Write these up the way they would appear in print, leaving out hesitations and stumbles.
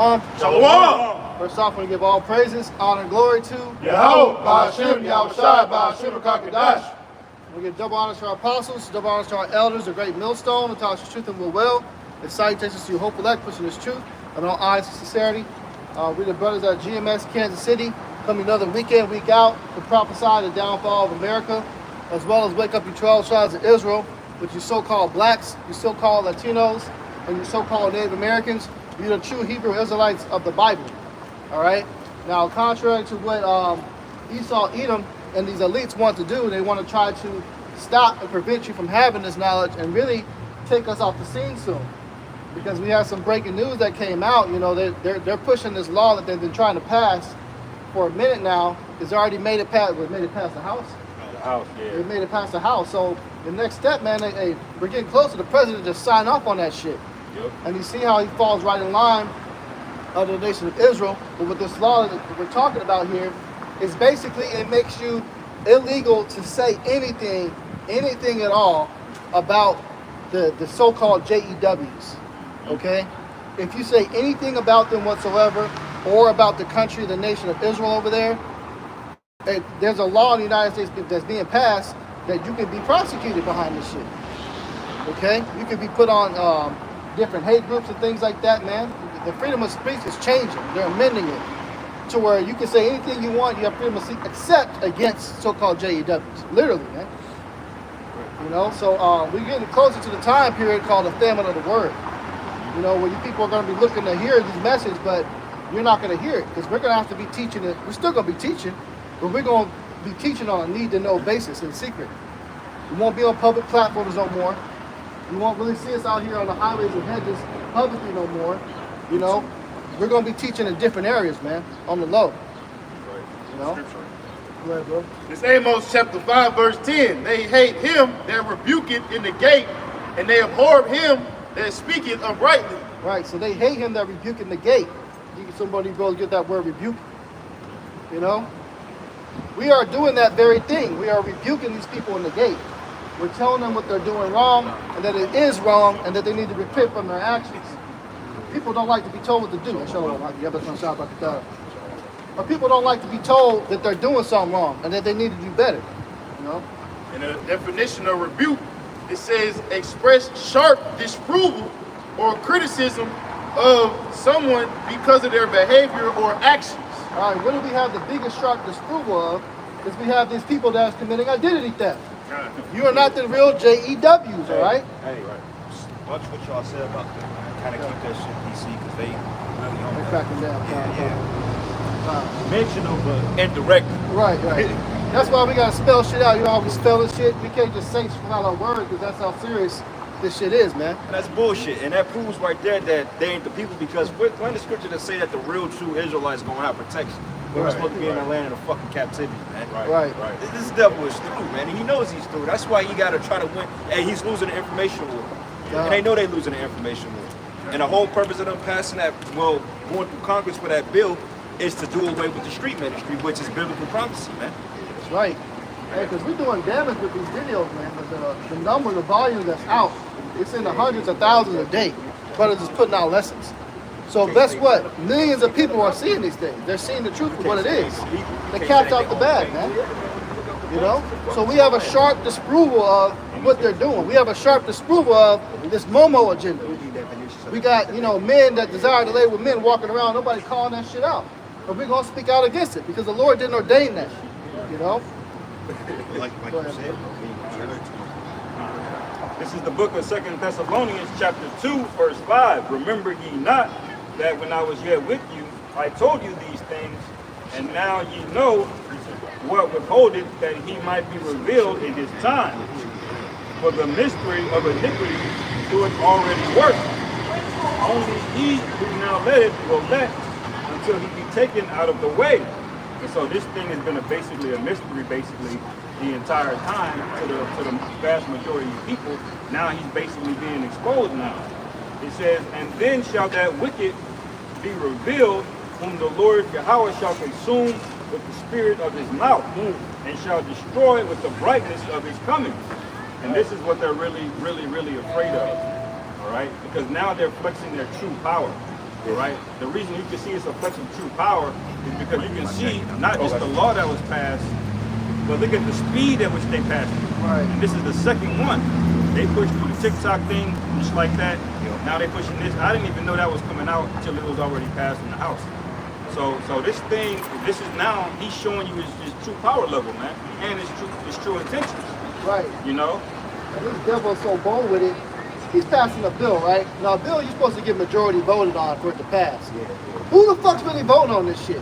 Shalom. First off, we give all praises, honor, and glory to Yahweh, Ba'ashem, Yahushai, Ba'ashem, Kakadash. We give double honors to our apostles, double honors to our elders, the great millstone, the taught us truth and will, and salutations to you, hope elect, pushing this truth, and all eyes of sincerity. We the brothers at GMS Kansas City, coming another weekend, week out, to prophesy the downfall of America, as well as wake up your 12 tribes of Israel, which you so-called blacks, you so-called Latinos, and you so-called Native Americans. You're the true Hebrew Israelites of the Bible. All right. Now, contrary to what Esau, Edom, and these elites want to do, they want to try to stop and prevent you from having this knowledge and really take us off the scene soon. Because we have some breaking news that came out. You know, they're pushing this law that they've been trying to pass for a minute now. It's already made it past. Made it past the House. The House, yeah. They made it past the House. So the next step, man, we're getting closer. The president just signed off on that shit. Yep. And you see how he falls right in line of the nation of Israel. But with this law that we're talking about here, is basically it makes you illegal to say anything at all about the so-called JEWs. Okay? If you say anything about them whatsoever, or about the country, the nation of Israel over there, there's a law in the United States that's being passed that you can be prosecuted behind this shit. Okay? You can be put on different hate groups and things like that, man. The freedom of speech is changing. They're amending it to where you can say anything you want. You have freedom of speech, except against so-called JEWs. Literally, man. You know, so we're getting closer to the time period called the famine of the word. You know, where you people are going to be looking to hear this message, but you're not going to hear it because we're going to have to be teaching it. We're still going to be teaching, but we're going to be teaching on a need-to-know basis in secret. We won't be on public platforms no more. You won't really see us out here on the highways and hedges publicly no more. You know, we're going to be teaching in different areas, man, on the low. Right. You know? Scripture. Go ahead, bro. It's Amos chapter 5, verse 10. They hate him that rebuketh in the gate, and they abhor him that speaketh uprightly. Right, so they hate him that rebuke in the gate. Somebody go get that word rebuke. You know? We are doing that very thing. We are rebuking these people in the gate. We're telling them what they're doing wrong, and that it is wrong, and that they need to repent from their actions. People don't like to be told what to do. But people don't like to be told that they're doing something wrong, and that they need to do better. You know? In the definition of rebuke, it says express sharp disapproval or criticism of someone because of their behavior or actions. All right, what do we have the biggest sharp disapproval of? Is we have these people that are committing identity theft. You are not the real JEWs, all right? Hey, watch what y'all said about them. Kind of keep that shit PC because they really on They're that. cracking down. Mention them, but indirectly. Right. That's why we gotta spell shit out. You know how we spell this shit? We can't just say out our words because that's how serious this shit is, man. And that's bullshit. And that proves right there that they ain't the people because when the scripture that say that the real true Israelites gonna have protection. We're supposed to be in the land of the fucking captivity, man. Right. This devil is through, man, and he knows he's through. That's why he gotta try to win. Hey, he's losing the information war. And they know they losing the information war. And the whole purpose of them passing that, going through Congress for that bill is to do away with the street ministry, which is biblical prophecy, man. That's right. Hey, because we're doing damage with these videos, man. But the number, the volume that's out, it's in the hundreds of thousands a day. Brothers is putting out lessons. So guess what? Millions of people are seeing these things. They're seeing the truth for what it is. The cat's out the bag, man. You know? So we have a sharp disapproval of what they're doing. We have a sharp disapproval of this Momo agenda. We got, men that desire to lay with men walking around. Nobody's calling that shit out. But we're going to speak out against it because the Lord didn't ordain that shit. You know? Like you said. This is the book of 2 Thessalonians chapter 2, verse 5. Remember ye not that when I was yet with you, I told you these things, and now ye know what withholdeth, that he might be revealed in his time. For the mystery of iniquity doeth already work. Only he who now letteth will let until he be taken out of the way. And so this thing has been basically a mystery, the entire time to the vast majority of people. Now he's basically being exposed now. It says, and then shall that wicked be revealed, whom the Lord Yahweh shall consume with the spirit of his mouth, and shall destroy with the brightness of his coming. And this is what they're really afraid of. All right? Because now they're flexing their true power. right? The reason you can see it's a flex of true power is because you can see not just the law that was passed, but look at the speed at which they passed it. Right. And this is the second one. They pushed through the TikTok thing just like that. Now they're pushing this. I didn't even know that was coming out until it was already passed in the House. So this thing, this is now, he's showing you his true power level, man, and his true intentions. Right. You know? And this devil is so bold with it. He's passing a bill, right? Now, a bill you're supposed to get majority voted on for it to pass. Who the fuck's really voting on this shit?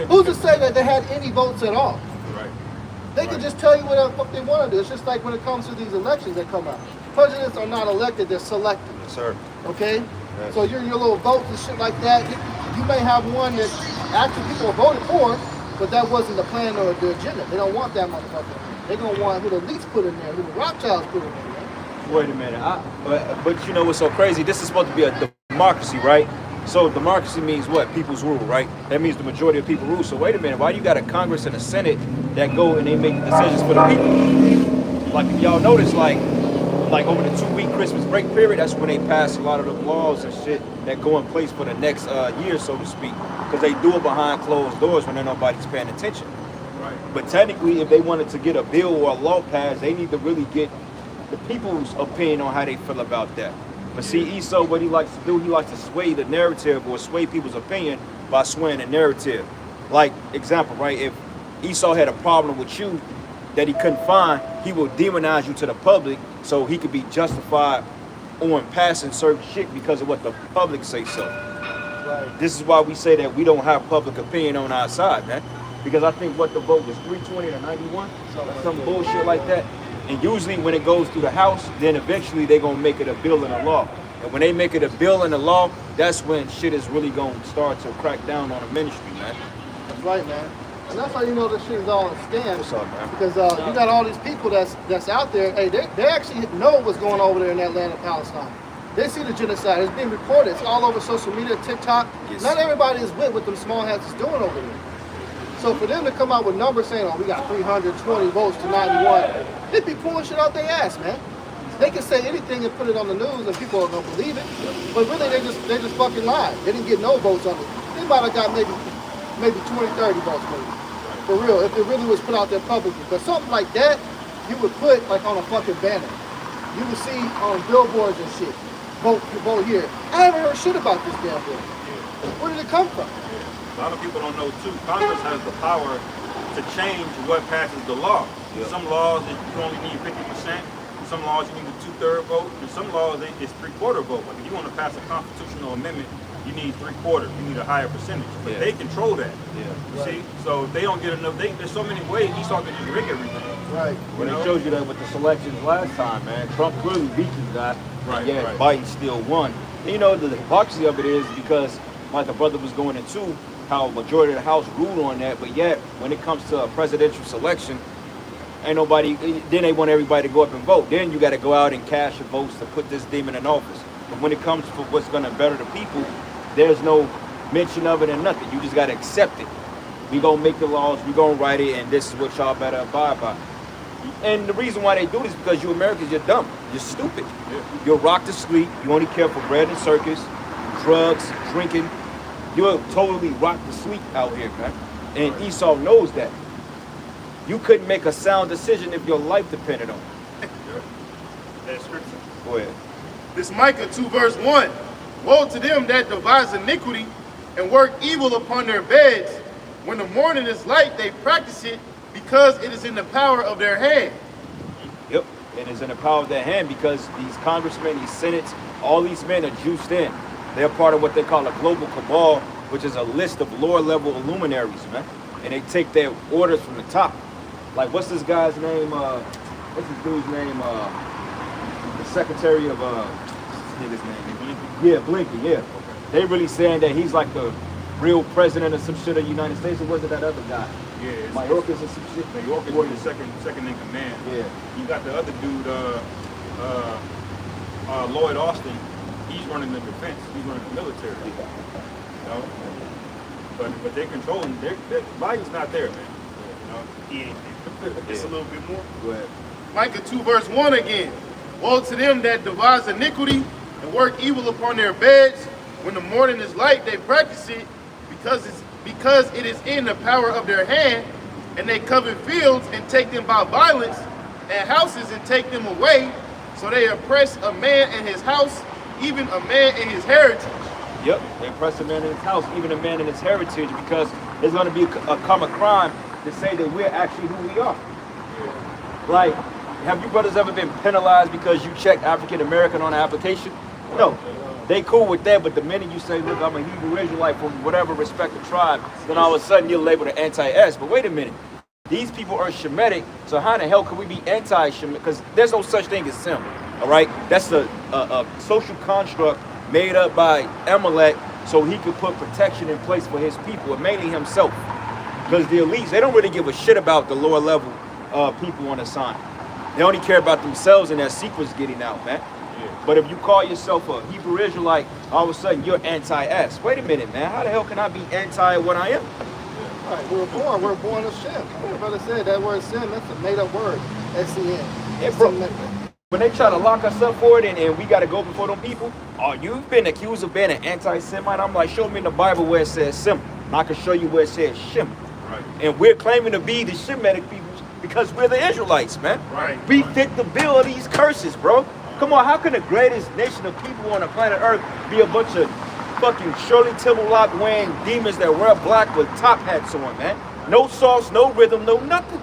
Who's to say that they had any votes at all? Right. They can just tell you what the fuck they want to do. It's just like when it comes to these elections that come out. Presidents are not elected, they're selected. Yes, sir. Okay? Yes. So your little votes and shit like that, you may have one that actually people voted for, but that wasn't the plan or the agenda. They don't want that motherfucker. They're gonna want who the leaks put in there, who the Rothschilds put in there. Man. Wait a minute. But you know what's so crazy? This is supposed to be a democracy, right? So democracy means what? People's rule, right? That means the majority of people rule. So wait a minute. Why you got a Congress and a Senate that go and they make decisions for the people? Like if y'all notice, like over the 2-week Christmas break period, that's when they pass a lot of the laws and shit that go in place for the next year, so to speak. Because they do it behind closed doors when nobody's paying attention. Right. But technically, if they wanted to get a bill or a law passed, they need to really get the people's opinion on how they feel about that. But see, Esau, what he likes to do, he likes to sway the narrative or sway people's opinion by swaying the narrative. Like, example, right? If Esau had a problem with you that he couldn't find, he will demonize you to the public so he could be justified on passing certain shit because of what the public say so. Right. This is why we say that we don't have public opinion on our side, man. Because I think what the vote was 320 to 91, some bullshit like that. And usually when it goes through the House, then eventually they're gonna make it a bill and a law. And when they make it a bill and a law, that's when shit is really gonna start to crack down on the ministry, man. That's right, man. And that's how you know this shit is all a scam. What's up, man? Because you got all these people that's out there. Hey, they actually know what's going on over there in that land of Palestine. They see the genocide. It's being recorded. It's all over social media, TikTok. Yes. Not everybody is with what them small hats is doing over there. So for them to come out with numbers saying, oh, we got 320 votes to 91, they'd be pulling shit out their ass, man. They can say anything and put it on the news and people are gonna believe it. But really they just fucking lied. They didn't get no votes on it. They might have got maybe 20, 30 votes maybe. For real, if it really was put out there publicly. But something like that, you would put like on a fucking banner. You would see on billboards and shit. Vote here. I haven't heard shit about this damn bill. Where did it come from? A lot of people don't know too. Congress has the power to change what passes the law. Some laws you only need 50%. Some laws you need a 2/3 vote. And some laws it's 3/4 vote. Like if you want to pass a constitutional amendment, you need 3/4. You need a higher percentage. But they control that. You see? So if they don't get enough. There's so many ways he's talking to rig everything. Right. When it shows you that with the selections last time, man, Trump clearly beat this guy. Right, Yeah, right. Biden still won. And you know, the hypocrisy of it is because, like the brother was going into, how majority of the House ruled on that, but yet, when it comes to a presidential selection, ain't nobody, then they want everybody to go up and vote. Then you got to go out and cash your votes to put this demon in office. But when it comes to what's going to better the people, there's no mention of it and nothing. You just got to accept it. We going to make the laws, we going to write it, and this is what y'all better abide by. And the reason why they do this is because you Americans, you're dumb. You're stupid. You're rocked to sleep. You only care for bread and circus, drugs, drinking. You're totally rocked to sleep out here, man. And Esau knows that. You couldn't make a sound decision if your life depended on it. That's scripture. Go ahead. This Micah 2 verse 1. Woe to them that devise iniquity and work evil upon their beds. When the morning is light, they practice it because it is in the power of their hand. Yep. And it's in the power of their hand because these congressmen, these senates, all these men are juiced in. They're part of what they call a global cabal, which is a list of lower level luminaries, man. And they take their orders from the top. Like, what's this guy's name? What's this dude's name? The secretary of, what's this nigga's name? Blinken? Yeah, Blinken, yeah. They really saying that he's like the real president of some shit of the United States, or was it that other guy? Yeah, it's Mayorkas or some shit? Mayorkas is the second in command. Yeah. You got the other dude, Lloyd Austin. He's running the defense. He's running the military. You know? But they're controlling. Biden's not there, man. You know? It's a little bit more. Go ahead. Micah 2 verse 1 again. Woe to them that devise iniquity and work evil upon their beds. when the morning is light, they practice it because it is in the power of their hand, and they covet fields and take them by violence, and houses and take them away. So they oppress a man in his house, even a man in his heritage. Yep, they oppress a man in his house, even a man in his heritage, because it's going to be a common crime to say that we're actually who we are. Like, have you brothers ever been penalized because you checked African American on an application? No. They cool with that, but the minute you say, look, I'm a Hebrew Israelite from whatever respective tribe, then all of a sudden you're labeled an anti-S. But wait a minute. These people are Shemitic, so how in the hell can we be anti-Shemitic? Because there's no such thing as Sem, all right? That's a social construct made up by Amalek so he could put protection in place for his people, and mainly himself. Because the elites, they don't really give a shit about the lower level people on assignment. They only care about themselves and their secrets getting out, man. But if you call yourself a Hebrew Israelite, all of a sudden you're anti-S. Wait a minute, man. How the hell can I be anti what I am? Right, we're born of Shem. Your brother said that word Shem, that's a made-up word. S-E-N. Yeah, bro. When they try to lock us up for it and we got to go before them people, oh, you've been accused of being an anti-Semite. I'm like, show me in the Bible where it says Sem. And I can show you where it says Shem. Right. And we're claiming to be the Shemitic people because we're the Israelites, man. Right. We fit the bill of these curses, bro. Come on, how can the greatest nation of people on the planet Earth be a bunch of fucking Shirley Timberlake wearing demons that wear black with top hats on, man? No sauce, no rhythm, no nothing.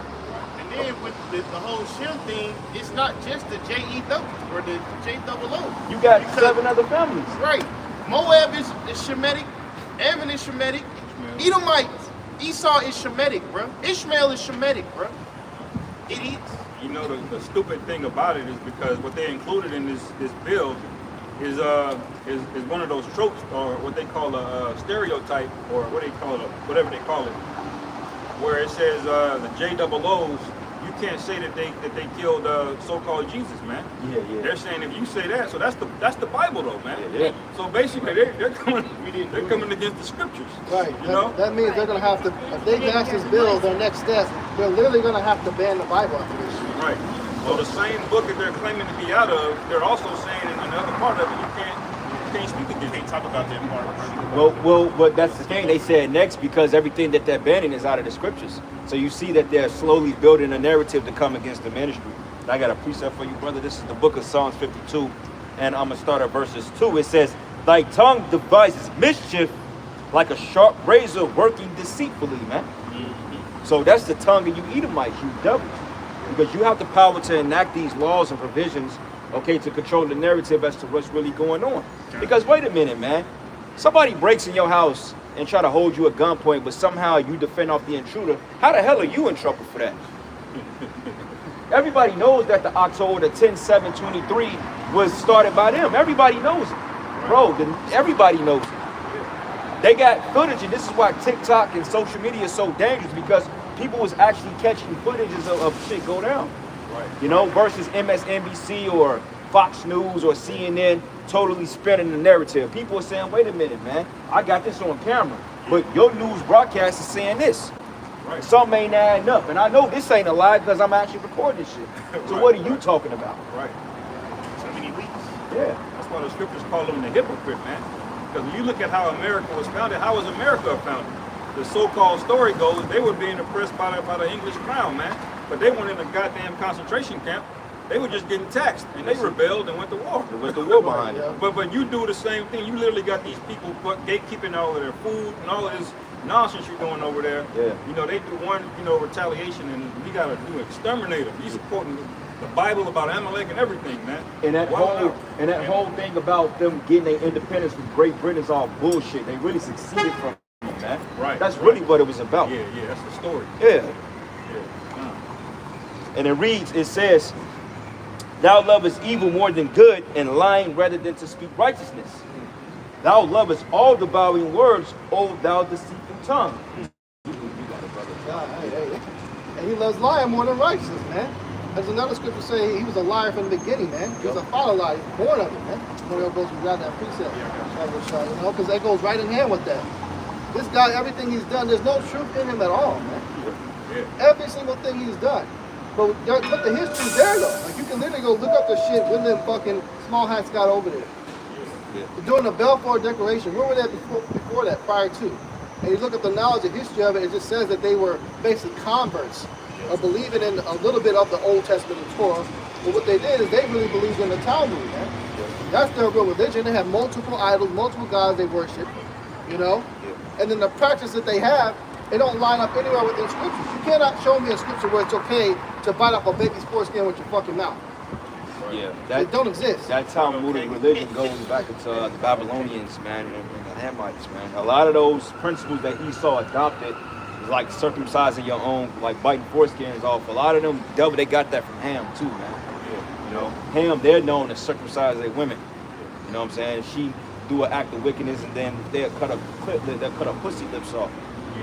And then with the whole Shem thing, it's not just the J-E-W or the J-double-O. You got 7 other families. Right. Moab is Shemitic. Ammon is Shemitic. Edomites. Esau is Shemitic, bro. Ishmael is Shemitic, bro. Idiots. You know, the stupid thing about it is because what they included in this bill is one of those tropes, or what they call a stereotype, or what they call it, whatever they call it, where it says the J-double-O's. You can't say that they killed so-called Jesus, man. Yeah. They're saying if you say that, so that's the Bible, though, man. Yeah. So basically, they're coming against the scriptures. Right. You know. That means they're going to have to, if they pass this bill, their next step, they're literally going to have to ban the Bible after this. Right. Well, the same book that they're claiming to be out of, they're also saying in another part of it, you can't speak against. You can't talk about that part. Well, but that's the thing. They said next because everything that they're banning is out of the scriptures. So you see that they're slowly building a narrative to come against the ministry. And I got a precept for you, brother. This is the book of Psalms 52, and I'm gonna start at verses 2. It says, "Thy tongue devises mischief like a sharp razor working deceitfully," man. So that's the tongue of you Edomites, you devils. Because you have the power to enact these laws and provisions, okay, to control the narrative as to what's really going on. Because wait a minute, man. Somebody breaks in your house and try to hold you at gunpoint, but somehow you defend off the intruder. How the hell are you in trouble for that? Everybody knows that the October the 10/7/23 was started by them. Everybody knows it. Bro, everybody knows it. They got footage, and this is why TikTok and social media is so dangerous, because people was actually catching footages of shit go down. Right. You know, versus MSNBC or Fox News or CNN totally spinning the narrative. People are saying, wait a minute, man, I got this on camera, but your news broadcast is saying this. Right. Something ain't adding up. And I know this ain't a lie because I'm actually recording this shit. So what are you talking about? Right. So many leaks. Yeah. That's why the scriptures call them the hypocrite, man. Because when you look at how America was founded, how was America founded? The so-called story goes, they were being oppressed by the English crown, man. But they weren't in a goddamn concentration camp. They were just getting taxed, and they rebelled and went to war. There was the war behind it. But you do the same thing. You literally got these people gatekeeping all of their food and all of this nonsense you're doing over there. Yeah. You know, they do one, retaliation, and we got to exterminate them. He's supporting the Bible about Amalek and everything, man. And that whole thing about them getting their independence from Great Britain is all bullshit. They really succeeded from it, man. Right. That's really what it was about. Yeah, that's the story. Yeah. Yeah. And it says, thou lovest evil more than good, and lying rather than to speak righteousness. Thou lovest all devouring words, O thou deceitful tongue. And he loves lying more than righteousness, man. There's another scripture say he was a liar from the beginning, man. He was a father liar, born of it, man. One of those who got that precept, because that goes right in hand with that. This guy, everything he's done, there's no truth in him at all, man. Yeah. Every single thing he's done. But the history's there though. Like you can literally go look up the shit when them fucking small hats got over there. During the Balfour Declaration, where were they before that, prior to? And you look at the knowledge and history of it, it just says that they were basically converts, or believing in a little bit of the Old Testament and Torah. But what they did is they really believed in the Talmud, man. That's their real religion. They have multiple idols, multiple gods they worship, you know? And then the practice that they have, it don't line up anywhere within scriptures. You cannot show me a scripture where it's okay to bite off a baby's foreskin with your fucking mouth. Yeah, It don't exist. That Talmudic religion goes back into the Babylonians, man, and the Hamites, man. A lot of those principles that Esau adopted, like circumcising your own, like biting foreskins off. A lot of them, devil, they got that from Ham too, man. You know, Ham, they're known to circumcise their women. You know what I'm saying? She do an act of wickedness, and then they'll cut a pussy lips off.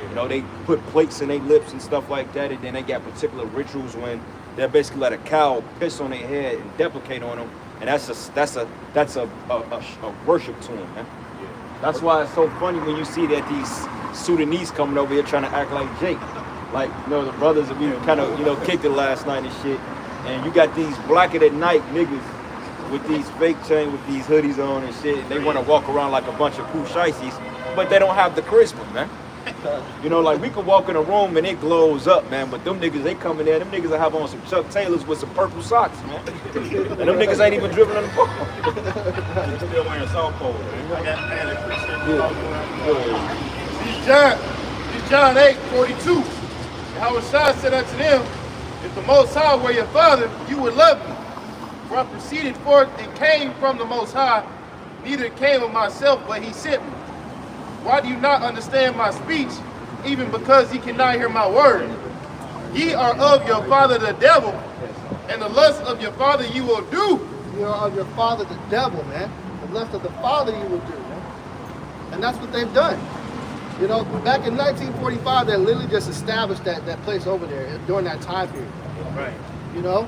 You know, they put plates in their lips and stuff like that, and then they got particular rituals when they'll basically let a cow piss on their head and defecate on them, and that's a worship to them, man. That's why it's so funny when you see that these Sudanese coming over here trying to act like Jake, like, you know, the brothers that we kind of, you know, kicked it last night and shit, and you got these blacker than night niggas with these fake chain with these hoodies on and shit. They want to walk around like a bunch of poo shiesties, but they don't have the charisma, man. You know, like we could walk in a room and it glows up, man, but them niggas, they come in there, them niggas will have on some Chuck Taylors with some purple socks, man. And them niggas ain't even dribbling on the football. He's still wearing South Pole, man. I got man, I appreciate These John 8:42. Howard Shah said unto them, if the Most High were your father, you would love me. For I proceeded forth and came from the Most High, neither came of myself, but he sent me. Why do you not understand my speech, even because ye cannot hear my word? Ye are of your father the devil, and the lust of your father you will do. You are of your father the devil, man. The lust of the father you will do, man. And that's what they've done. You know, back in 1945, they literally just established that place over there during that time period. Right. You know,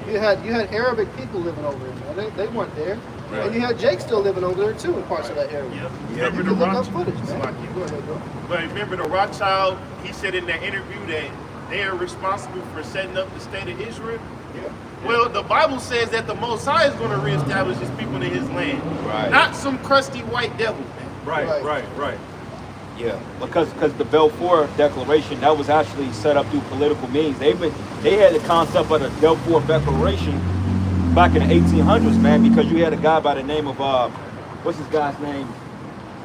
you had Arabic people living over there, man. They weren't there. Right. And you had Jake still living over there too in parts of that area. Yep. Yeah, Remember you the can look up Rothschild? footage, man. Go ahead, bro. But remember the Rothschild, he said in that interview that they are responsible for setting up the state of Israel. Yeah. Well, the Bible says that the Most High is going to reestablish his people in his land. Right. Not some crusty white devil. Right. Yeah, because the Balfour Declaration, that was actually set up through political means. They had the concept of the Balfour Declaration back in the 1800s, man, because you had a guy by the name of what's his guy's name?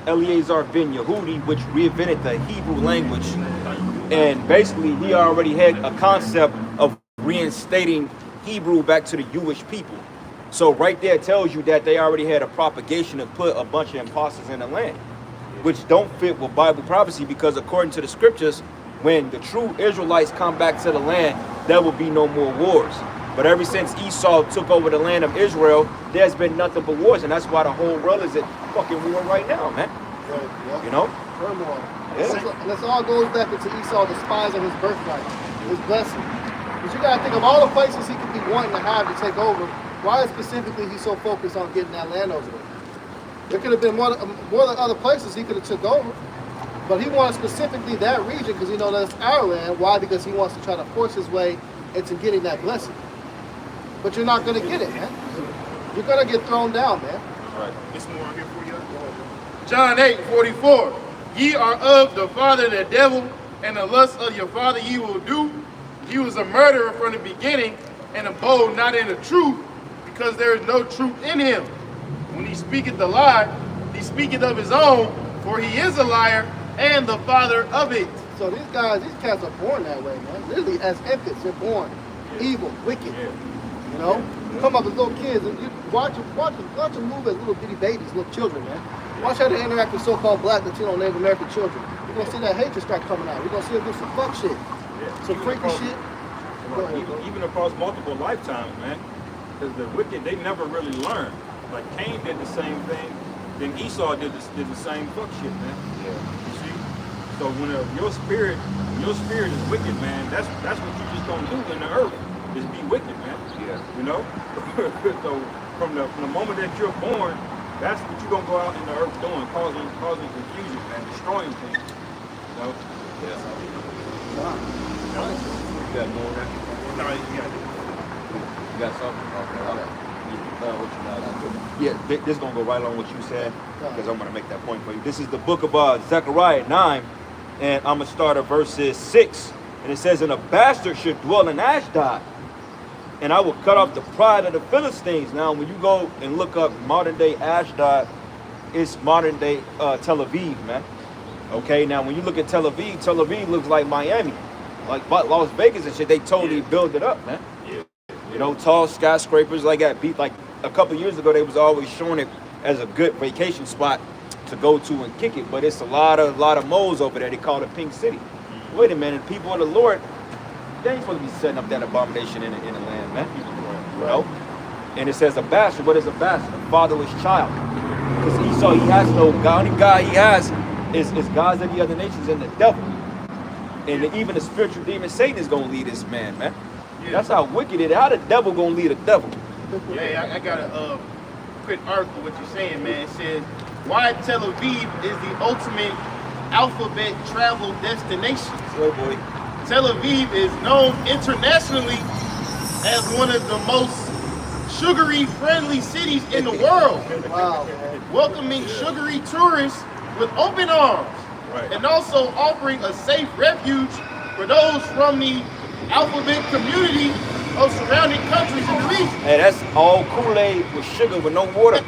Eleazar Ben Yehudi, which reinvented the Hebrew language, and basically he already had a concept of reinstating Hebrew back to the Jewish people. So right there tells you that they already had a propagation to put a bunch of imposters in the land, which don't fit with Bible prophecy, because according to the scriptures, when the true Israelites come back to the land, there will be no more wars. But ever since Esau took over the land of Israel, there's been nothing but wars, and that's why the whole world is at fucking war right now, man. Right, yeah. You know? Turmoil. Yeah. And this all goes back into Esau despising his birthright, his blessing. But you gotta think of all the places he could be wanting to have to take over. Why specifically he's so focused on getting that land over there? There could have been more than other places he could have took over. But he wanted specifically that region because he knows that's our land. Why? Because he wants to try to force his way into getting that blessing. But you're not going to get it, man. You're going to get thrown down, man. Right. It's more here for you. John 8:44. Ye are of the father the devil, and the lust of your father ye will do. He was a murderer from the beginning, and abode not in the truth, because there is no truth in him. When he speaketh the lie, he speaketh of his own, for he is a liar and the father of it. So these cats are born that way, man. Literally, as infants, they're born evil, wicked. You know, come up as little kids and you watch them move as little bitty babies, little children, man. Watch how they interact with so-called Black, Latino, Native American children. You're gonna see that hatred start coming out. You're gonna see them do some fuck shit, some freaky shit. Even across multiple lifetimes, man. Because the wicked, they never really learn. Like Cain did the same thing, then Esau did the same fuck shit, man. Yeah. You see? So when your spirit is wicked, man, that's what you just gonna do in the earth, is be wicked, man. Yeah. You know? So from the moment that you're born, that's what you're gonna go out in the earth doing, causing confusion, man, destroying things. You know? Yeah. No, You got more than that? you got it. You got something? Okay. Yeah, this is gonna go right along what you said because I'm gonna make that point for you. This is the book of Zechariah 9, and I'm gonna start at verses 6, and it says, "And a bastard should dwell in Ashdod, and I will cut off the pride of the Philistines." Now, when you go and look up modern day Ashdod, it's modern day Tel Aviv, man. Okay, now when you look at Tel Aviv looks like Miami, like Las Vegas and shit. They totally build it up, man. You know, tall skyscrapers like that. Like a couple years ago, they was always showing it as a good vacation spot to go to and kick it. But it's a lot of moles over there. They call it Pink City. Wait a minute, people of the Lord, they ain't supposed to be setting up that abomination in the land, man. You know? And it says a bastard. What is a bastard? A fatherless child. Because Esau, he has no God. Only God he has is gods of the other nations and the devil. And even the spiritual demon Satan is going to lead this man, man. Yeah. That's how wicked it is. How the devil going to lead a devil? Yeah, I got a quick article what you're saying, man. It says, why Tel Aviv is the ultimate alphabet travel destination. Oh boy. Tel Aviv is known internationally as one of the most sugary friendly cities in the world. Wow, man. Welcoming sugary tourists with open arms. Right. And also offering a safe refuge for those from the alphabet community of surrounding countries in the region. Hey, that's all Kool-Aid with sugar with no water.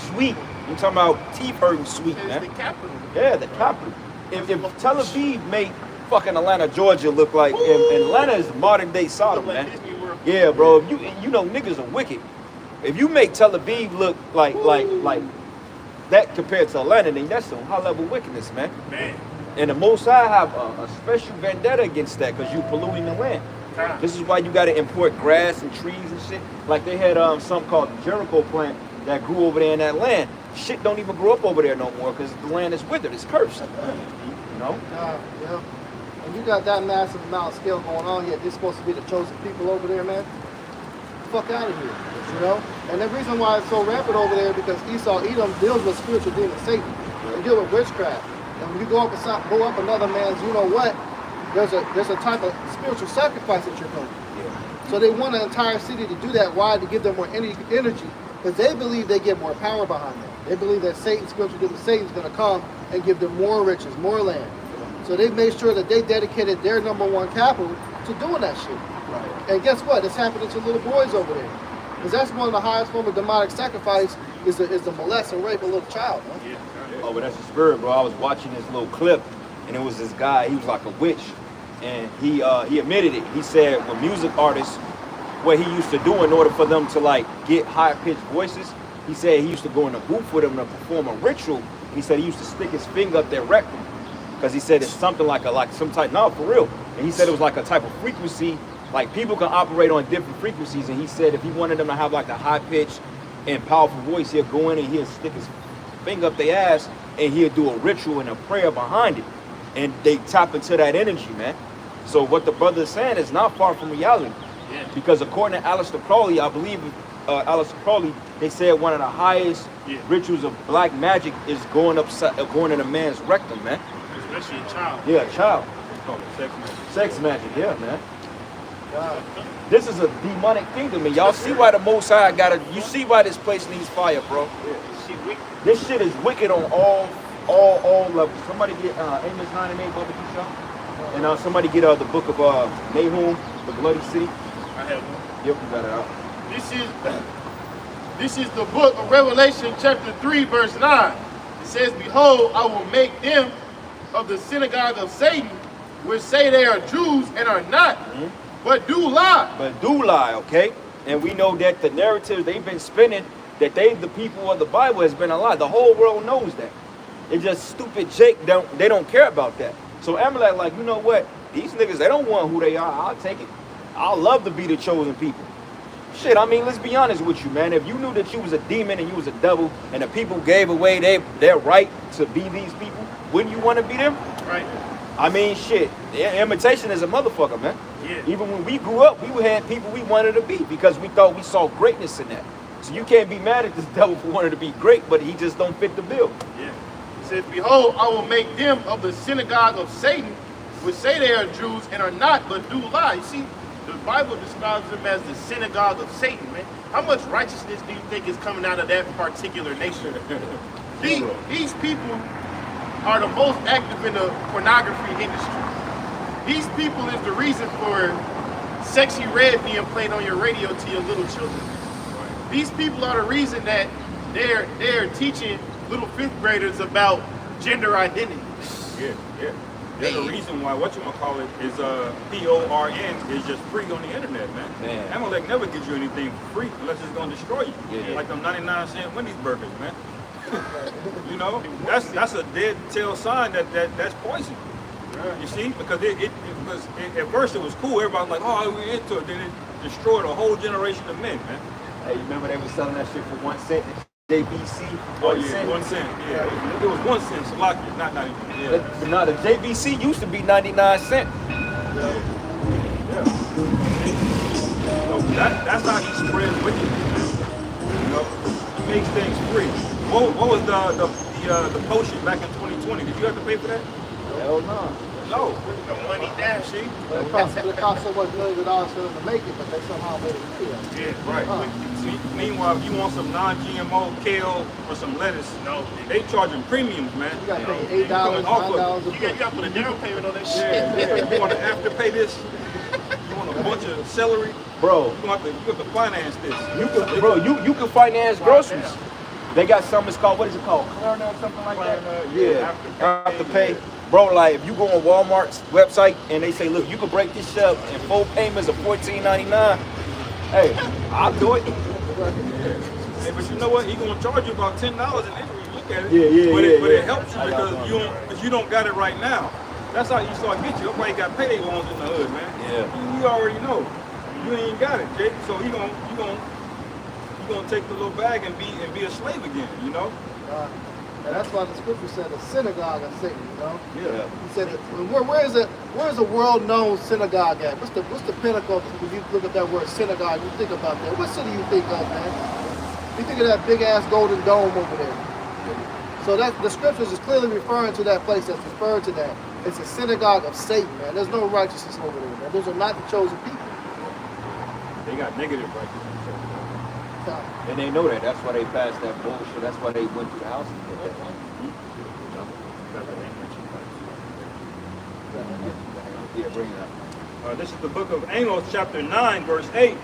Sweet. You talking about teeth hurting sweet, It's man. the capital. Yeah, the capital. If Tel Aviv made fucking Atlanta, Georgia look like, and Atlanta is modern day Sodom, Like man. Disney World. Yeah, bro. If you know niggas are wicked. If you make Tel Aviv look like that compared to Atlanta, then that's some high level wickedness, man. And the Most High have a special vendetta against that because you polluting the land. This is why you got to import grass and trees and shit. Like they had something called the Jericho plant that grew over there in that land. Shit don't even grow up over there no more because the land is withered. It's cursed. You know? Yeah. And you got that massive amount of scale going on, yet they're supposed to be the chosen people over there, man. Fuck out of here, you know? And the reason why it's so rampant over there because Esau Edom deals with spiritual demon Satan. They deal with witchcraft. And when you go up another man's, you know what? There's a type of spiritual sacrifice that you're going to do. So they want an entire city to do that. Why? To give them more energy, because they believe they get more power behind them. They believe that spiritual demon Satan's going to come and give them more riches, more land. So they made sure that they dedicated their #1 capital to doing that shit. Right. And guess what? It's happening to little boys over there. Because that's one of the highest form of demonic sacrifice is to molest and rape a little child. Huh? Yeah. Oh, but that's the spirit, bro. I was watching this little clip, and it was this guy. He was like a witch, and he admitted it. He said when music artists, what he used to do in order for them to like get high pitched voices, he said he used to go in the booth with them to perform a ritual. He said he used to stick his finger up their rectum because he said it's something like some type. No, for real. And he said it was like a type of frequency. Like people can operate on different frequencies, and he said if he wanted them to have like the high pitched and powerful voice, he'll go in and he'll stick his finger up their ass and he'll do a ritual and a prayer behind it, and they tap into that energy, man. So what the brother is saying is not far from reality, because according to Aleister Crowley, I believe Aleister Crowley, they said one of the highest rituals of black magic is going in a man's rectum, man. Especially a child. Yeah, a child. Oh, sex magic. Sex magic, yeah, man. This is a demonic kingdom, and y'all see why the Most High you see why this place needs fire, bro. This shit is wicked on all levels. Somebody get Amos 9 and 8 barbecue shop, and somebody get the book of Nahum, the Bloody City. I have one. Yep, you got it out. This is the book of Revelation chapter 3 verse 9. It says, behold, I will make them of the synagogue of Satan, which say they are Jews and are not, but do lie. But do lie, okay? And we know that the narrative they've been spinning, that the people of the Bible has been a lie. The whole world knows that. It's just stupid Jake, they don't care about that. So Amalek like, you know what? These niggas, they don't want who they are. I'll take it. I'll love to be the chosen people. Shit, I mean, let's be honest with you, man. If you knew that you was a demon and you was a devil and the people gave away their right to be these people, wouldn't you want to be them? Right. I mean, shit, imitation is a motherfucker, man. Yeah. Even when we grew up, we had people we wanted to be because we thought we saw greatness in that. So you can't be mad at this devil for wanting to be great, but he just don't fit the bill. Yeah. It says, behold, I will make them of the synagogue of Satan, which say they are Jews and are not, but do lie. You see, The Bible describes them as the synagogue of Satan, man. How much righteousness do you think is coming out of that particular nation? These people are the most active in the pornography industry. These people is the reason for Sexy Red being played on your radio to your little children. These people are the reason that they're teaching little fifth graders about gender identity. Yeah. There's a reason why whatchamacallit is PORN is just free on the internet, man. Amalek never gives you anything for free unless it's gonna destroy you. Yeah. Like them 99-cent Wendy's burgers, man. You know, that's a dead tail sign that's poison. You see, because at first it was cool. Everybody was like, oh, we're into it. Then it destroyed a whole generation of men, man. Hey, you remember they was selling that shit for 1 cent? JVC. Oh yeah, 1 cent. Yeah, it was 1 cent. Slocky, not 90. Yeah. But no, the JVC used to be 99 cents. Yeah. So that's how he spreads wickedness. You know, he makes things free. What was the potion back in 2020? Did you have to pay for that? Hell no. No. The money down, see? But it cost so much millions of dollars for them to make it, but they somehow made it free. Yeah, right. Meanwhile, if you want some non-GMO kale or some lettuce, no, they charging premiums, man. You got to pay $8, $9 a You got to put a down payment on that shit. Yeah. You want to afterpay this? You want a bunch of celery? Bro, You have to finance this. you can finance groceries. They got something, it's called, what is it called? Klarna or something like that? Yeah, Afterpay. Bro, like if you go on Walmart's website and they say, look, you can break this shit up in 4 payments of $14.99. Hey, I'll do it. Hey, but you know what? He gonna charge you about $10 in entry. Look at it. Yeah, But it helps you because you don't got it right now. That's how you start get you. That's why you got payday loans in the hood, man. Yeah. You already know. You ain't got it, Jake. So you gonna take the little bag and be a slave again, you know? And that's why the scripture said the synagogue of Satan, you know? Yeah. He said, where's a world-known synagogue at? What's the pinnacle? When you look at that word synagogue, you think about that. What city you think of, man? You think of that big-ass golden dome over there. So that the scriptures is clearly referring to that place that's referred to that. It's a synagogue of Satan, man. There's no righteousness over there, man. Those are not the chosen people. They got negative righteousness. And they know that. That's why they passed that bullshit. That's why they went through the house and did that. Yeah, bring it up. This is the book of Amos, chapter 9, verse 8.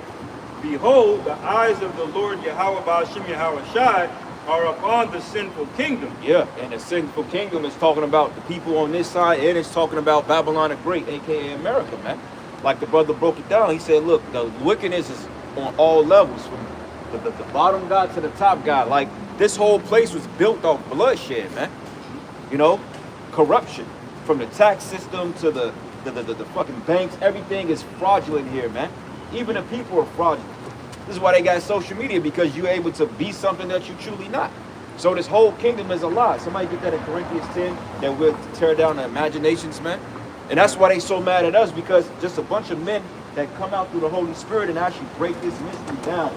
Behold, the eyes of the Lord Yahweh Ba'ashem Yahweh Shai are upon the sinful kingdom. Yeah, and the sinful kingdom is talking about the people on this side, and it's talking about Babylon the Great, aka America, man. Like the brother broke it down. He said, look, the wickedness is on all levels, from the bottom guy to the top guy. Like, this whole place was built off bloodshed, man. You know, corruption, from the tax system to the fucking banks. Everything is fraudulent here, man. Even the people are fraudulent. This is why they got social media, because you're able to be something that you're truly not. So this whole kingdom is a lie. Somebody get that in Corinthians 10, that we'll tear down the imaginations, man. And that's why they so mad at us, because just a bunch of men that come out through the Holy Spirit and actually break this mystery down.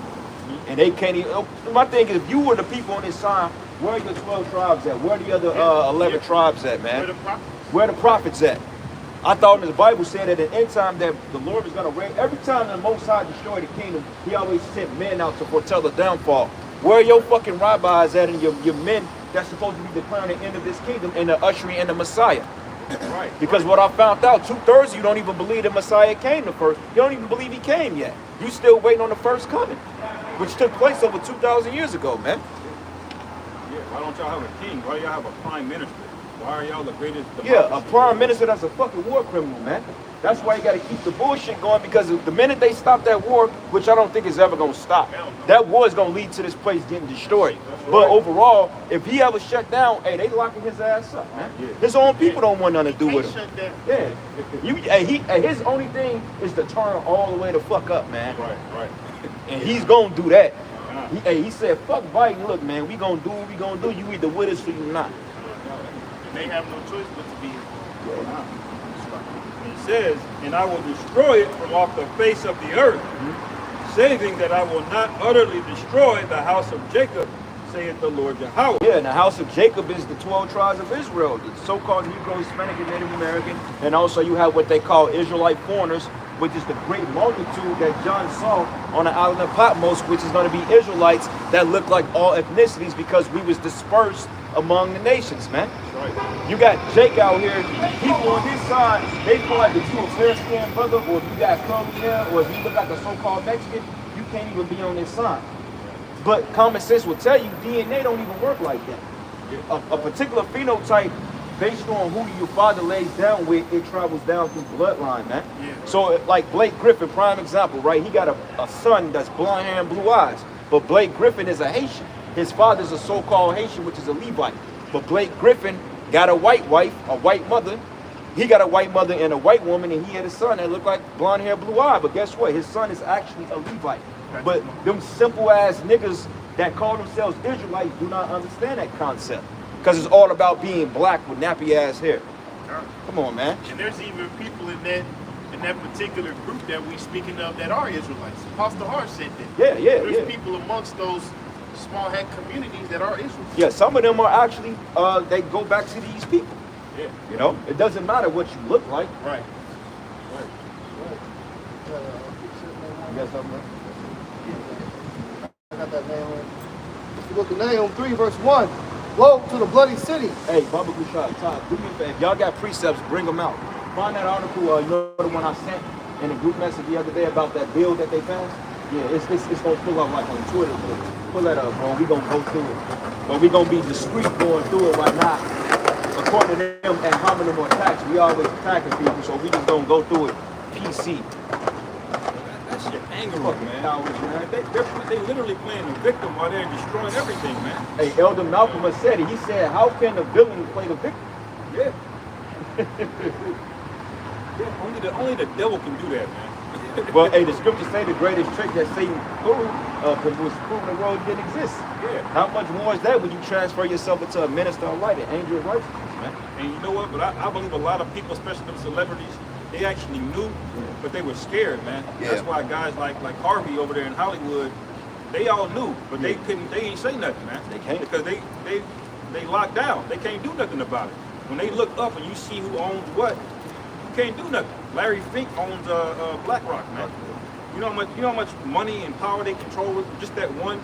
And they can't even, my thing is, if you were the people on this side, where are your 12 tribes at? Where are the other 11 tribes at, man? Where are the prophets at? I thought in the Bible said that at the end time that the Lord is going to reign. Every time the Most High destroyed the kingdom, he always sent men out to foretell the downfall. Where are your fucking rabbis at and your men that's supposed to be declaring the end of this kingdom and the ushering in the Messiah? Right. Because what I found out, 2/3 you don't even believe the Messiah came the first. You don't even believe he came yet. You still waiting on the first coming, which took place over 2,000 years ago, man. Yeah, why don't y'all have a king? Why do y'all have a prime minister? Why are y'all the greatest democracy? Yeah, a prime minister that's a fucking war criminal, man. That's why you got to keep the bullshit going, because the minute they stop that war, which I don't think is ever going to stop, that war is going to lead to this place getting destroyed. But overall, if he ever shut down, hey, they locking his ass up, man. Yeah. His own people don't want nothing to do with Shut him. down. Yeah. His only thing is to turn all the way the fuck up, man. Right. And he's going to do that. He said, fuck Biden. Look, man, we going to do what we going to do. You either with us or you not. They have no choice but to be here. It says, and I will destroy it from off the face of the earth, saving that I will not utterly destroy the house of Jacob, saith the Lord Yahweh. Yeah, and the house of Jacob is the 12 tribes of Israel, the so-called Negro, Hispanic, and Native American, and also you have what they call Israelite foreigners, but just the great multitude that John saw on the island of Patmos, which is going to be Israelites that look like all ethnicities because we was dispersed among the nations, man. Right. You got Jake out here, people on his side, they feel like if you a fair-skinned brother, or if you got curly hair, or if you look like a so-called Mexican, you can't even be on this side. But common sense will tell you DNA don't even work like that. A particular phenotype, based on who your father lays down with, it travels down through bloodline, man. Yeah. So like Blake Griffin, prime example, right? He got a son that's blonde hair and blue eyes, but Blake Griffin is a Haitian. His father's a so-called Haitian, which is a Levite. But Blake Griffin got a white wife, a white mother. He got a white mother and a white woman, and he had a son that looked like blonde hair, blue eye. But guess what? His son is actually a Levite. But them simple ass niggas that call themselves Israelites do not understand that concept. Because it's all about being black with nappy ass hair. Come on, man. And there's even people in that particular group that we speaking of that are Israelites. Apostle Hart said that. Yeah. There's people amongst those small hat communities that are Israelites. Yeah, some of them are actually, they go back to these people. Yeah. You know, it doesn't matter what you look like. Right. You got something, man? I got that Nahum. The book of Nahum 3, verse 1. Woe to the bloody city. Hey, Bubba Kushad, Todd, do me a favor. If y'all got precepts, bring them out. Find that article, you know the one I sent in a group message the other day about that bill that they passed? Yeah, it's going to pull up like on Twitter. Pull that up, bro. We going to go through it. But we going to be discreet going through it right now. According to them, at hominem attacks, we always attacking people, so we just going to go through it PC. That shit angering, man. Cowards, man. They literally playing the victim while they're destroying everything, man. Hey, Elder Malcolm has said it. He said, how can the villain play the victim? Yeah. Yeah, only the devil can do that, man. Well, hey, the scriptures say the greatest trick that Satan pulled was proving the world didn't exist. Yeah. How much more is that when you transfer yourself into a minister of light, an angel of righteousness, man? And you know what? But I believe a lot of people, especially them celebrities, they actually knew, but they were scared, man. Yeah. That's why guys like Harvey over there in Hollywood, they all knew, but they ain't say nothing, man. They can't. Because they locked down. They can't do nothing about it. When they look up and you see who owns what, you can't do nothing. Larry Fink owns BlackRock, man. You know how much money and power they control with just that one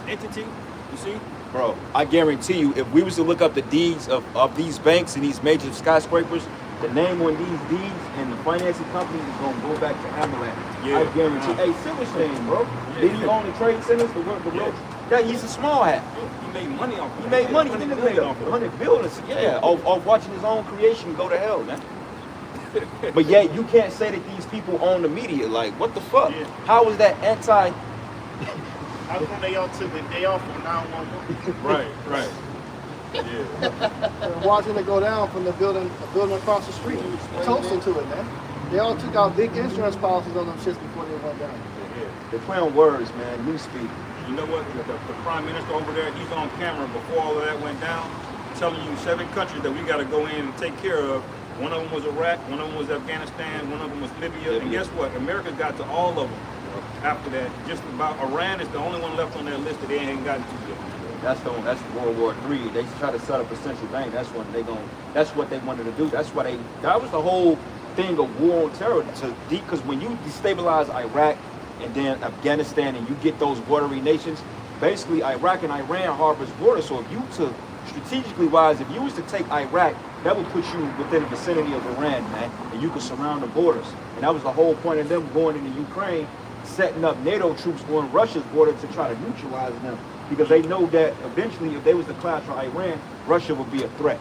entity. You see? Bro, I guarantee you, if we was to look up the deeds of these banks and these major skyscrapers, the name on these deeds and the financing companies is gonna go back to Amalek. Yeah. I guarantee. Hey, Silver's name, bro. Yeah. Did he own the trade centers? The Yeah. Yeah, he's a small hat. He made money off it. He made money. He $100 made million off it. 100 billion. Yeah, off watching his own creation go to hell, man. But yet you can't say that these people own the media. Like, what the fuck? Yeah. How is that anti? How come they all took the day off on 911? Right. Yeah. And watching it go down from the building across the street, toasting to it, man. They all took out big insurance policies on them shits before they went down. They play on words, man. Newspeak. You know what? The prime minister over there, he's on camera before all of that went down, telling you 7 countries that we got to go in and take care of. One of them was Iraq, one of them was Afghanistan, one of them was Libya. And guess what? America got to all of them after that. Just about Iran is the only one left on that list that they ain't gotten to yet. That's World War III. They try to set up a central bank. That's what they wanted to do. That was the whole thing of war on terror. Because when you destabilize Iraq and then Afghanistan and you get those watery nations, basically Iraq and Iran harbors water. So if you took, strategically wise, if you was to take Iraq, that would put you within the vicinity of Iran, man, and you could surround the borders. And that was the whole point of them going into Ukraine, setting up NATO troops on Russia's border to try to neutralize them. Because they know that eventually, if they was to clash for Iran, Russia would be a threat.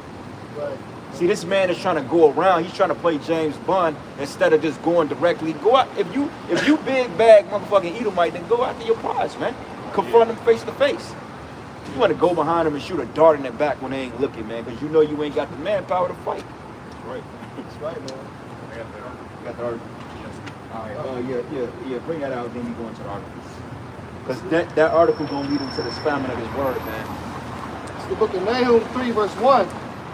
Right. See, this man is trying to go around. He's trying to play James Bond instead of just going directly. Go out. If you big bag motherfucking Edomite, then go after your prize, man. Confront them face to face. You want to go behind them and shoot a dart in their back when they ain't looking, man, because you know you ain't got the manpower to fight. Right. That's right, man. Got the article? All right. Yeah. Bring that out, then you go into the articles. Because that article gonna lead into this famine of his word, man. It's the book of Nahum 3, verse 1.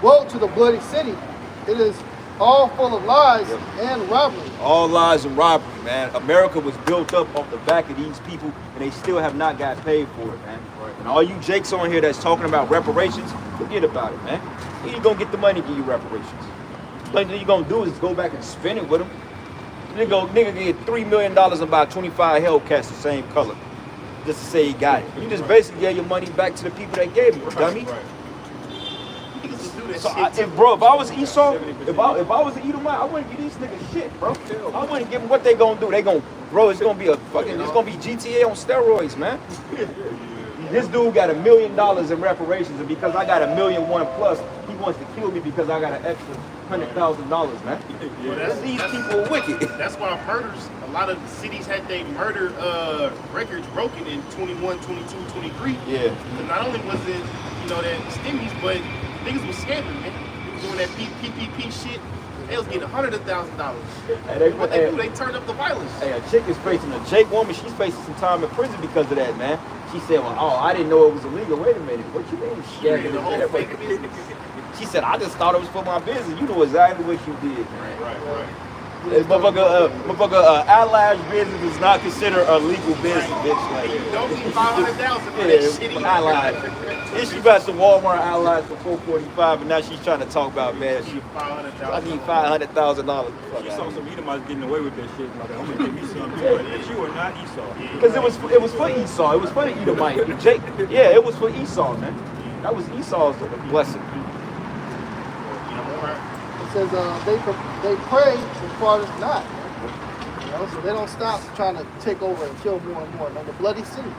Woe to the bloody city. It is all full of lies and robbery. All lies and robbery, man. America was built up off the back of these people, and they still have not got paid for it, man. Right. And all you jakes on here that's talking about reparations, forget about it, man. You ain't gonna get the money to give you reparations. Like, all you gonna do is go back and spend it with them. Nigga get $3 million and buy 25 Hellcats the same color. Just to say he got it. You just basically gave your money back to the people that gave it, dummy. Niggas will do that So, shit too. bro, if I was Esau, if I was an Edomite, I wouldn't give these niggas shit, bro. I wouldn't give them what they gonna do. They gonna, bro, it's gonna be GTA on steroids, man. This dude got $1 million in reparations, and because I got $1.1 million plus, he wants to kill me because I got an extra $100,000, man. These people are wicked. That's why murders, a lot of cities had their murder records broken in 21, 22, 23. Yeah. But not only was it, that stimmies, but niggas was scamming, man. They was doing that PPP shit. They was getting $100,000. Hey, What they do, they turned up the violence. Hey, a chick is facing a Jake woman. She's facing some time in prison because of that, man. She said, well, I didn't know it was illegal. Wait a minute. What you mean? The whole fake business. She said, I just thought it was for my business. You know exactly what you did, man. Right. Hey, motherfucker, eyelash business is not considered a legal business, bitch. Like, Don't need 500,000 for that shit. yeah, eyelash. Then she got some Walmart eyelash for $445, and now she's trying to talk about, man, I need $500,000. She saw some Edomites getting away with that shit. Like, I'm gonna give me some too. But you are not Esau. Because it was for Esau. It was for the Edomite. Jake, yeah, it was for Esau, man. That was Esau's blessing. It says they pray as far as not. So they don't stop trying to take over and kill more and more. Man, the bloody city.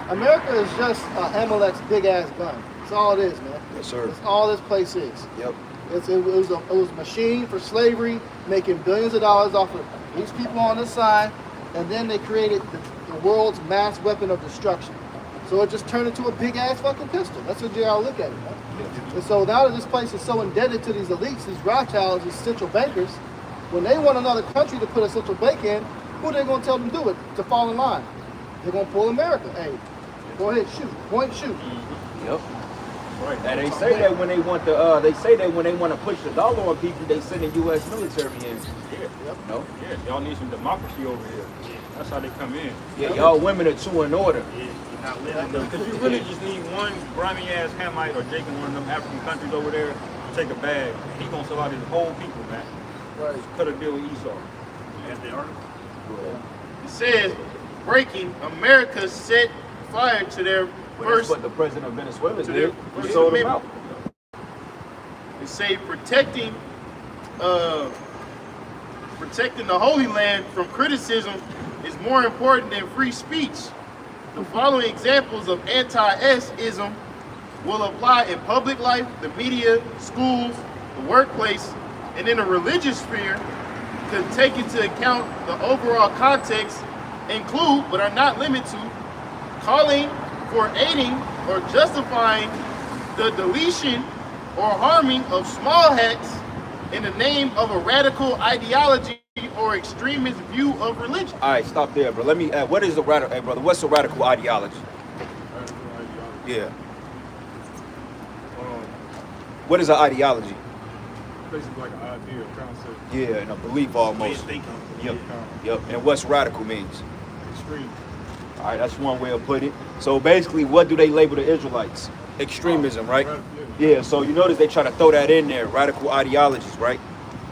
America is just Amalek's big ass gun. That's all it is, man. Yes, sir. That's all this place is. Yep. It was a machine for slavery, making billions of dollars off of these people on this side, and then they created the world's mass weapon of destruction. So it just turned into a big ass fucking pistol. That's what you gotta look at it, man. And so now that this place is so indebted to these elites, these Rothschilds, these central bankers, when they want another country to put a central bank in, who are they gonna tell them to do it? To fall in line. They're gonna pull America. Hey, go ahead, shoot. Point, shoot. Yep. Right. And they say that when they want to push the dollar on people, they send the U.S. military in. Yeah. Yep. No. Yeah. Y'all need some democracy over here. That's how they come in. Yeah, y'all women are too in order. Yeah, you're not living them. Because you really just need one grimy ass Hamite or Jake in one of them African countries over there to take a bag. He gonna sell out his whole people, man. Right. Cut a deal with Esau. As they are. It says, breaking, America set fire to their But that's first. what the president of Venezuela To did. their He first sold them out. amendment. It say protecting the Holy Land from criticism is more important than free speech. The following examples of anti-ism will apply in public life, the media, schools, the workplace, and in the religious sphere to take into account the overall context, include, but are not limited to, calling for aiding or justifying the deletion or harming of small hats in the name of a radical ideology or extremist view of religion. All right, stop there, bro. Let me. What is a radical? Hey, brother, what's a radical ideology? Yeah. What is an ideology? Basically like an idea, a concept, Yeah, and a belief almost. Yep. Yep. And what's radical means? extreme. All right, that's one way of putting it. So basically, what do they label the Israelites? Extremism, right? Yeah, so you notice they try to throw that in there, radical ideologies, right?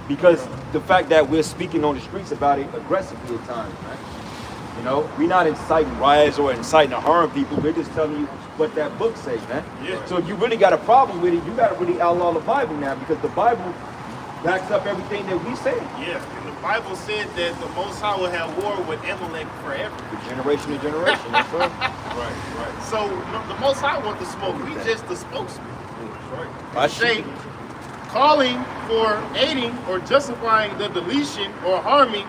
Because the fact that we're speaking on the streets about it aggressively at times, right? You know, we're not inciting riots or inciting to harm people. We're just telling you what that book says, man. Yeah. So if you really got a problem with it, you got to really outlaw the Bible now, because the Bible backs up everything that we say. Yeah, and the Bible said that the Most High will have war with Amalek forever. Generation to generation, that's right. Right. So the Most High want the smoke. We just the spokesman. I Say, calling for aiding or justifying the deletion or harming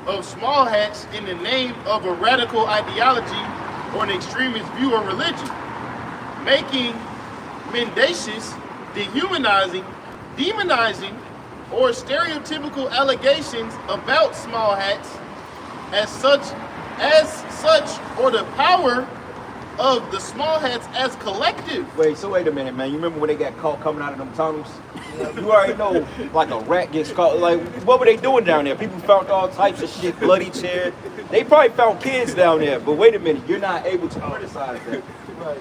of small hats in the name of a radical ideology or an extremist view of religion, making mendacious, dehumanizing, demonizing, or stereotypical allegations about small hats as such, or the power of the small hats as collective. Wait a minute, man. You remember when they got caught coming out of them tunnels? You already know, like a rat gets caught. Like, what were they doing down there? People found all types of shit, bloody chair. They probably found kids down there. But wait a minute, you're not able to criticize that.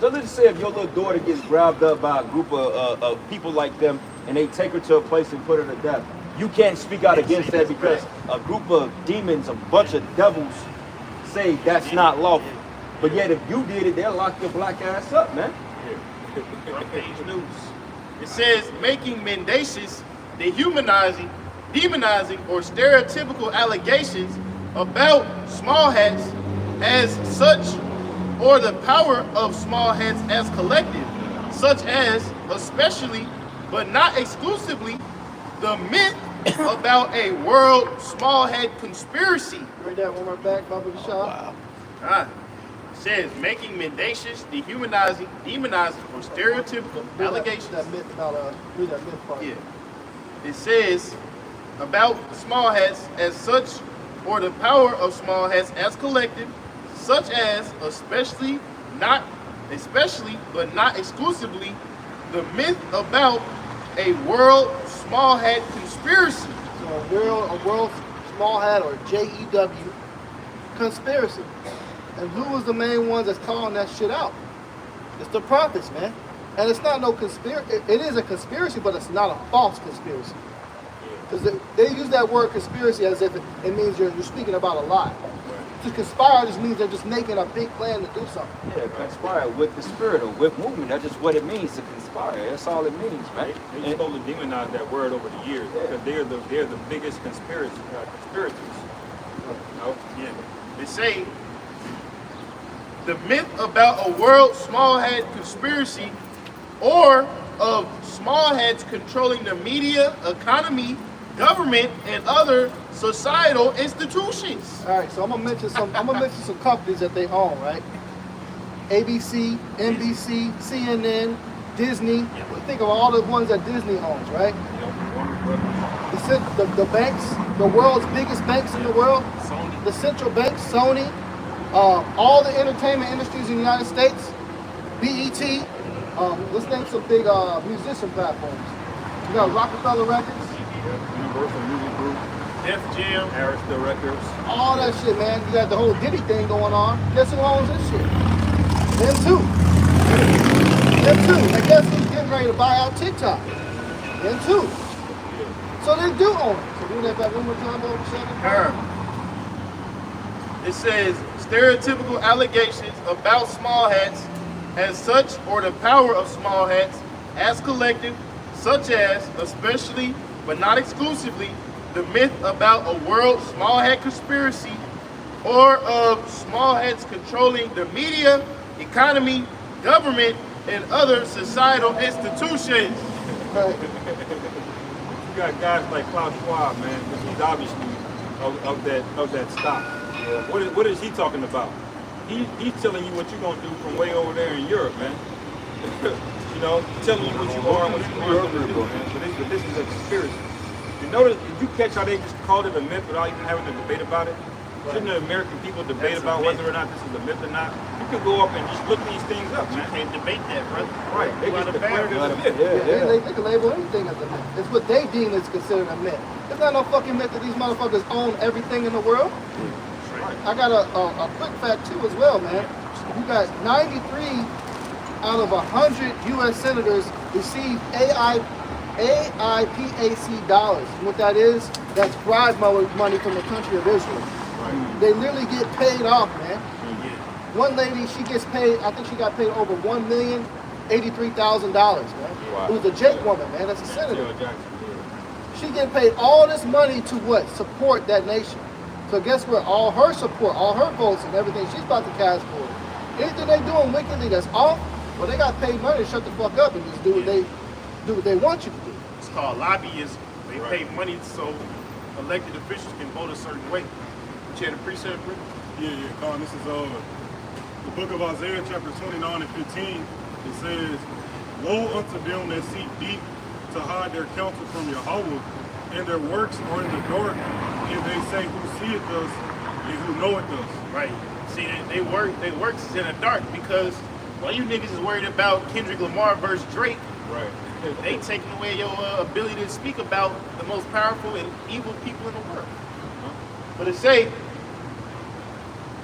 So let's say if your little daughter gets grabbed up by a group of people like them, and they take her to a place and put her to death, you can't speak out against that because a group of demons, a bunch of devils say that's not lawful. But yet if you did it, they'll lock your black ass up, man. Front page news. It says making mendacious, dehumanizing, demonizing, or stereotypical allegations about small hats as such, or the power of small hats as collective, such as, especially, but not exclusively, the myth about a world small hat conspiracy. Read that one more back, Baba Shah. Ah, it says making mendacious, dehumanizing, demonizing, or stereotypical allegations. That myth about read that myth part. Yeah. It says about small hats as such, or the power of small hats as collective, such as especially, but not exclusively, the myth about a world small hat conspiracy. So a world small hat, or JEW conspiracy. And who was the main ones that's calling that shit out? It's the prophets, man. And it's not no conspiracy. It is a conspiracy, but it's not a false conspiracy. Because they use that word conspiracy as if it means you're speaking about a lie. To conspire just means they're just making a big plan to do something. Yeah, conspire with the spirit or with movement. That's just what it means to conspire. That's all it means, man. They slowly demonize that word over the years because they're the biggest conspirators. Oh, yeah. They say the myth about a world small hat conspiracy, or of small hats controlling the media, economy, government, and other societal institutions. All right, so I'm gonna mention some companies that they own, right? ABC, NBC, CNN, Disney. Think of all the ones that Disney owns, right? The banks, the world's biggest banks in the world, the central banks, Sony, all the entertainment industries in the United States, BET. Let's name some big musician platforms. You got Rockefeller Records, Universal Music Group, Def Jam, Arista Records. all that shit, man. You got the whole Diddy thing going on. Guess who owns this shit? Them too. And guess who's getting ready to buy out TikTok? Them too. So they do own it. So do that back one more time, over 7. It says stereotypical allegations about small hats as such, or the power of small hats as collective, such as, especially, but not exclusively, the myth about a world small hat conspiracy, or of small hats controlling the media, economy, government, and other societal institutions. Right. You got guys like Klaus Schwab, man, because he's obviously of that stock. Yeah. What is he talking about? He's telling you what you're gonna do from way over there in Europe, man. You know, telling you what you are and what you aren't gonna do, man. But this is a conspiracy. You notice? Did you catch how they just called it a myth without even having a debate about it? Shouldn't the American people debate about whether or not this is a myth or not? You can go up and just look these things up, man. You can't debate that, brother. Right? They just declare it as a myth. They can label anything as a myth. It's what they deem is considered a myth. It's not no fucking myth that these motherfuckers own everything in the world. I got a quick fact too as well, man. You got 93 out of 100 U.S. senators receive AIPAC dollars. What that is, that's bribe money from the country of Israel. They literally get paid off, man. One lady, she gets paid, I think she got paid over $1,083,000, man. Wow. It was a Jake woman, man, that's a senator. She getting paid all this money to what? Support that nation. So guess what? All her support, all her votes and everything she's about to cast for. Anything they doing wickedly that's off, well, they got paid money to shut the fuck up and just do what they want you to do. It's called lobbyism. They pay money so elected officials can vote a certain way. But you had a precept, bro? Yeah, Colin, this is the book of Isaiah, chapter 29 and 15. It says, "Woe unto them that seek deep to hide their counsel from Yahweh, and their works are in the dark, and they say, who seeth us and who knoweth us." Right. See, they works is in the dark because while you niggas is worried about Kendrick Lamar versus Drake, Right. they taking away your ability to speak about the most powerful and evil people in the world. But it say,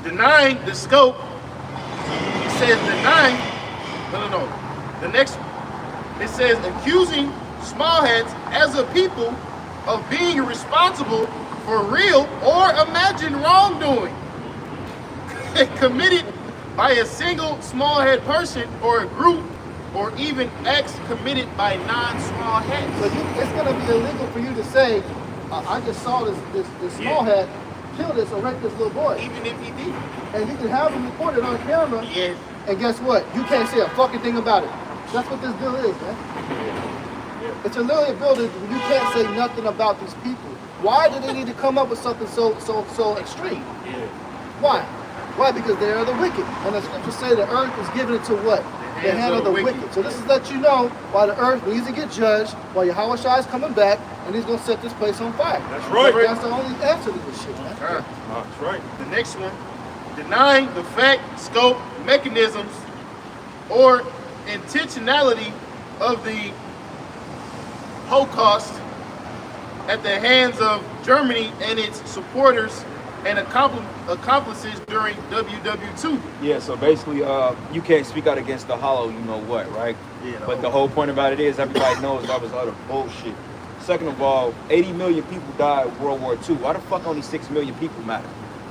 denying the scope, it says denying, no. The next, it says accusing small hats as a people of being responsible for real or imagined wrongdoing committed by a single small-head person or a group, or even acts committed by non-small heads. So it's going to be illegal for you to say, I just saw this small head kill this or rape this little boy. Even if he did. And you can have him recorded on camera. Yes. And guess what? You can't say a fucking thing about it. That's what this bill is, man. It's literally a bill that you can't say nothing about these people. Why do they need to come up with something so extreme? Why? Why? Because they are the wicked. And the scriptures say the earth is given to what? The hand of the wicked. So this is let you know why the earth needs to get judged, why Yahweh Shai is coming back, and he's going to set this place on fire. That's right. That's the only answer to this shit, man. That's right. The next one, denying the fact, scope, mechanisms, or intentionality of the Holocaust at the hands of Germany and its supporters and accomplices during WW2. Yeah, so basically, you can't speak out against the hollow, you know what, right? Yeah, But the whole point about it is everybody knows that was utter bullshit. Second of all, 80 million people died in World War II. Why the fuck only 6 million people matter?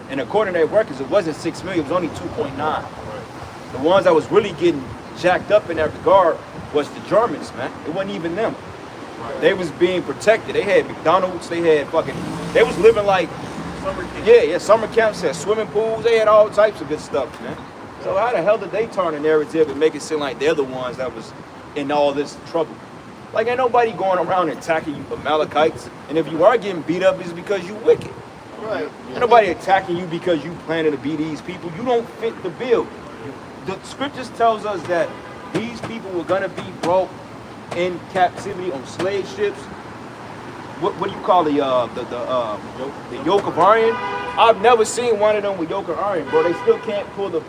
And according to their records, it wasn't 6 million, it was only 2.9. The ones that was really getting jacked up in that regard was the Germans, man. It wasn't even them. They was being protected. They had McDonald's, they had they was living like, summer camps, had swimming pools, they had all types of good stuff, man. So how the hell did they turn the narrative and make it seem like they're the ones that was in all this trouble? Like, ain't nobody going around attacking you Amalekites, and if you are getting beat up, it's because you wicked. Right. Ain't nobody attacking you because you planning to be these people. You don't fit the bill. The scriptures tells us that these people were gonna be brought in captivity on slave ships. What do you call the yoke of iron? I've never seen one of them with yoke of iron, bro. They still can't pull the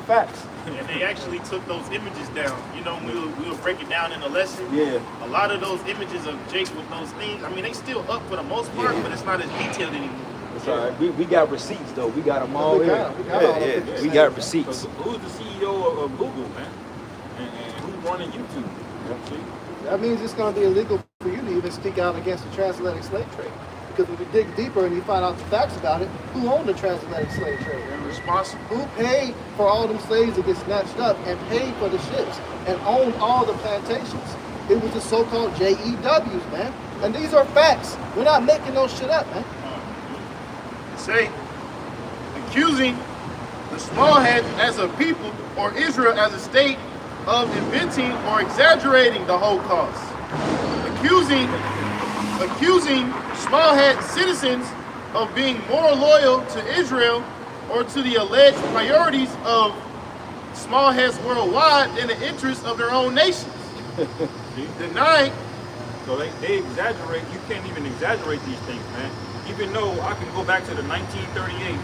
facts. And they actually took those images down. You know, we'll break it down in the lesson. Yeah. A lot of those images of Jake with those things, I mean, they still up for the most part, but it's not as detailed anymore. It's all right. We got receipts though. We got them all We here. got 'em. We got all the pictures. We got receipts. So who's the CEO of Google, man? And who's running YouTube? See? That means it's going to be illegal for you to even speak out against the transatlantic slave trade. Because when you dig deeper and you find out the facts about it, who owned the transatlantic slave trade? And responsible. Who paid for all them slaves to get snatched up and paid for the ships and owned all the plantations? It was the so-called JEWs, man. And these are facts. We're not making those shit up, man. Say, accusing the smallheads as a people or Israel as a state of inventing or exaggerating the Holocaust. Accusing smallhead citizens of being more loyal to Israel or to the alleged priorities of smallheads worldwide than the interests of their own nations. Denying. So they exaggerate. You can't even exaggerate these things, man. Even though I can go back to the 1938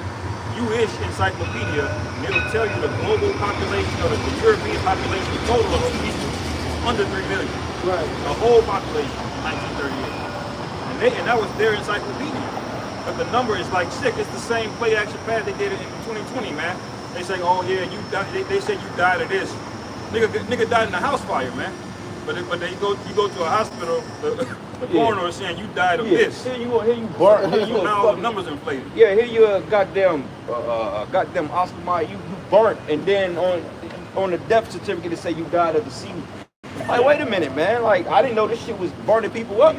Jewish encyclopedia, and it'll tell you the global population or the European population total of people under 3 million. Right. The whole population in 1938. And that was their encyclopedia. But the number is like sick. It's the same play action pad they did in 2020, man. They say, oh yeah, you died. They said you died of this. Nigga died in a house fire, man. But you go to a hospital, the coroner is saying you died of this. Here you burnt. Here you Now all the numbers inflated. Yeah, here you goddamn Oscar Mayer, you burnt, and then on the death certificate they say you died of the sea. Like, wait a minute, man. Like, I didn't know this shit was burning people up.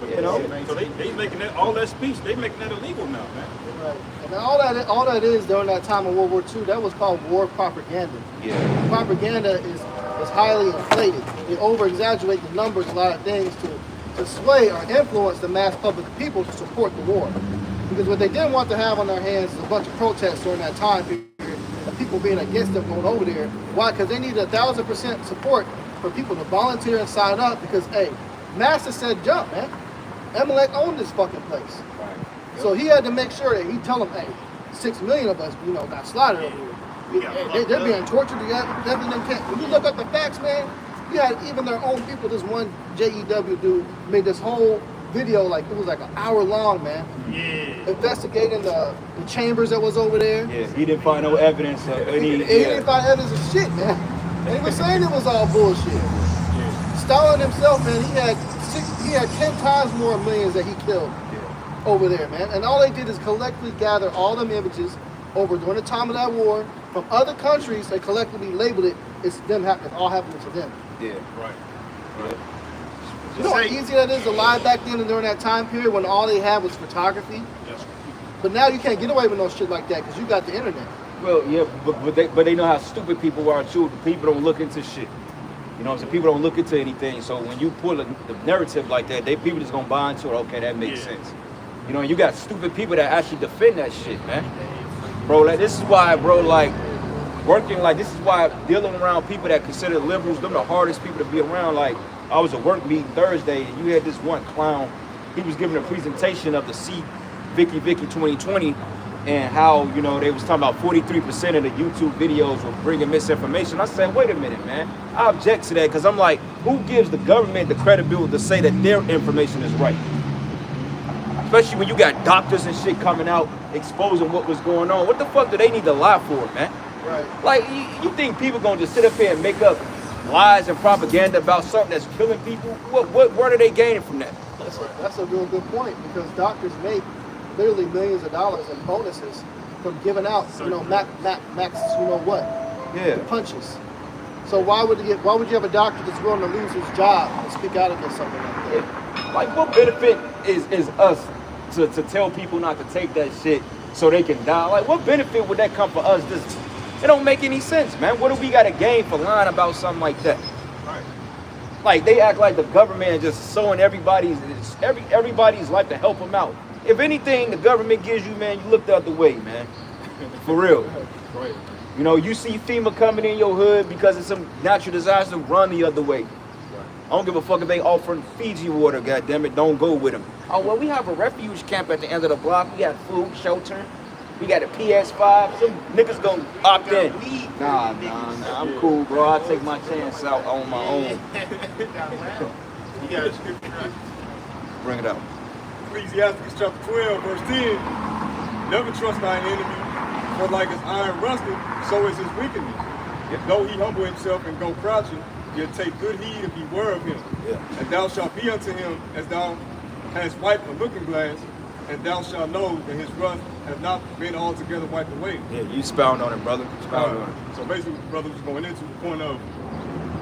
You know? So they making that all that speech, they making that illegal now, man. Right. And all that is during that time of World War II, that was called war propaganda. Yeah. Propaganda is highly inflated. They over-exaggerate the numbers, a lot of things to sway or influence the mass public people to support the war. Because what they didn't want to have on their hands is a bunch of protests during that time period, and people being against them going over there. Why? Because they needed 1,000% support for people to volunteer and sign up because, hey, Master said jump, man. Amalek owned this fucking place. Right. So he had to make sure that he tell them, hey, 6 million of us, got slaughtered over here. They're being tortured to death. When you look up the facts, man, you had even their own people. This one JEW dude made this whole video, like it was like an hour long, man. Yeah. Investigating the chambers that was over there. Yeah, he didn't find no evidence of any. He didn't find evidence of shit, man. And he was saying it was all bullshit. Stalin himself, man, he he had 10 times more millions that he killed over there, man. And all they did is collectively gather all them images over during the time of that war from other countries. They collectively labeled it. It's all happening to them. Yeah. Right. You know how easy that is to lie back then and during that time period when all they had was photography? Yes. But now you can't get away with no shit like that because you got the internet. Well, yeah, but they know how stupid people are too. People don't look into shit. You know what I'm saying? People don't look into anything. So when you pull the narrative like that, people just gonna buy into it. Okay, that makes sense. You know, you got stupid people that actually defend that shit, man. Bro, like this is why, bro, like working like this is why dealing around people that consider liberals, them the hardest people to be around. Like I was at work meeting Thursday, and you had this one clown. He was giving a presentation of the See Vicky 2020, and how, you know, they was talking about 43% of the YouTube videos were bringing misinformation. I said, wait a minute, man. I object to that because I'm like, who gives the government the credibility to say that their information is right? Especially when you got doctors and shit coming out exposing what was going on. What the fuck do they need to lie for, man? Right. Like, you think people gonna just sit up here and make up lies and propaganda about something that's killing people? What are they gaining from that? That's a real good point because doctors make literally millions of dollars in bonuses from giving out, you know, max, you know what? Yeah. Punches. So why would you have a doctor that's willing to lose his job and speak out against something like that? Yeah. Like, what benefit is us to tell people not to take that shit so they can die? Like, what benefit would that come for us? It don't make any sense, man. What do we got to gain for lying about something like that? Right. Like, they act like the government is just sowing everybody's life to help them out. If anything the government gives you, man, you look the other way, man. For real. Right. You know, you see FEMA coming in your hood because of some natural disaster, run the other way. I don't give a fuck if they offering Fiji water, goddammit, don't go with them. Oh, well, we have a refuge camp at the end of the block. We got food, shelter. We got a PS5. Some niggas gonna opt in. Nah, I'm cool, bro. I'll take my chance out on my own. You got a scripture, right? Bring it up. Ecclesiastes chapter 12, verse 10. Never trust thine enemy, for like as iron rusted, so is his wickedness. Though he humble himself and go crouching, yet take good heed and beware of him. Yeah. And thou shalt be unto him as thou hast wiped a looking glass, and thou shalt know that his wrath has not been altogether wiped away. Yeah, you expound on it, brother. Expound on it. So basically, what the brother was going into the point of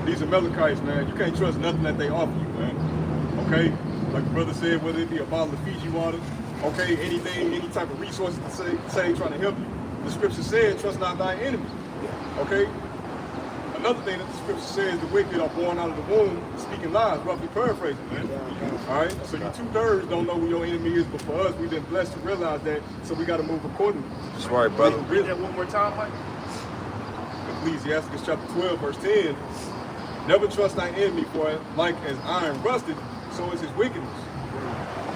these Amalekites, man. You can't trust nothing that they offer you, man. Okay, like the brother said, whether it be a bottle of Fiji water, okay, anything, any type of resources to say trying to help you. The scripture said, "Trust not thy enemy." Okay. Another thing that the scripture says, the wicked are born out of the womb, speaking lies, roughly paraphrasing, man. All right. So you 2/3 don't know who your enemy is, but for us, we've been blessed to realize that. So we got to move accordingly. That's right, brother. Read that one more time, Mike. Ecclesiastes chapter 12, verse 10. Never trust thine enemy, for like as iron rusted, so is his wickedness.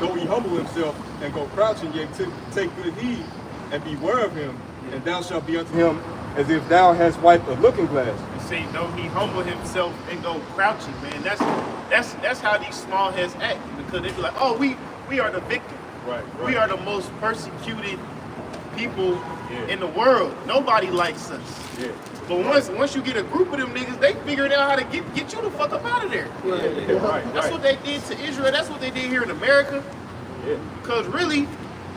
Though he humble himself and go crouching, yet take good heed and beware of him, and thou shalt be unto him as if thou hast wiped a looking glass. You see, though he humble himself and go crouching, man. That's how these small heads act, because they be like, oh, we are the victim. Right. We are the most persecuted people in the world. Nobody likes us. Yeah. But once you get a group of them niggas, they figured out how to get you the fuck up out of there. Right. That's what they did to Israel. That's what they did here in America. Yeah. Because really,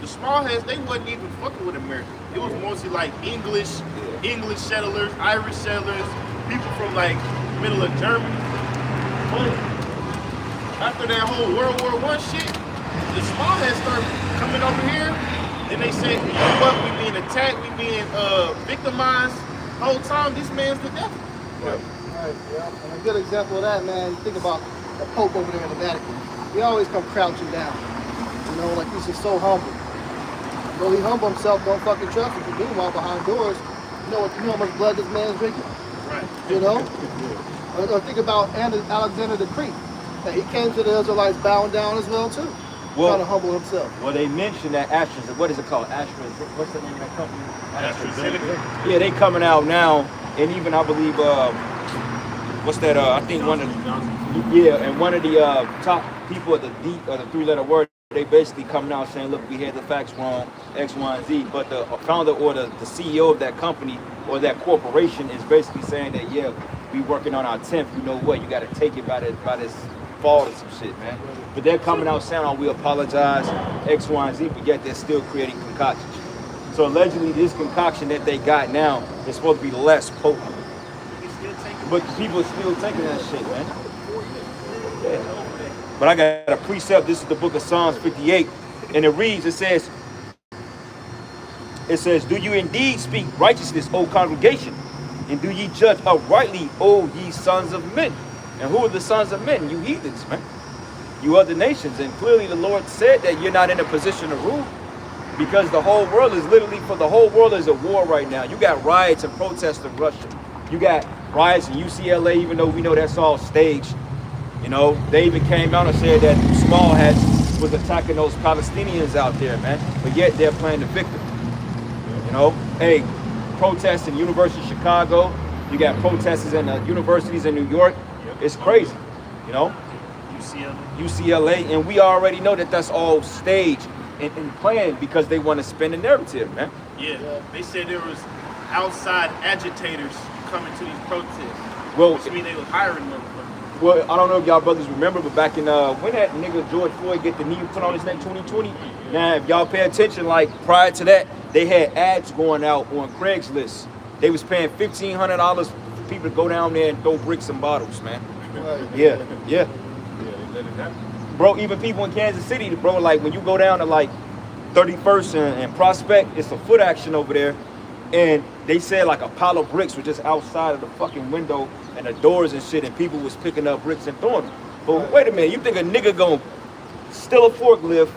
the small heads, they wasn't even fucking with America. It was mostly like English settlers, Irish settlers, people from like middle of Germany. But after that whole World War I shit, the small heads started coming over here. Then they said, you know what, we being attacked, we being victimized. The whole time, this man's the devil. Right, yeah. And a good example of that, man, think about the Pope over there in the Vatican. He always come crouching down. You know, like he's just so humble. Though he humble himself, don't fucking trust him. Meanwhile, behind doors, you know how much blood this man's drinking? Right. You know? Or think about Alexander the Great. That he came to the Israelites bowing down as well, too. Well, trying to humble himself. Well, they mentioned that AstraZeneca, what is it called? What's the name of that company? AstraZeneca. Yeah, they coming out now, and even I believe, what's that? I think one of the top people of the three-letter word, they basically coming out saying, look, we had the facts wrong, X, Y, and Z. But the founder or the CEO of that company or that corporation is basically saying that, yeah, we working on our 10th. You know what? You got to take it by this fall or some shit, man. But they're coming out saying, oh, we apologize, X, Y, and Z, but yet they're still creating concoctions. So allegedly this concoction that they got now is supposed to be less potent. But people are still taking that shit, man. Yeah. But I got a precept. This is the book of Psalms 58. And it reads, it says, do you indeed speak righteousness, O congregation? And do ye judge uprightly, O ye sons of men? And who are the sons of men? You heathens, man. You other nations. And clearly the Lord said that you're not in a position to rule. Because the whole world is literally, for the whole world is a war right now. You got riots and protests in Russia. You got riots in UCLA, even though we know that's all staged. You know, they even came out and said that Small Hats was attacking those Palestinians out there, man. But yet they're playing the victim. You know, hey, protests in University of Chicago. You got protests in universities in New York. It's crazy, you know. UCLA, and we already know that that's all staged and planned because they want to spin the narrative, man. Yeah, they said there was outside agitators coming to these protests. Well, which means they was hiring motherfuckers. Well, I don't know if y'all brothers remember, but back in when that nigga George Floyd get the knee put on his neck 2020. Now, if y'all pay attention, like prior to that, they had ads going out on Craigslist. They was paying $1,500 for people to go down there and throw bricks and bottles, man. Right. Yeah. Yeah, they let it happen. Bro, even people in Kansas City, bro, like when you go down to like 31st and Prospect, it's a foot action over there. And they said like a pile of bricks were just outside of the fucking window and the doors and shit, and people was picking up bricks and throwing them. But wait a minute, you think a nigga gonna steal a forklift,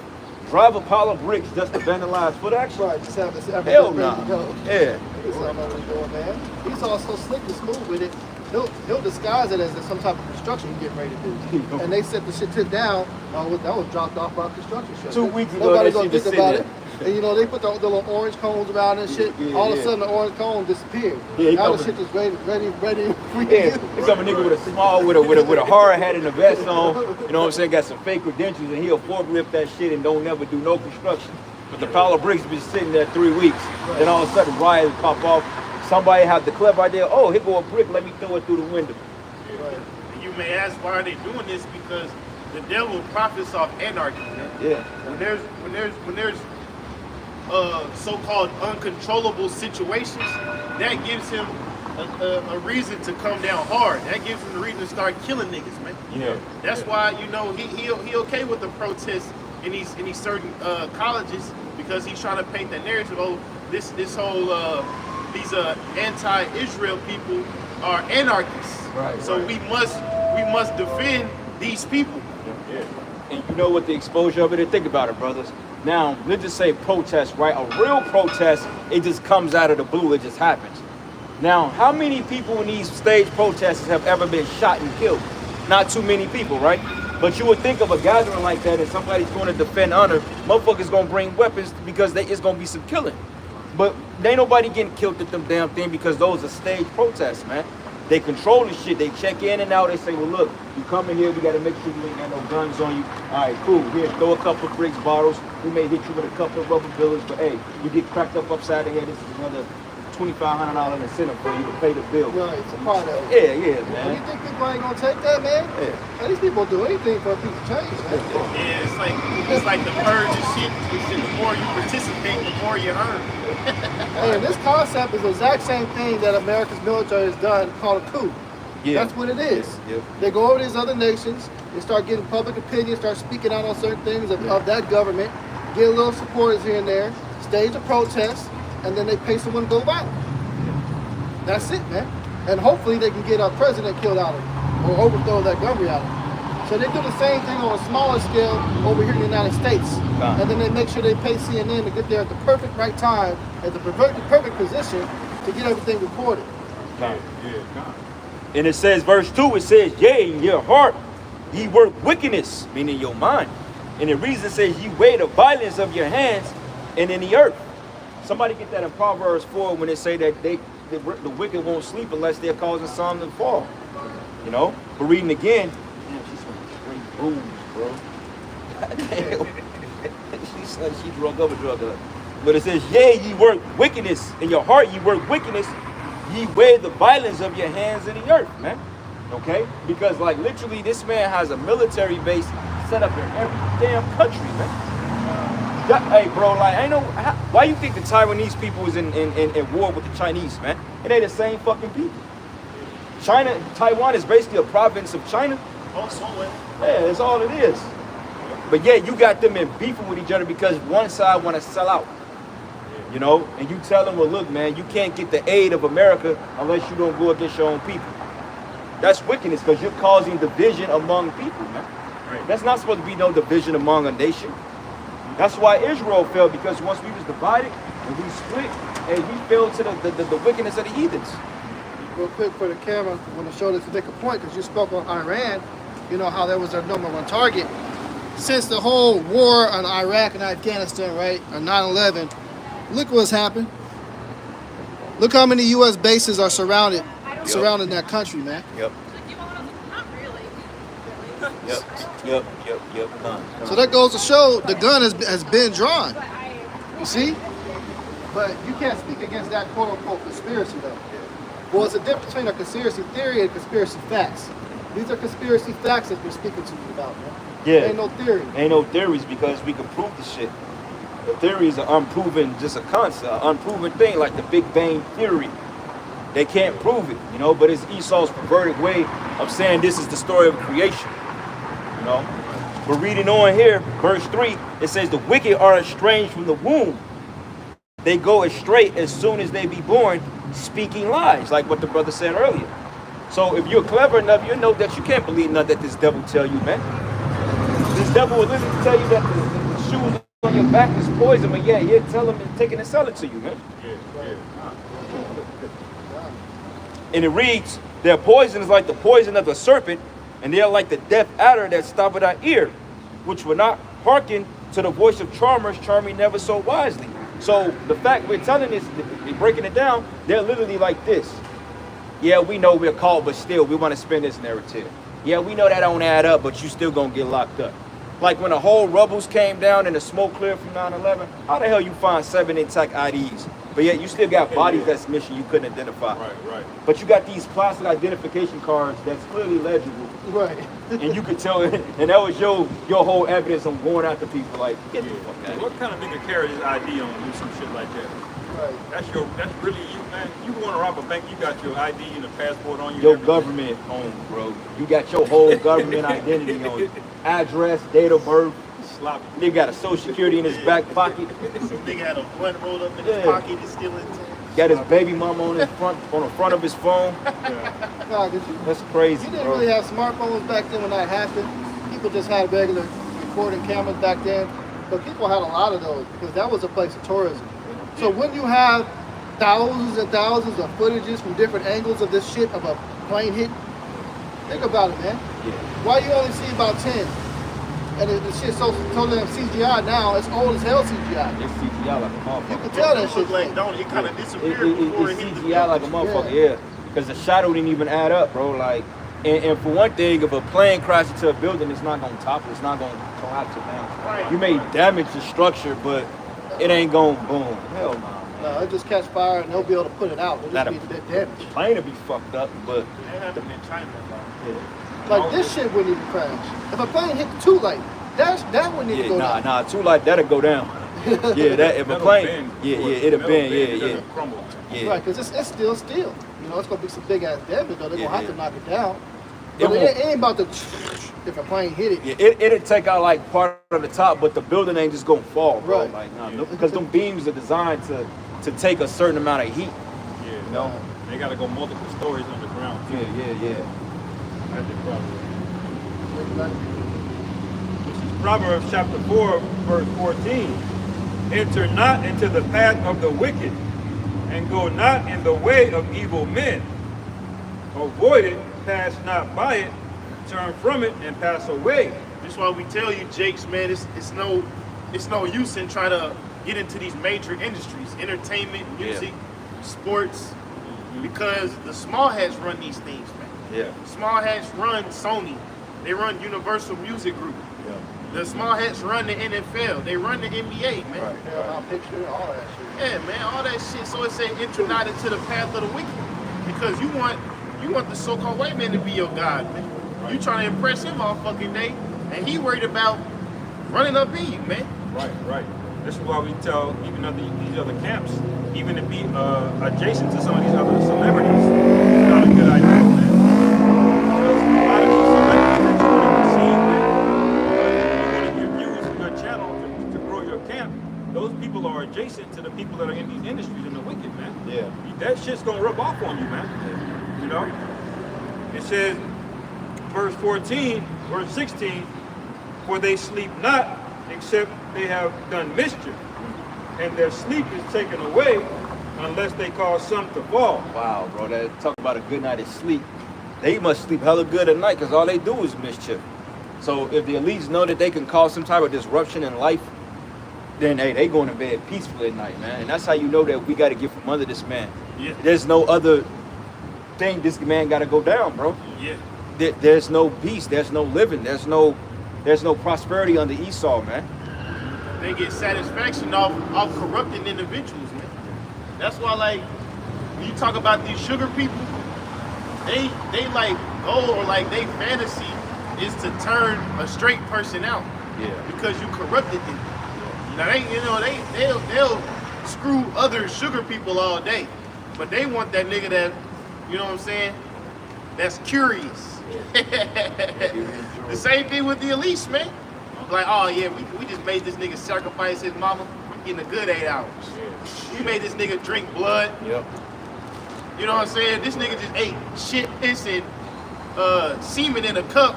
drive a pile of bricks just to vandalize foot action? Right, just have this Hell no. Yeah. He's not what he's doing, man. He's also slick and smooth with it. He'll disguise it as some type of construction he's getting ready to do. And they set the shit down. That was dropped off by a construction show. 2 weeks ago, nobody that gonna shit was think about sitting it. And you know, they put the little orange cones around and shit. Yeah, All of yeah. a sudden, the orange cone disappeared. Yeah, he now the coming. shit is ready for you. Yeah, it's some nigga with a small, with a hard hat and a vest on, you know what I'm saying, got some fake credentials, and he'll forklift that shit and don't never do no construction. But the pile of bricks been sitting there 3 weeks. Then all of a sudden, riots pop off. Somebody had the clever idea, oh, here go a brick, let me throw it through the window. You may ask, why are they doing this? Because the devil profits off anarchy. Man. Yeah. When there's so-called uncontrollable situations, that gives him a reason to come down hard. That gives him the reason to start killing niggas, man. Yeah. That's why, you know, he okay with the protests in these certain colleges, because he's trying to paint that narrative. Oh, this whole these anti-Israel people are anarchists. Right. So we must defend these people. Yeah. And you know what the exposure of it is? Think about it, brothers. Now, let's just say protest, right? A real protest, it just comes out of the blue. It just happens. Now, how many people in these stage protests have ever been shot and killed? Not too many people, right? But you would think of a gathering like that and somebody's going to defend honor, motherfuckers going to bring weapons because it's going to be some killing. But ain't nobody getting killed at them damn thing because those are stage protests, man. They control the shit. They check in and out. They say, well, look, you come in here, we got to make sure you ain't got no guns on you. All right, cool. Here, throw a couple of bricks, bottles. We may hit you with a couple of rubber bullets, but hey, you get cracked up upside the head. This is another $2,500 incentive for you to pay the bill. Right, it's a part of it. Yeah, And man. you think people ain't gonna take that, man? Yeah. Man, these people do anything for a piece of change, man. Yeah, it's like the purge and shit. The more you participate, the more you earn. Hey, and this concept is the exact same thing that America's military has done, called a coup. Yeah. That's what it is. Yeah. They go over to these other nations, they start getting public opinion, start speaking out on certain things of that government, get a little supporters here and there, stage a protest, and then they pay someone to go violent. That's it, man. And hopefully they can get a president killed out of it, or overthrow that government out of it. So they do the same thing on a smaller scale over here in the United States. And then they make sure they pay CNN to get there at the perfect right time, at the perfect position to get everything recorded. And it says, verse 2, it says, yea, in your heart, ye work wickedness, meaning your mind. And the reason says, ye weigh the violence of your hands and in the earth. Somebody get that in Proverbs 4 when they say that the wicked won't sleep unless they're causing some to fall. You know? But reading again, damn, she's some straight booze, bro. She's like she drug up. But it says, yea, ye work wickedness. In your heart ye work wickedness. Ye weigh the violence of your hands in the earth, man. Okay? Because like literally this man has a military base set up in every damn country, man. Hey, bro, like, I know, why you think the Taiwanese people is in war with the Chinese, man? It ain't the same fucking people. Taiwan is basically a province of China. Yeah, that's all it is. But yeah, you got them in beefing with each other because one side want to sell out. You know, and you tell them, well, look, man, you can't get the aid of America unless you don't go against your own people. That's wickedness because you're causing division among people, man. Right. That's not supposed to be no division among a nation. That's why Israel fell, because once we was divided and we split, and we fell to the wickedness of the heathens. Real quick for the camera, I want to show this to make a point because you spoke on Iran. You know how that was their number one target. Since the whole war on Iraq and Afghanistan, right, on 9/11, look what's happened. Look how many U.S. bases are surrounding that country, man. Yep. Not really. Yep. So that goes to show the gun has been drawn. You see? But you can't speak against that quote-unquote conspiracy, though. Well, it's a difference between a conspiracy theory and conspiracy facts. These are conspiracy facts that we're speaking to you about, man. Yeah. Ain't no theory. Ain't no theories because we can prove the shit. The theories are unproven, just a concept, an unproven thing, like the Big Bang Theory. They can't prove it, you know, but it's Esau's perverted way of saying this is the story of creation, you know. But reading on here, verse 3, it says, the wicked are estranged from the womb. They go astray as soon as they be born, speaking lies, like what the brother said earlier. So if you're clever enough, you know that you can't believe nothing that this devil tell you, man. This devil will literally tell you that the shoes on your back is poison, but yeah, you tell him and take it and sell it to you, man. And it reads, their poison is like the poison of the serpent, and they are like the deaf adder that stop at our ear, which will not hearken to the voice of charmers, charming never so wisely. So the fact we're telling this, we're breaking it down, they're literally like this. Yeah, we know we're called, but still, we want to spin this narrative. Yeah, we know that don't add up, but you still gonna get locked up. Like when the whole rubbles came down and the smoke cleared from 9/11, how the hell you find 7 intact IDs? But yet you still got bodies that's missing you couldn't identify. Right. But you got these plastic identification cards that's clearly legible. Right. And you could tell, and that was your whole evidence on going after people like, get the fuck out of here. What kind of nigga carries his ID on and do some shit like that? Right. That's really you, man. You want to rob a bank, you got your ID and a passport on you. Your everything. government on, bro. You got your whole government identity on you. Address, date of birth. Sloppy. Nigga got a social security in his back pocket. Some nigga had a blunt rolled up in his Yeah. pocket and still in. Got his baby mama on the front of his phone. Nah, 'cause That's crazy, you didn't bro. really have smartphones back then when that happened. People just had regular recording cameras back then. But people had a lot of those because that was a place of tourism. So when you have thousands and thousands of footages from different angles of this shit of a plane hit, think about it, man. Yeah. Why you only see about 10? And the shit's so totally CGI now, it's old as hell CGI. It's CGI like a You motherfucker. can tell that Look shit's like fake. don't it kind of disappeared It's before it hit the CGI like a motherfucker, yeah. Because the shadow didn't even add up, bro. Like, and for one thing, if a plane crashes into a building, it's not gonna topple. It's not gonna collapse it down. Right. You may damage the structure, but it ain't gonna boom. Hell no. No, it'll just catch fire and they'll be able to put it out. It'll Not just be damaged. Plane will be fucked up, but That happened in China. Like this shit wouldn't even crash. If a plane hit too late, that wouldn't even go down. nah, too light, that'll go down. Yeah, that if a Metal plane, bend, yeah, of course. it'll Metal bend, bend, it yeah. doesn't crumble. Yeah. Right, because it's still steel. You know, it's gonna be some big ass damage though. They're Yeah, gonna have yeah. to knock it down. It But it won't- ain't about the if a plane hit it. Yeah, it'll take out like part of the top, but the building ain't just gonna fall, bro. Right. Like, nah, because them beams are designed to take a certain amount of heat. Yeah. No. They gotta go multiple stories underground. Yeah. That's the problem. This is Proverbs chapter 4, verse 14. Enter not into the path of the wicked, and go not in the way of evil men. Avoid it, pass not by it, turn from it, and pass away. That's why we tell you, Jakes, man, it's no use in trying to get into these major industries, entertainment, music, sports, because the small hats run these things, man. Yeah. Small hats run Sony. They run Universal Music Group. The small hats run the NFL. They run the NBA, man. Paramount Picture, all that shit. Yeah, man, all that shit. So it say enter not into the path of the wicked, because you want the so-called white man to be your god, man. You trying to impress him all fucking day, and he worried about running up in you, man. Right. This is why we tell even these other camps, even to be adjacent to some of these other celebrities, it's not a good idea, man. Because a lot of these celebrities that you want to see, man, you're going to get views on your channel to grow your camp. Those people are adjacent to the people that are in these industries and the wicked, man. Yeah. That shit's gonna rub off on you, man. You know? It says, verse 14, verse 16, for they sleep not, except they have done mischief, and their sleep is taken away unless they cause some to fall. Wow, bro, that talk about a good night of sleep. They must sleep hella good at night because all they do is mischief. So if the elites know that they can cause some type of disruption in life, then hey, they going to bed peaceful at night, man. And that's how you know that we got to get from under this man. Yeah. There's no other thing this man got to go down, bro. Yeah. There's no peace. There's no living. There's no prosperity under Esau, man. They get satisfaction off corrupting individuals, man. That's why, like, when you talk about these sugar people, they like goal or like they fantasy is to turn a straight person out. Yeah. Because you corrupted them. Now they'll screw other sugar people all day, but they want that nigga that, you know what I'm saying, that's curious. The same thing with the elites, man. Like, oh yeah, we just made this nigga sacrifice his mama. We getting a good 8 hours. We made this nigga drink blood. Yep. You know what I'm saying? This nigga just ate shit, piss, and semen in a cup,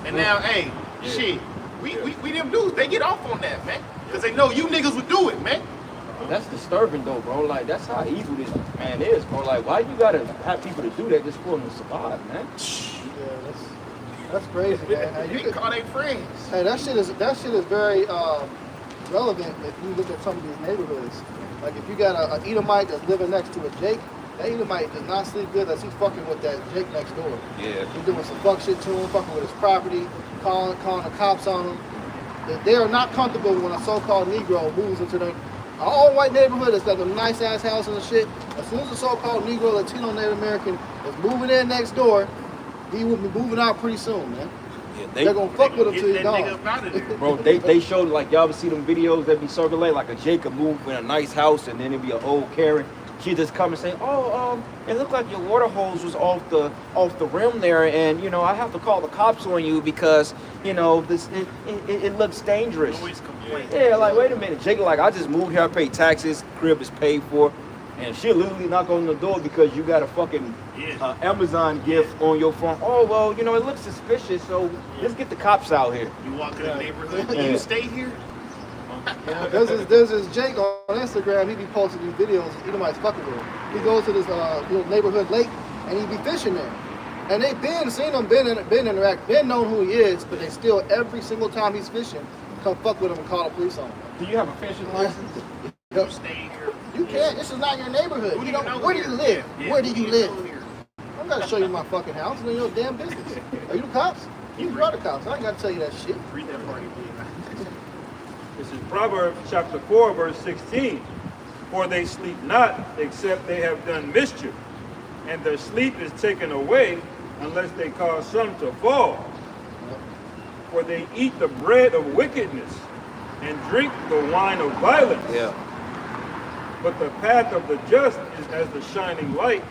and now, hey, shit, we them dudes, they get off on that, man. Because they know you niggas would do it, man. That's disturbing though, bro. Like that's how evil this man is, bro. Like why you gotta have people to do that just for them to survive, man? Yeah, that's crazy, man. Now, You can call they friends. Hey, that shit is very relevant if you look at some of these neighborhoods. Like if you got a Edomite that's living next to a Jake, that Edomite does not sleep good unless he's fucking with that Jake next door. Yeah. He's doing some fuck shit to him, fucking with his property, calling the cops on him. They are not comfortable when a so-called Negro moves into the all-white neighborhood that's got them nice-ass houses and shit. As soon as the so-called Negro, Latino, Native American is moving in next door, he will be moving out pretty soon, man. Yeah, They're gonna fuck with him till he's Get that nigga gone. up out of there. Bro, they showed like y'all ever see them videos that be circulating like a Jacob move in a nice house and then it'd be an old Karen. She just come and say, oh, it looked like your water hose was off the rim there, and you know I have to call the cops on you because you know this it looks dangerous. Always complain. Yeah, like wait a minute, Jacob, like I just moved here, I paid taxes, crib is paid for, and she'll literally knock on the door because you got a fucking Amazon gift on your phone. Oh well, you know it looks suspicious, so let's get the cops out here. You walk in the neighborhood, Yeah. you stay here. There's this Jake on Instagram. He be posting these videos. Edomites fucking with him. He goes to this little neighborhood lake and he be fishing there. And they seen him, been interact, been known who he is, but they still every single time he's fishing, come fuck with him and call the police on him. Do you have a fishing license? Yep. Stay here. You can't. This is not your neighborhood. Who You do don't, know where do you here? live? Yeah, Where do who you know live? here? I'm gonna show you my fucking house. It's none of your damn business. Are you the cops? You brought the cops. I ain't gotta tell you that shit. Read that part again. This is Proverbs chapter 4, verse 16. For they sleep not, except they have done mischief, and their sleep is taken away, unless they cause some to fall. For they eat the bread of wickedness, and drink the wine of violence. Yeah. But the path of the just is as the shining light,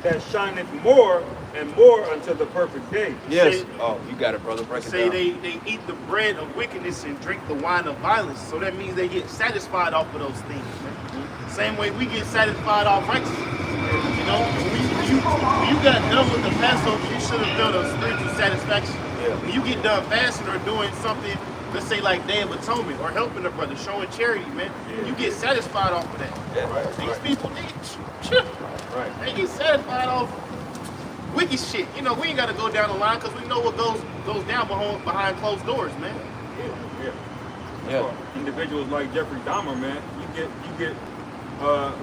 that shineth more and more until the perfect day. Yes. Say- Oh, you got it, brother. Break it Say down. they eat the bread of wickedness and drink the wine of violence. So that means they get satisfied off of those things, man. Same way we get satisfied off righteousness. You know, when you got done with the Passover, you should have done a spiritual satisfaction. Yeah. When you get done fasting or doing something, let's say like Day of Atonement or helping a brother, showing charity, man, you get satisfied off of that. Yeah, right, These people, they get satisfied off wicked shit. You know, we ain't got to go down the line because we know what goes down behind closed doors, man. Yeah. For individuals like Jeffrey Dahmer, man, you get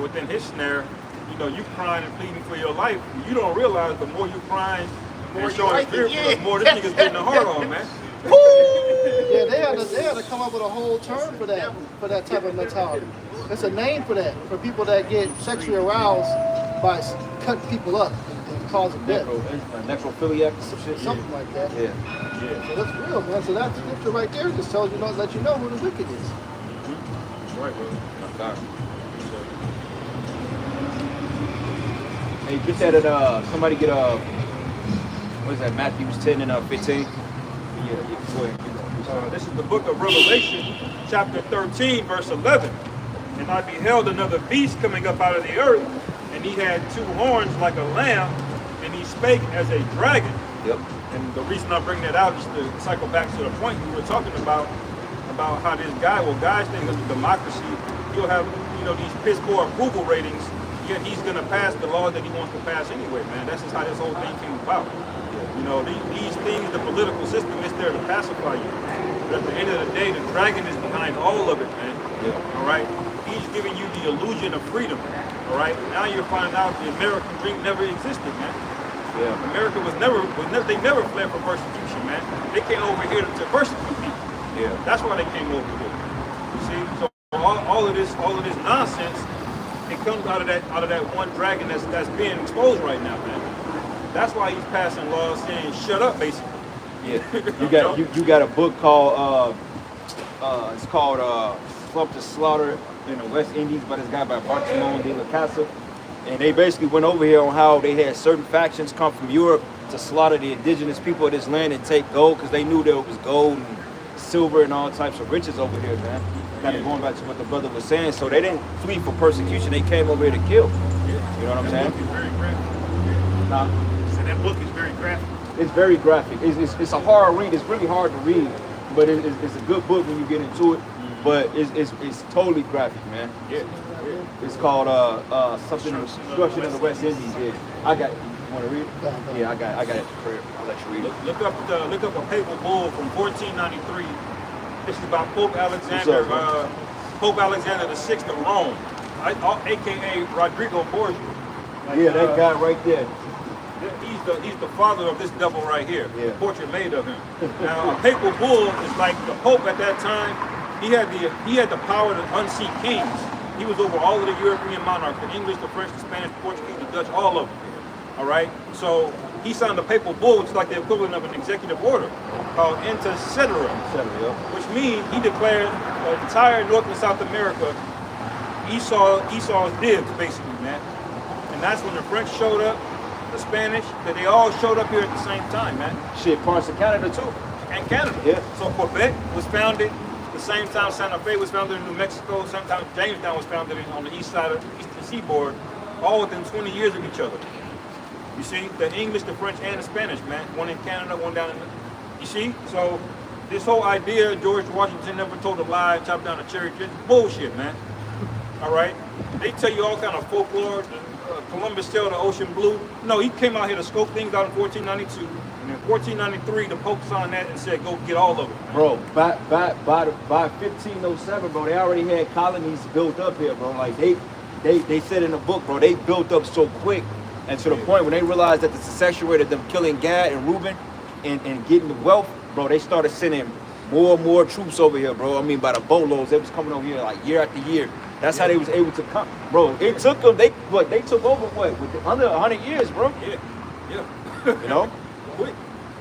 within his snare, you know, you crying and pleading for your life. You don't realize the more you crying, the more you showing like it, spirit, yeah. the more this nigga's getting a hard on, man. Yeah, they had to come up with a whole term for that type of mentality. There's a name for that, for people that get sexually aroused by cutting people up and cause of death. Necrophiliac or some shit. Something like that. Yeah. So that's real, man. So that scripture right there just tells you, let you know who the wicked is. Right, bro. God. Hey, get that at somebody get what is that? Matthew 10 and 15. Yeah, go ahead. This is the book of Revelation, chapter 13, verse 11. And I beheld another beast coming up out of the earth, and he had two horns like a lamb, and he spake as a dragon. Yep. And the reason I bring that out is to cycle back to the point we were talking about how this guy, guys think of democracy, he'll have, these piss poor approval ratings, yet he's going to pass the law that he wants to pass anyway, man. That's just how this whole thing came about. These things, the political system is there to pacify you. But at the end of the day, the dragon is behind all of it, man. Yeah. All right? He's giving you the illusion of freedom. All right? Now you're finding out the American dream never existed, man. Yeah. America they never fled from persecution, man. They came over here to persecute people. Yeah. That's why they came over here. You see? So all of this nonsense, it comes out of that one dragon that's being exposed right now, man. That's why he's passing laws saying shut up, basically. Yeah. You got a book called it's called Slump to Slaughter in the West Indies by this guy by Bartolomé de la Casa. And they basically went over here on how they had certain factions come from Europe to slaughter the indigenous people of this land and take gold because they knew there was gold and silver and all types of riches over here, man. Kind of going back to what the brother was saying. So they didn't flee for persecution. They came over here to kill. You know what I'm saying? That book is very graphic. Nah. So that book is very graphic. It's very graphic. It's a hard read. It's really hard to read, but it's a good book when you get into it. But it's totally graphic, man. Yeah. It's called something Destruction of the West Indies. Yeah, I got it. You want to read it? Yeah, I got it. I'll let you read it. Look up a papal bull from 1493. This is about Pope Alexander, Pope Alexander VI of Rome, aka Rodrigo Borgia. Yeah, that guy right there. He's the father of this devil right here. Yeah. Portrait made of him. Now, a papal bull is like the Pope at that time. He had the power to unseat kings. He was over all of the European monarchs, the English, the French, the Spanish, the Portuguese, the Dutch, all of them. All right. So he signed a papal bull, which is like the equivalent of an executive order, called Inter Cetera, which means he declared the entire North and South America Esau's dibs, basically, man. And that's when the French showed up, the Spanish, that they all showed up here at the same time, man. Shit, parts of Canada too. And Canada. Yeah. So Quebec was founded the same time Santa Fe was founded in New Mexico, sometimes Jamestown was founded on the east side of the eastern seaboard, all within 20 years of each other. You see, the English, the French, and the Spanish, man. One in Canada, one down in the... You see? So this whole idea, George Washington never told a lie, chopped down a cherry tree, bullshit, man. All right? They tell you all kind of folklore. Columbus sailed the ocean blue. No, he came out here to scope things out in 1492. And in 1493, the Pope signed that and said, go get all of it, man. Bro, by 1507, bro, they already had colonies built up here, bro. Like they said in the book, bro, they built up so quick. And to the point when they realized that the succession rate of them killing Gad and Reuben and getting the wealth, bro, they started sending more and more troops over here, bro. I mean, by the boatloads, they was coming over here like year after year. That's how they was able to come, bro. It took them. They took over under 100 years, bro. Yeah. You know, Quick.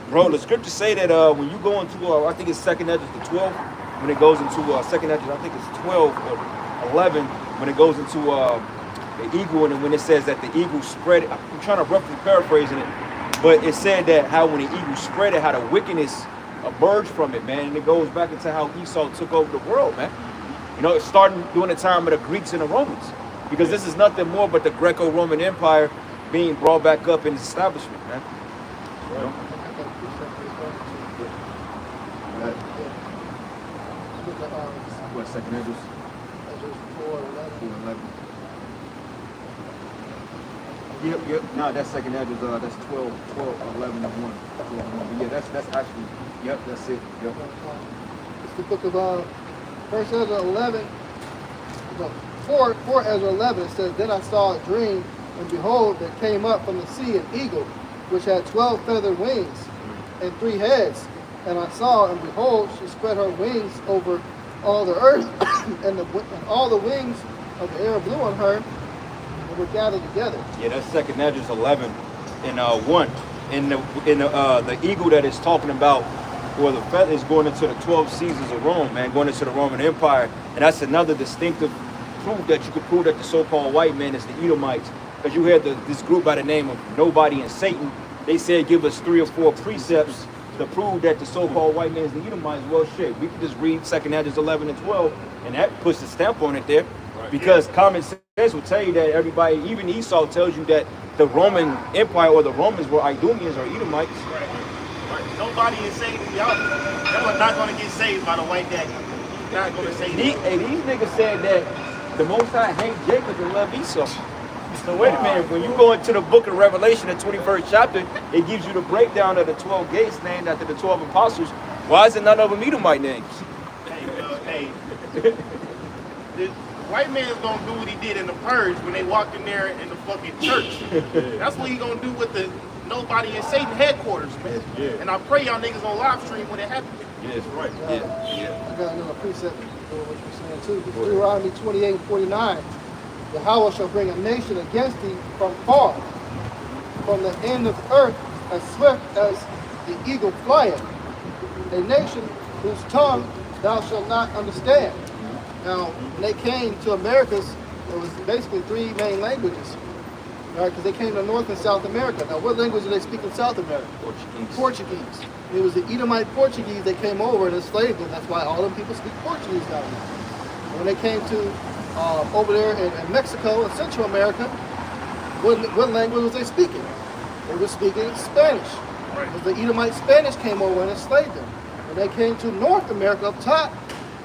bro. The scriptures say that when you go into, I think it's 2nd Esdras the 12th. When it goes into 2nd Esdras, I think it's 12 or 11. When it goes into the eagle, and when it says that the eagle spread it, I'm trying to roughly paraphrasing it, but it said that how when the eagle spread it, how the wickedness emerged from it, man. And it goes back into how Esau took over the world, man. You know, it's starting during the time of the Greeks and the Romans, because this is nothing more but the Greco-Roman Empire being brought back up in its establishment, man. You know? What, 2nd Esdras? 4:11. Yep. No, that's 2nd Esdras. That's 12, 11, and 1. But yeah, that's actually, yep, that's it. Yep. It's the book of 1 Ezra 11. No, 4 Ezra 11. It says, Then I saw a dream, and behold, there came up from the sea an eagle, which had 12 feathered wings and 3 heads. And I saw, and behold, she spread her wings over all the earth, and all the wings of the air blew on her, and were gathered together. Yeah, that's 2nd Esdras 11. in 1. In the eagle that is talking about, or the feather is going into the 12 Caesars of Rome, man, going into the Roman Empire. And that's another distinctive proof that you could prove that the so-called white man is the Edomites. Because you had this group by the name of Nobody and Satan. They said give us 3 or 4 precepts to prove that the so-called white man is the Edomites. Well, shit, we could just read 2nd Ezra 11 and 12, and that puts the stamp on it there. Right. Because common sense will tell you that everybody, even Esau tells you that the Roman Empire or the Romans were Idumeans or Edomites. Right. Nobody is saved. Y'all are not going to get saved by the white daddy. He's not going to save them. Hey, these niggas said that the Most High hate Jacob and love Esau. So wait a minute, when you go into the book of Revelation, the 21st chapter, it gives you the breakdown of the 12 gates named after the 12 apostles. Why is it none of them Edomite names? Hey, the white man's gonna do what he did in the purge when they walked in there in the fucking church. That's what he gonna do with the Nobody in Satan headquarters, man. Yeah. And I pray y'all niggas on live stream when it happens. Yes, right. I got another precept for what you're saying too. Deuteronomy 28 and 49. Yahweh shall bring a nation against thee from far, from the end of the earth, as swift as the eagle flieth. A nation whose tongue thou shalt not understand. Now, when they came to Americas, there was basically 3 main languages, right? Because they came to North and South America. Now, what language do they speak in South America? Portuguese. It was the Edomite Portuguese that came over and enslaved them. That's why all them people speak Portuguese down there. When they came to over there in Mexico and Central America, what language was they speaking? They were speaking Spanish. Because the Edomite Spanish came over and enslaved them. When they came to North America up top,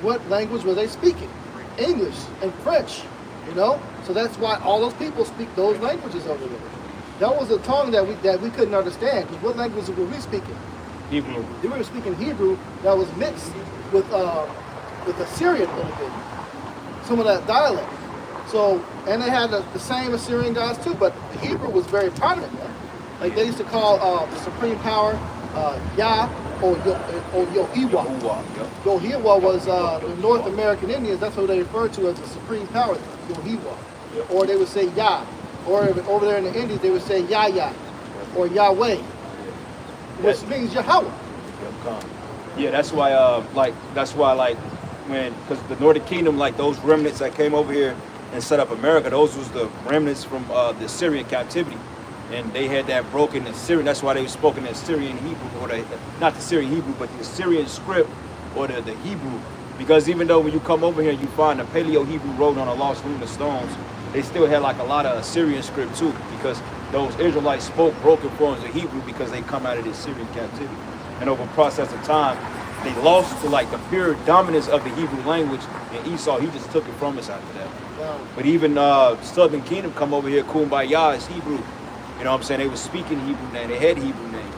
what language were they speaking? English and French, you know? So that's why all those people speak those languages over there. That was a tongue that we couldn't understand. Because what language were we speaking? Hebrew. They were speaking Hebrew that was mixed with Assyrian a little bit. Some of that dialect. So, and they had the same Assyrian gods too, but the Hebrew was very prominent there. Like they used to call the supreme power Yah or Yohiwa. Yohiwa was the North American Indians, that's what they referred to as the supreme power, Yohiwa. Or they would say Yah. Or over there in the Indies, they would say Yah or Yahweh, which means Yahweh. Yeah, that's why when, because the Northern Kingdom, like those remnants that came over here and set up America, those was the remnants from the Syrian captivity. And they had that broken Assyrian, that's why they were spoken in Syrian Hebrew, or not the Syrian Hebrew, but the Assyrian script, or the Hebrew. Because even though when you come over here, you find the Paleo Hebrew wrote on the lost lunar stones, they still had like a lot of Assyrian script too, because those Israelites spoke broken forms of Hebrew because they come out of the Syrian captivity. And over a process of time, they lost to like the pure dominance of the Hebrew language, and Esau, he just took it from us after that. Wow. But even Southern Kingdom come over here, Kumbaya is Hebrew. You know what I'm saying? They were speaking Hebrew names, they had Hebrew names.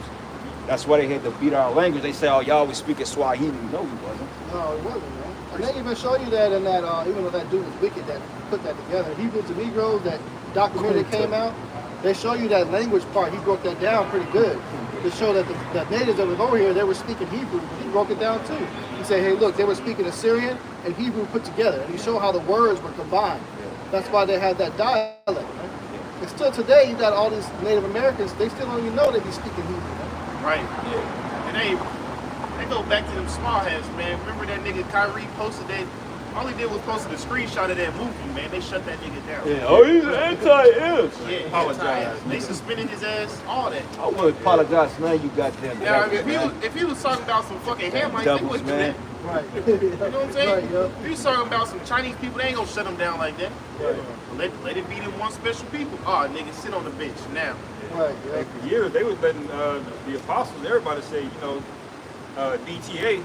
That's why they had to beat our language. They say, oh, y'all was speaking Swahili. No, he wasn't. No, it wasn't, man. And they even show you that in that, even though that dude was wicked that put that together. Hebrews and Negroes, that documentary that came out, they show you that language part. He broke that down pretty good. To show that the natives that was over here, they were speaking Hebrew. He broke it down too. He said, hey, look, they were speaking Assyrian and Hebrew put together. And he showed how the words were combined. That's why they had that dialect. Right? And still today, you got all these Native Americans, they still don't even know they be speaking Hebrew. Right? Yeah. And they go back to them small heads, man. Remember that nigga Kyrie posted that? All he did was posted a screenshot of that movie, man. They shut that nigga down. Yeah. Oh, he's anti-is. Yeah, apologize. They suspended his ass, all that. I want to apologize now, you goddamn. Yeah, I mean, if he was talking about some fucking Hamites, they wouldn't do that. Right. You know what I'm saying? Right, yeah. If he's talking about some Chinese people, they ain't gonna shut him down like that. Right. Let it be them one special people. Oh, nigga, sit on the bench now. Right, yeah. Like for years, they was letting the apostles, everybody say, you know, DTA.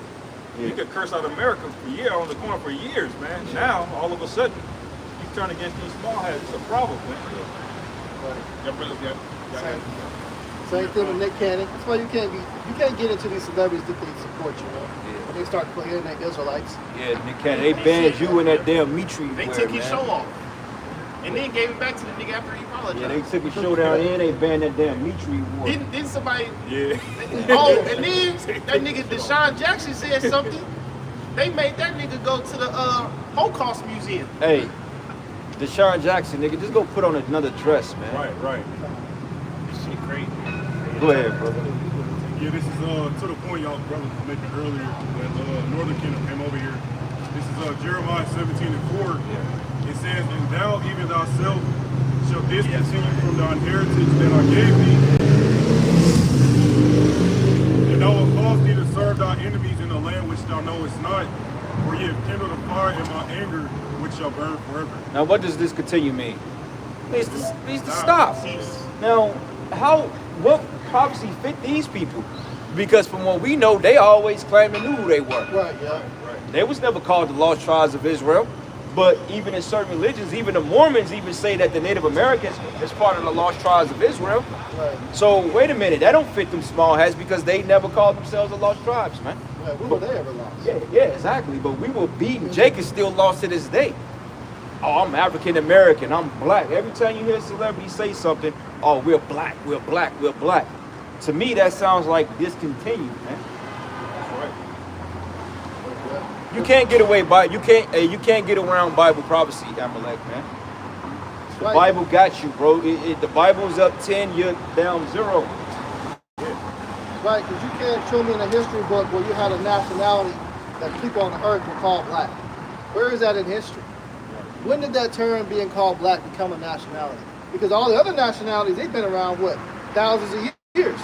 You could curse out America on the corner for years, man. Now, all of a sudden, you turn against these small hats. It's a problem, man. Same thing with Nick Cannon. That's why you can't get into these celebrities that they support you, know. When they start playing their Israelites. Yeah, Nick Cannon, they banned you in that damn Mitri. They took his show off. And then gave it back to the nigga after he apologized. Yeah, they took his show down and they banned that damn Mitri war. Didn't somebody... Yeah. Oh, and then that nigga Deshaun Jackson said something. They made that nigga go to the Holocaust Museum. Hey, Deshaun Jackson, nigga, just go put on another dress, man. Right. shit crazy. Go ahead, brother. Yeah, this is to the point y'all brothers was making earlier that Northern Kingdom came over here. This is Jeremiah 17:4. It says, "And thou even thyself shall discontinue from thine heritage that I gave thee, and I will cause thee to serve thy enemies in a land which thou knowest not, for ye have kindled a fire in my anger, which shall burn forever." Now, what does this continue mean? It needs to stop. Now, what prophecy fit these people? Because from what we know, they always claimed they knew who they were. Right, yeah. They was never called the lost tribes of Israel. But even in certain religions, even the Mormons even say that the Native Americans is part of the lost tribes of Israel. Right. So wait a minute, that don't fit them small hats because they never called themselves the lost tribes, man. Right. When were they ever lost? Yeah, exactly. But we were beaten. Jake is still lost to this day. Oh, I'm African American, I'm black. Every time you hear a celebrity say something, oh, we're black, we're black, we're black. To me, that sounds like discontinued, man. You can't get away by you can't get around Bible prophecy, Amalek, man. The Right. Bible got you, bro. The Bible's up 10, you're down 0. Right, because you can't show me in a history book where you had a nationality that people on the earth were called black. Where is that in history? When did that term being called black become a nationality? Because all the other nationalities, they've been around, what, thousands of years.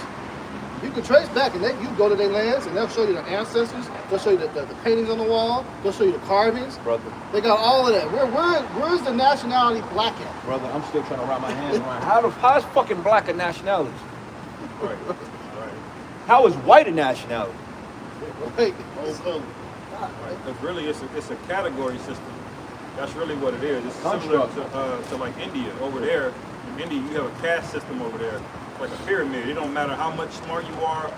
You can trace back and you go to their lands and they'll show you their ancestors, they'll show you the paintings on the wall, they'll show you the carvings. Brother, They got all of that. Where's the nationality black at? brother, I'm still trying to wrap my hands around how is fucking black a nationality? Right. How is white a nationality? Right. Because really, it's a category system. That's really what it is. It's similar to like India. Over there, in India, you have a caste system over there, like a pyramid. It don't matter how much smart you are.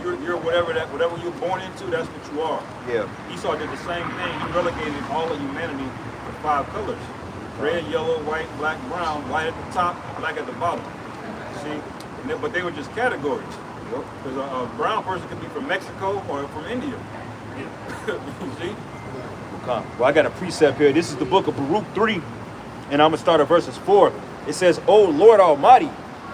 You're whatever you're born into. That's what you are. Yeah. Esau did the same thing. He relegated all of humanity to 5 colors: red, yellow, white, black, brown. White at the top, black at the bottom. See, but they were just categories. Because a brown person could be from Mexico or from India. You see? Well, I got a precept here. This is the book of Baruch 3, and I'm going to start at verses 4. It says, O Lord Almighty,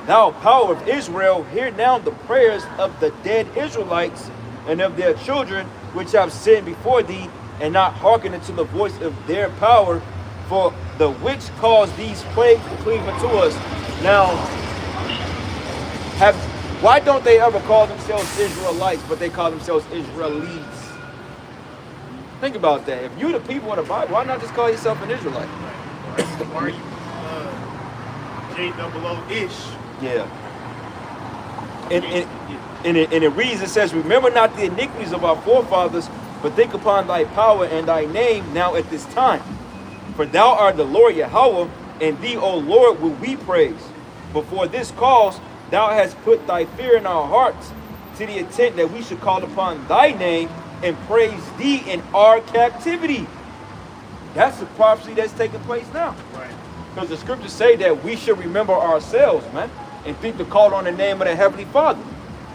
thou power of Israel, hear now the prayers of the dead Israelites and of their children, which have sinned before thee, and not hearkened unto the voice of their power, for the which caused these plagues to cleave unto us. Now, why don't they ever call themselves Israelites, but they call themselves Israelites? Think about that. If you're the people of the Bible, why not just call yourself an Israelite? Why are you J-double-O-ish? Yeah. And it reads, it says, remember not the iniquities of our forefathers, but think upon thy power and thy name now at this time. For thou art the Lord Yahweh, and thee, O Lord, will we praise. Before this cause, thou hast put thy fear in our hearts, to the intent that we should call upon thy name and praise thee in our captivity. That's the prophecy that's taking place now. Right. Because the scriptures say that we should remember ourselves, man, and think to call on the name of the Heavenly Father.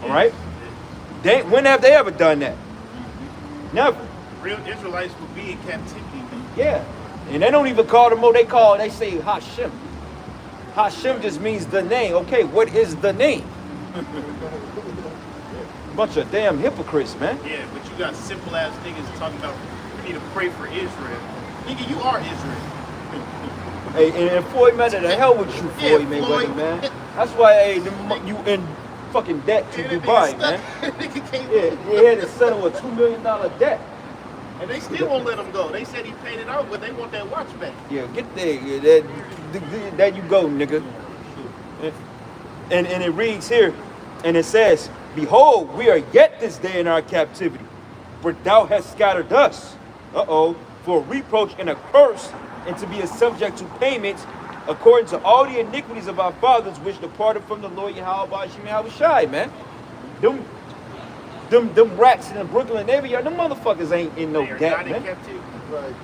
All right? When have they ever done that? Never. Real Israelites will be in captivity. Yeah. And they don't even call them, they say Hashem. Hashem just means the name. Okay, what is the name? Bunch of damn hypocrites, man. Yeah, but you got simple ass niggas talking about we need to pray for Israel. Nigga, you are Israel. Hey, and Floyd, man, the hell with you, Yeah, Floyd Mayweather, Floyd. man. That's why, hey, you in fucking debt to Dubai, man. Nigga can't Yeah, they had to settle a $2 million debt. And they still won't let him go. They said he paid it out, but they want that watch back. Yeah, get there. There you go, nigga. And it reads here, and it says, behold, we are yet this day in our captivity, for thou hast scattered us. For a reproach and a curse, and to be a subject to payments, according to all the iniquities of our fathers, which departed from the Lord Yahweh Ba'ashim Yahushai, man. Them rats in the Brooklyn area, them motherfuckers ain't in no They are debt, not in man. captivity. Right.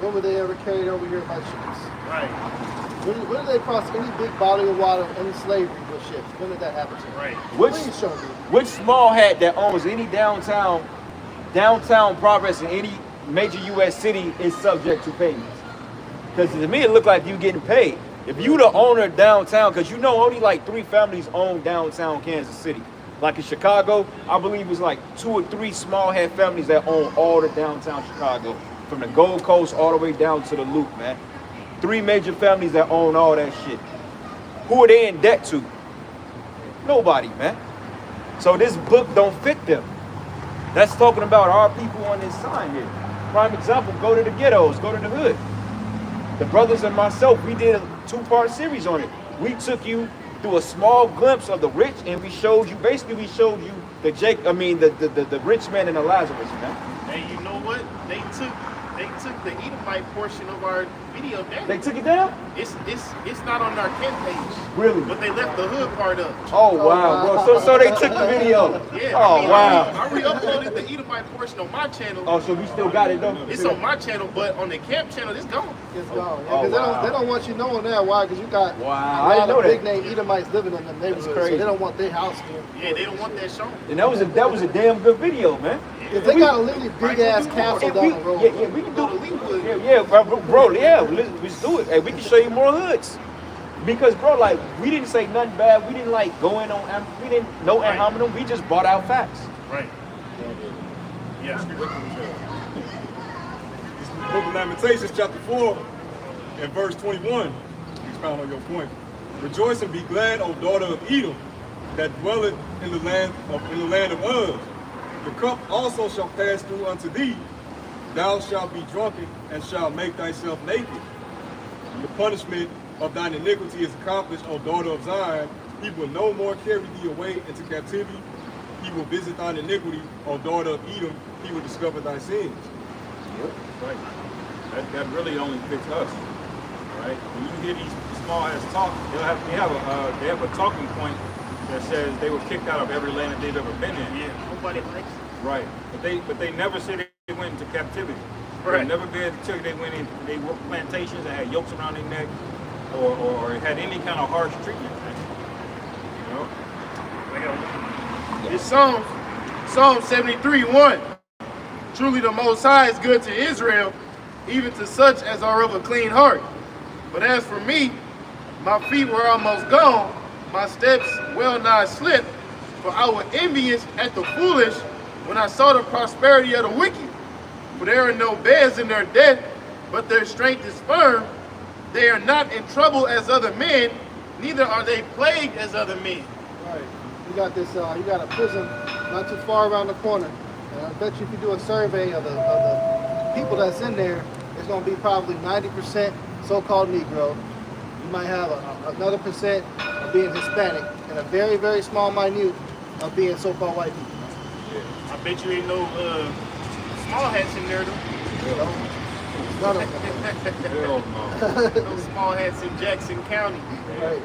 When were they ever carried over here by ships? Right, When did they cross any big body of water, any slavery with ships? When did that happen to them? right. Please show me. Which small hat that owns any downtown progress in any major U.S. city is subject to payments? Because to me, it looked like you getting paid. If you the owner downtown, because you know only like 3 families own downtown Kansas City. Like in Chicago, I believe it's like 2 or 3 small head families that own all the downtown Chicago. From the Gold Coast all the way down to the Loop, man. 3 major families that own all that shit. Who are they in debt to? Nobody, man. So this book don't fit them. That's talking about our people on this sign here. Prime example, go to the ghettos, go to the hood. The brothers and myself, we did a 2-part series on it. We took you through a small glimpse of the rich, and we showed you the rich man and the Lazarus, man. And you know what? They took the Edomite portion of our video down. They took it down? It's not on our camp page. Really? But they left the hood part up. Oh wow, bro. So they took the video. Yeah. Oh wow. I re-uploaded the Edomite portion on my channel. Oh, so we still got it though? It's on my channel, but on the camp channel, it's gone. It's gone. Yeah, Oh, because wow. they don't want you knowing that. Why? Because you got Wow, a I lot didn't know of big that. name Edomites living in the neighborhood. So crazy. they don't want their house here. Yeah, they don't want that shown. And that was a damn good video, man. If they got a literally big ass castle down the road. Yeah, we can do it. Yeah, bro, let's do it. Hey, we can show you more hoods. Because, bro, like, we didn't say nothing bad. We didn't, like, go in on, we didn't know ad hominem. We just brought out facts. Right. Yeah. Book of Lamentations, chapter 4, and verse 21. Expound on your point. Rejoice and be glad, O daughter of Edom, that dwelleth in the land of Uz. The cup also shall pass through unto thee. Thou shalt be drunken and shalt make thyself naked. The punishment of thine iniquity is accomplished, O daughter of Zion. He will no more carry thee away into captivity. He will visit thine iniquity, O daughter of Edom. He will discover thy sins. Right. That really only fits us. Right? When you hear these small ass talk, they have a talking point that says they were kicked out of every land that they've ever been in. Yeah. Nobody likes it. Right. But they never said they went into captivity. Right. They never been until they went in. They worked plantations and had yokes around their neck, or had any kind of harsh treatment. You know. It's Psalm 73:1. Truly the Most High is good to Israel, even to such as are of a clean heart. But as for me, my feet were almost gone, my steps well nigh slipped, for I was envious at the foolish when I saw the prosperity of the wicked. For there are no beds in their death, but their strength is firm. They are not in trouble as other men, neither are they plagued as other men. Right. You got this. You got a prison not too far around the corner. And I bet you if you do a survey of the people that's in there, it's going to be probably 90% so-called Negro. You might have another percent of being Hispanic, and a very, very small minute of being so-called white people. I bet you ain't no small hats in there though. None of them. Hell no. No small hats in Jackson County. Right.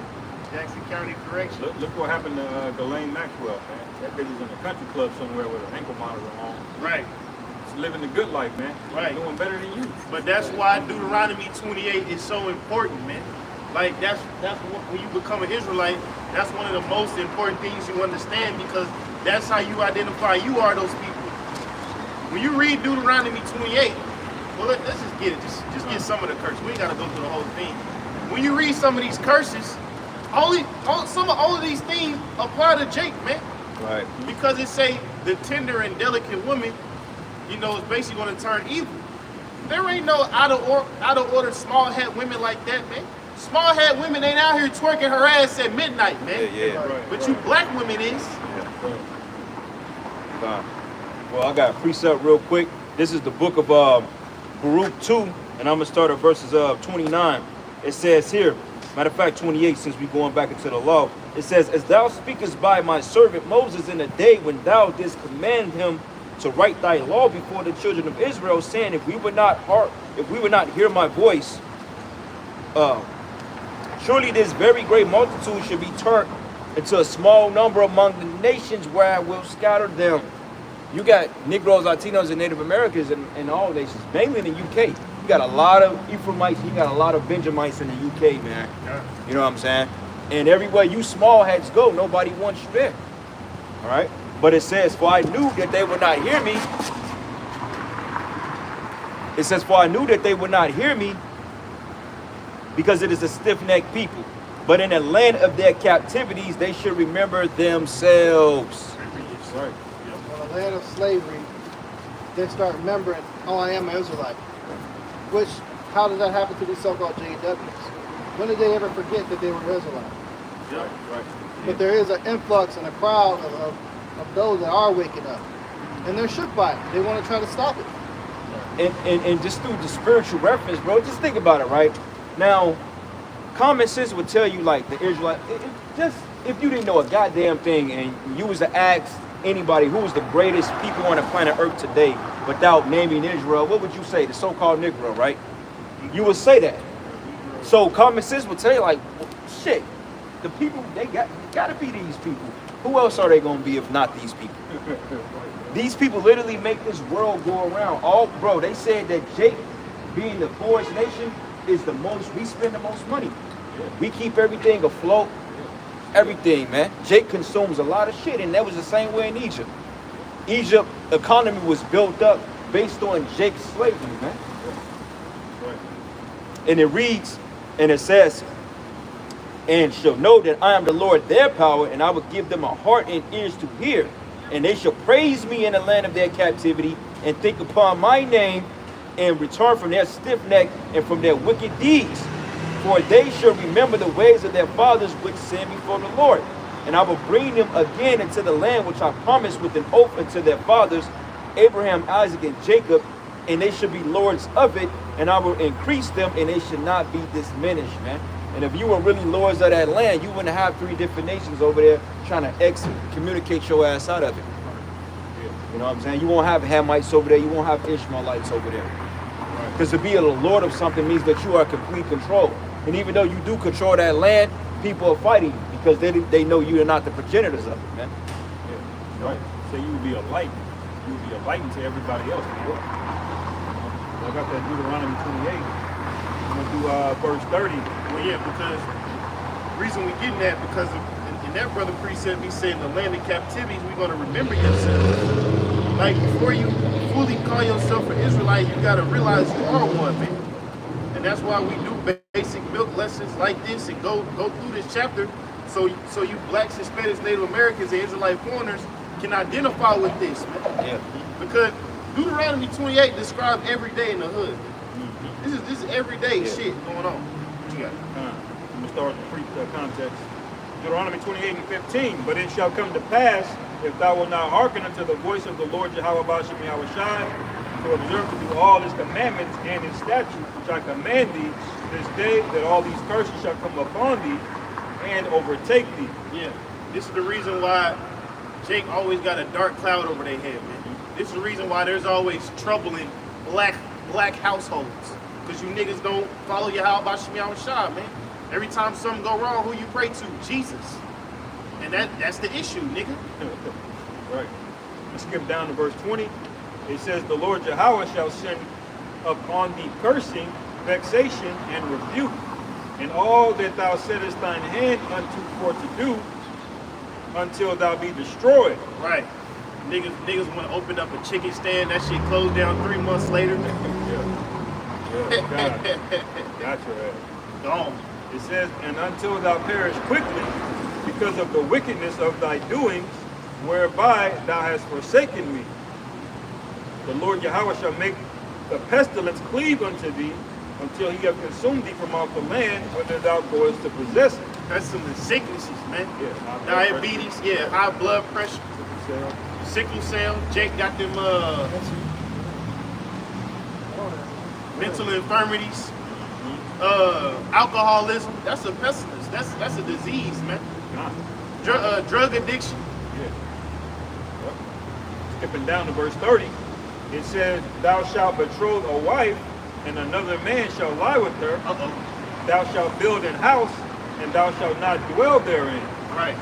Jackson County Correction. Look what happened to Ghislaine Maxwell, man. That bitch is in a country club somewhere with an ankle monitor on. Right. She's living the good life, man. Right. Doing better than you. But that's why Deuteronomy 28 is so important, man. Like that's what, when you become an Israelite, that's one of the most important things you understand, because that's how you identify you are those people. When you read Deuteronomy 28, well, let's just get it. Just get some of the curses. We ain't gotta go through the whole thing. When you read some of these curses, all of these things apply to Jake, man. Right. Because it say the tender and delicate woman, you know, is basically going to turn evil. There ain't no out of order small hat women like that, man. Small hat women ain't out here twerking her ass at midnight, man. Yeah. Right. But you black women is. Fine. Well, I got a precept real quick. This is the book of Baruch 2, and I'm going to start at verses 29. It says here, matter of fact, 28, since we're going back into the law. It says, as thou speakest by my servant Moses in the day when thou didst command him to write thy law before the children of Israel, saying, if we would not hear my voice, surely this very great multitude should be turned into a small number among the nations where I will scatter them. You got Negroes, Latinos, and Native Americans in all nations, mainly in the UK. You got a lot of Ephraimites, you got a lot of Benjamites in the UK, man. Yeah. You know what I'm saying? And everywhere you small hats go, nobody wants you there. All right? But it says, for I knew that they would not hear me. It says, for I knew that they would not hear me. because it is a stiff-necked people. But in the land of their captivities, they should remember themselves. Right. On the land of slavery, they start remembering, oh, I am an Israelite. Which, how did that happen to these so-called JWs? When did they ever forget that they were Israelites? Yeah, right. But there is an influx and a crowd of those that are waking up. And they're shook by it. They want to try to stop it. And just through the spiritual reference, bro, just think about it, right? Now, common sense would tell you, like, the Israelite, just if you didn't know a goddamn thing and you was to ask anybody who was the greatest people on the planet Earth today without naming Israel, what would you say? The so-called Negro, right? You would say that. So common sense would tell you, like, well, shit, the people, they gotta be these people. Who else are they gonna be if not these people? These people literally make this world go around. Bro, they said that Jake, being the poorest nation, is the most, we spend the most money. We keep everything afloat. Everything, man. Jake consumes a lot of shit, and that was the same way in Egypt. Egypt economy was built up based on Jake's slavery, man. And it reads, and it says, and shall know that I am the Lord their power, and I will give them a heart and ears to hear, and they shall praise me in the land of their captivity, and think upon my name, and return from their stiff neck and from their wicked deeds. For they shall remember the ways of their fathers which sinned before the Lord. And I will bring them again into the land which I promised with an oath unto their fathers, Abraham, Isaac, and Jacob, and they shall be lords of it, and I will increase them, and they should not be diminished, man. And if you were really lords of that land, you wouldn't have 3 different nations over there trying to communicate your ass out of it. You know what I'm saying? You won't have Hamites over there. You won't have Ishmaelites over there. Because to be a lord of something means that you are complete control. And even though you do control that land, people are fighting you because they know you are not the progenitors of it, man. Yeah. Right. So you would be a light. You would be a light to everybody else. I got that Deuteronomy 28. I'm going to do verse 30. Well, yeah, because the reason we getting that, because in that brother precept, he said in the land of captivity, we're going to remember yourself. Like, before you fully call yourself an Israelite, you got to realize you are one, man. And that's why we do basic milk lessons like this and go through this chapter, so you blacks, Hispanics, Native Americans, and Israelite foreigners can identify with this, man. Yeah. Because Deuteronomy 28 describes every day in the hood. This is everyday shit going on. What you got? I'm going to start with the context. Deuteronomy 28 and 15. But it shall come to pass, if thou wilt not hearken unto the voice of the Lord Jehovah Bashem Yahushai, to observe to do all his commandments and his statutes, which I command thee this day, that all these curses shall come upon thee and overtake thee. Yeah. This is the reason why Jake always got a dark cloud over their head, man. This is the reason why there's always trouble in black households. Because you niggas don't follow Yahweh Bashem Yahushai, man. Every time something go wrong, who you pray to? Jesus. And that's the issue, nigga. Right. Let's skip down to verse 20. It says, the Lord Yahweh shall send upon thee cursing, vexation, and rebuke, and all that thou settest thine hand unto for to do, until thou be destroyed. Right. Niggas want to open up a chicken stand, that shit closed down 3 months later. Yeah, got your ass. Gone. It says, and until thou perish quickly, because of the wickedness of thy doings, whereby thou hast forsaken me. The Lord Yahweh shall make the pestilence cleave unto thee, until he have consumed thee from off the land, whether thou goest to possess it. That's some of the sicknesses, man. Yeah, high blood Diabetes, pressure. yeah, high blood pressure, So, sickle cell. Jake got them mental infirmities, alcoholism. That's a pestilence. That's a disease, man. nah. Drug addiction. Yeah. Yep. Skipping down to verse 30, it says, thou shalt betroth a wife, and another man shall lie with her. Thou shalt build an house, and thou shalt not dwell therein. Right.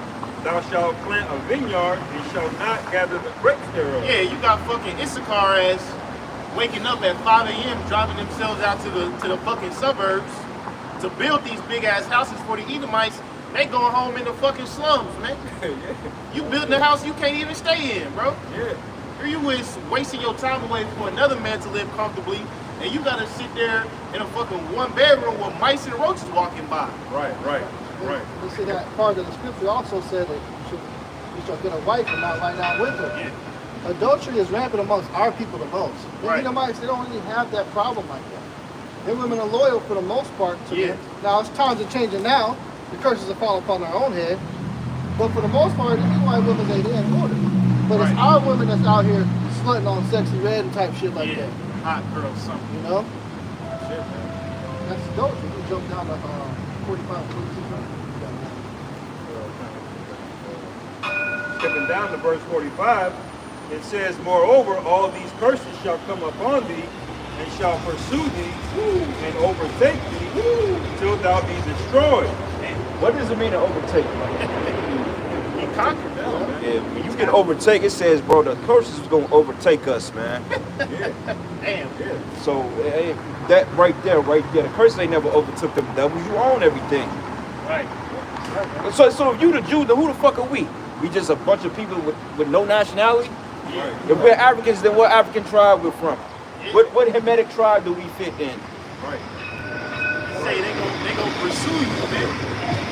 Thou shalt plant a vineyard, and shalt not gather the grapes thereof. Yeah, you got fucking Issachar ass waking up at 5 a.m. driving themselves out to the fucking suburbs to build these big ass houses for the Edomites. They going home in the fucking slums, man. You building a house you can't even stay in, bro. Yeah. Here you is wasting your time away for another man to live comfortably, and you gotta sit there in a fucking one bedroom with mice and roaches walking by. Right. You see that part of the scripture also said that you shall get a wife and not lie down with her. Yeah. Adultery is rampant amongst our people the most. The Right. Edomites, they don't really have that problem like that. Their women are loyal for the most part to Yeah. them. Now, it's times are changing now. The curses are falling upon our own head. But for the most part, the Edomite women, they in order. But it's Right. our women that's out here slutting on Sexy Red and type shit like Yeah, that. hot girl something. You know? Shit, man. That's adultery. You jump down to 45, 46. Skipping down to verse 45, it says, moreover, all these curses shall come upon thee, and shall pursue thee, and overtake thee, till thou be destroyed. What does it mean to overtake? He conquered them, man. Yeah, when you get overtake, it says, bro, the curses is gonna overtake us, man. Damn. So that right there, the curses ain't never overtook them devils. You own everything. Right. So if you the Jew, then who the fuck are we? We just a bunch of people with no nationality? If we're Africans, then what African tribe we're from? What Hamitic tribe do we fit in? Right. Say they gonna pursue you, man.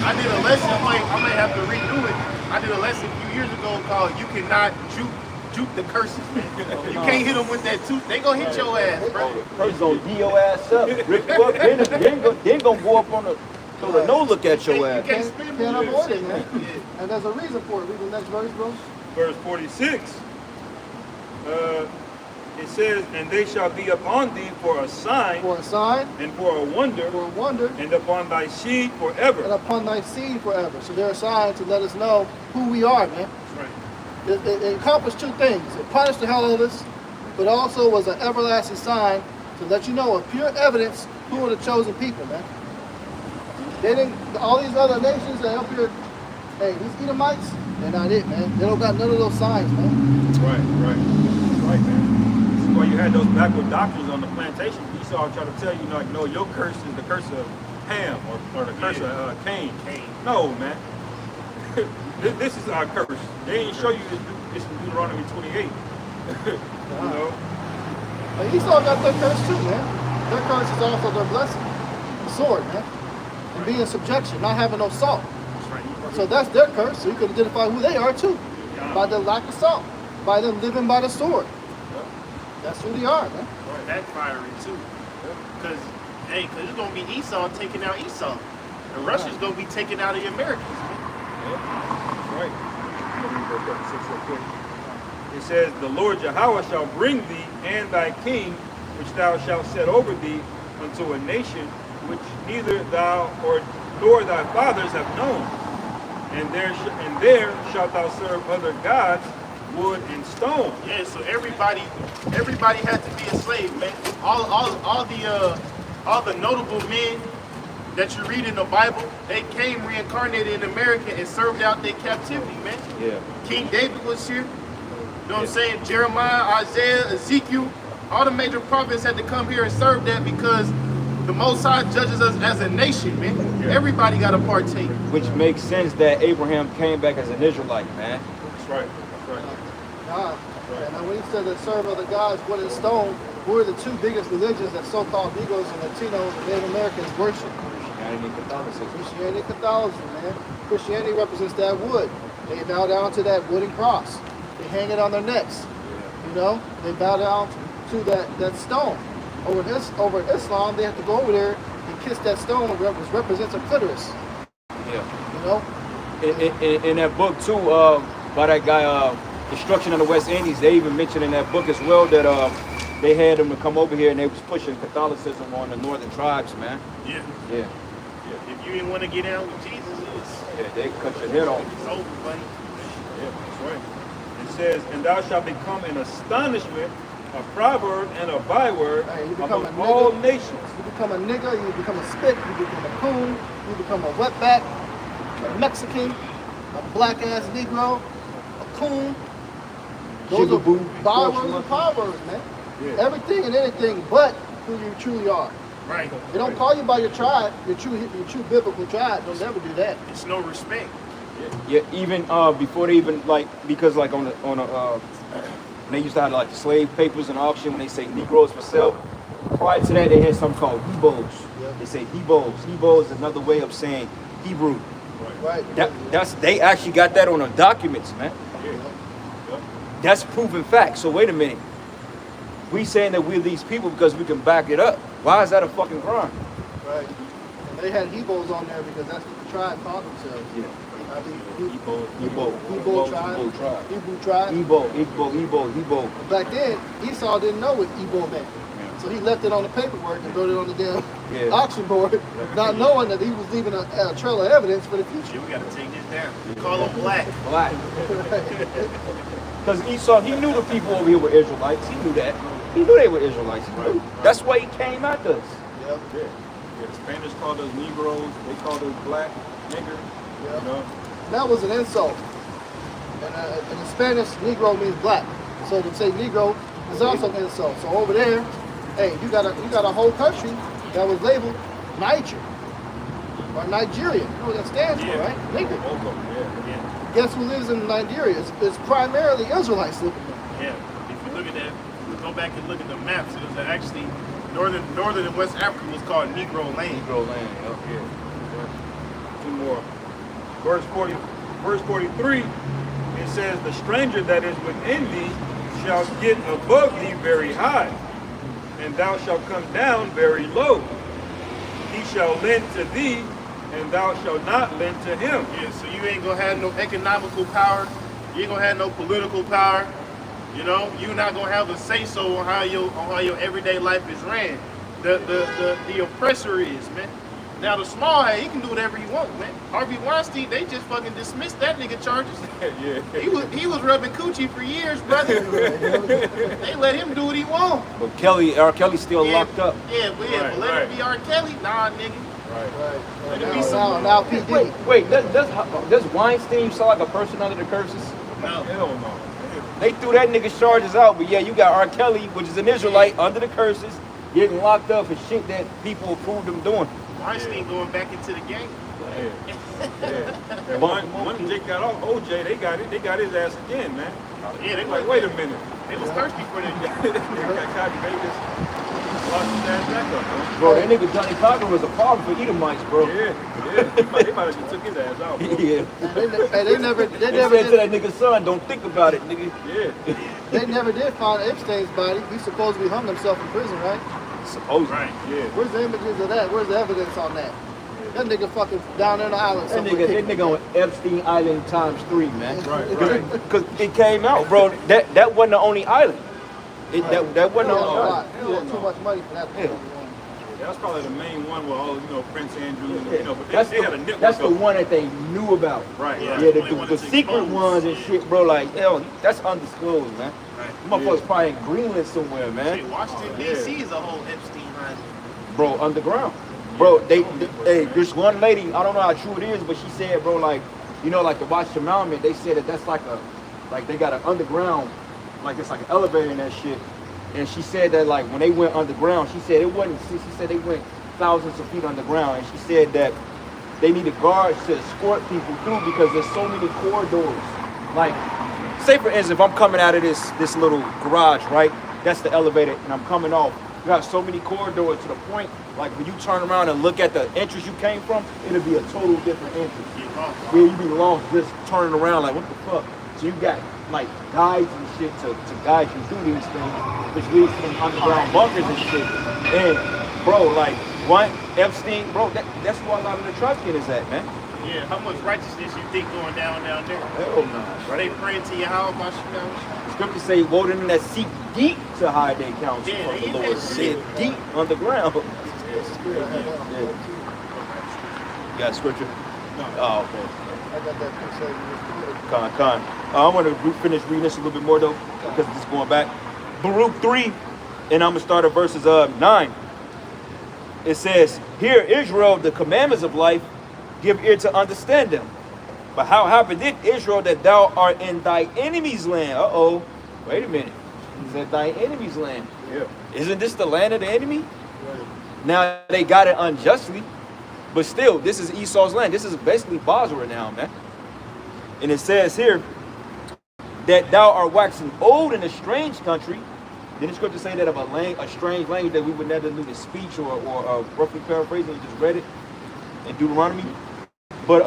I did a lesson. I might have to redo it. I did a lesson a few years ago called "You Cannot Juke the Curses." Man. You can't hit them with that tooth. They gonna hit your ass, bro. Curses gonna D your ass up, rip you up, then gonna go up on the no look at your ass. You can't spin Can't with avoid it. it, man. And there's a reason for it. Read the next verse, bro. Verse 46, it says, and they shall be upon thee for a sign, For a sign, and for a wonder, for a wonder, and upon thy seed and forever. upon thy seed forever. So they're a sign to let us know who we are, man. Right. It accomplished two things. It punished the hell out of us, but also was an everlasting sign to let you know with pure evidence who are the chosen people, man. They didn't, all these other nations that up here, hey, these Edomites, they're not it, man. They don't got none of those signs, man. Right, man. This is why you had those backward doctors on the plantation. Esau tried to tell you, like, no, your curse is the curse of Ham or the curse of Cain. No, man. This is our curse. They ain't show you this in Deuteronomy 28. You know? But Esau got their curse too, man. Their curse is also their blessing. The sword, man. And being in subjection, not having no salt. So that's their curse, so you can identify who they are too. By the lack of salt. By them living by the sword. That's who they are, man. Backfiring too. Cause it's gonna be Esau taking out Esau. The Russians gonna be taking out the Americans. Right. Let me go 36 real quick. It says, the Lord Yahweh shall bring thee and thy king, which thou shalt set over thee, unto a nation which neither thou nor thy fathers have known. And there shalt thou serve other gods, wood and stone. Yeah, so everybody had to be a slave, man. All the notable men that you read in the Bible, they came reincarnated in America and served out their captivity, man. Yeah. King David was here. You know what I'm saying? Jeremiah, Isaiah, Ezekiel, all the major prophets had to come here and serve that because the Most High judges us as a nation, man. Yeah. Everybody got to partake. Which makes sense that Abraham came back as an Israelite, man. That's right. God. And when he said that serve other gods, wood and stone, we're the two biggest religions that so-called Negroes and Latinos and Native Americans worship. Christianity and Catholicism. Christianity and Catholicism, man. Christianity represents that wood. They bow down to that wooden cross. They hang it on their necks. You know, they bow down to that stone. Over in Islam, they have to go over there and kiss that stone, which represents a clitoris. Yeah. You know, In that book too, by that guy, Destruction of the West Indies, they even mentioned in that book as well that they had them to come over here and they was pushing Catholicism on the northern tribes, man. Yeah. Yeah. If you didn't want to get down with Jesus, Yeah, they cut your head off. it's over, buddy. Yeah, that's right. It says, and thou shalt become an astonishment, a proverb, and a byword Hey, you become among a nigga. all nations. you become a nigga, you become a spit, you become a coon, you become a wetback, a Mexican, a black-ass Negro, a coon. Those are Jigaboo, bywords and proverbs, man. Yeah. Everything and anything but who you truly are. Right. They don't call you by your tribe, your true biblical tribe. They'll never do that. It's no respect. Yeah, even before they even because when they used to have like the slave papers and auction when they say Negroes for sale, Prior to that, they had something called Hebos. Yep. They say Hebos. Hebos is another way of saying Hebrew. Right. That's they actually got that on the documents, man. That's proven fact. So wait a minute. We saying that we're these people because we can back it up. Why is that a fucking crime? Right. And they had Hebos on there because that's what the tribe called themselves. Yeah. I mean, Igbo tribe. Hebrew tribe. Igbo. Back then, Esau didn't know what Igbo meant. So he left it on the paperwork and wrote it on the damn auction board, not knowing that he was leaving a trail of evidence for the future. We gotta take this down. We call them black. Black. Because Esau, he knew the people over here were Israelites. He knew that. He knew they were Israelites. He knew. That's why he came after us. Yep. Yeah, the Spanish called us Negroes. They called us black, nigger. Yep. You know? That was an insult. And in Spanish, Negro means black. So to say Negro is also an insult. So over there, hey, you got a whole country that was labeled Niger or Nigeria. You know what that stands for, right? Nigger. Yeah. Guess who lives in Nigeria? It's primarily Israelites living there. Yeah. If you look at that, go back and look at the maps. It was actually northern and West Africa was called Negro land. Negro land. Okay. Two more. Verse 43, it says, the stranger that is within thee shall get above thee very high, and thou shalt come down very low. He shall lend to thee, and thou shalt not lend to him. Yeah, so you ain't gonna have no economical power. You ain't gonna have no political power. You know, you're not gonna have a say so on how your everyday life is ran. The oppressor is, man. Now the small head, he can do whatever he wants, man. Harvey Weinstein, they just fucking dismissed that nigga charges. Yeah. He was rubbing coochie for years, brother. They let him do what he want. But R. Kelly's still locked up. Yeah, but let him be R. Kelly. Nah, nigga. Right. Let it be some. Now PD. Wait, does Weinstein sound like a person under the curses? No. Hell no. They threw that nigga's charges out, but yeah, you got R. Kelly, which is an Israelite, under the curses, getting locked up for shit that people approved him doing. Weinstein going back into the game. Yeah. And one Jake got off OJ, they got his ass again, man. Yeah, they Like, wait a minute. They was thirsty for that. They got caught in Vegas. Locked his ass back up, man. Bro, that nigga Johnny Cocker was a problem for Edomites, bro. Yeah. They might have just took his ass out, bro. Yeah. They never They said to that nigga's son, don't think about it, nigga. Yeah. They never did find Epstein's body. He supposedly hung himself in prison, right? Supposedly. Right. Yeah. Where's the images of that? Where's the evidence on that? That nigga fucking down there on the island That somewhere. nigga on Epstein Island ×3, man. Right. Because it came out, bro. That wasn't the only island. That wasn't the only island. He had too much money for that. Yeah. That's probably the main one with all, Prince Andrew, but That's they had a network. the of- one that they knew about. Right. Yeah. Yeah, Only one the that's secret exposed. ones and shit, bro. Like, yo, that's undisclosed, man. Right. Motherfuckers probably in Greenland somewhere, Shit, man. Washington D.C. is a whole Epstein Island. Bro, underground. Bro, hey, this one lady, I don't know how true it is, but she said, bro, like, like the Watchman Monument, they said that that's like they got an underground, like it's like an elevator in that shit. And she said that, like, when they went underground, she said it wasn't, she said they went thousands of feet underground. And she said that they needed guards to escort people through because there's so many corridors. Like, say for instance, if I'm coming out of this little garage, right? That's the elevator, and I'm coming off. You got so many corridors to the point, like when you turn around and look at the entrance you came from, it'll be a total different entrance. Yeah, you be lost just turning around like, what the fuck? So you got like guides and shit to guide you through these things, which leads to them underground bunkers and shit. And bro, like one Epstein, bro, that's where a lot of the trafficking is at, man. Yeah, how much righteousness you think going down there? Hell no. Are they praying to your house, my shit? Scripture say, woe to them that seek deep to hide their counsel Yeah, from they the in Lord. that Sit shit. deep underground. Yeah. You got scripture? Oh, okay. I got that picture. Con. I want to finish reading this a little bit more though, because it's going back. Baruch 3, and I'm gonna start at verses 9. It says, "Hear Israel, the commandments of life, give ear to understand them. But how happened it, Israel, that thou art in thy enemy's land?" Wait a minute. Is that thy enemy's land? Yeah. Isn't this the land of the enemy? Now they got it unjustly, but still, this is Esau's land. This is basically Basra now, man. And it says here that thou art waxing old in a strange country, Didn't the scripture say that of a strange language that we would never knew the speech or roughly paraphrasing, you just read it in Deuteronomy? But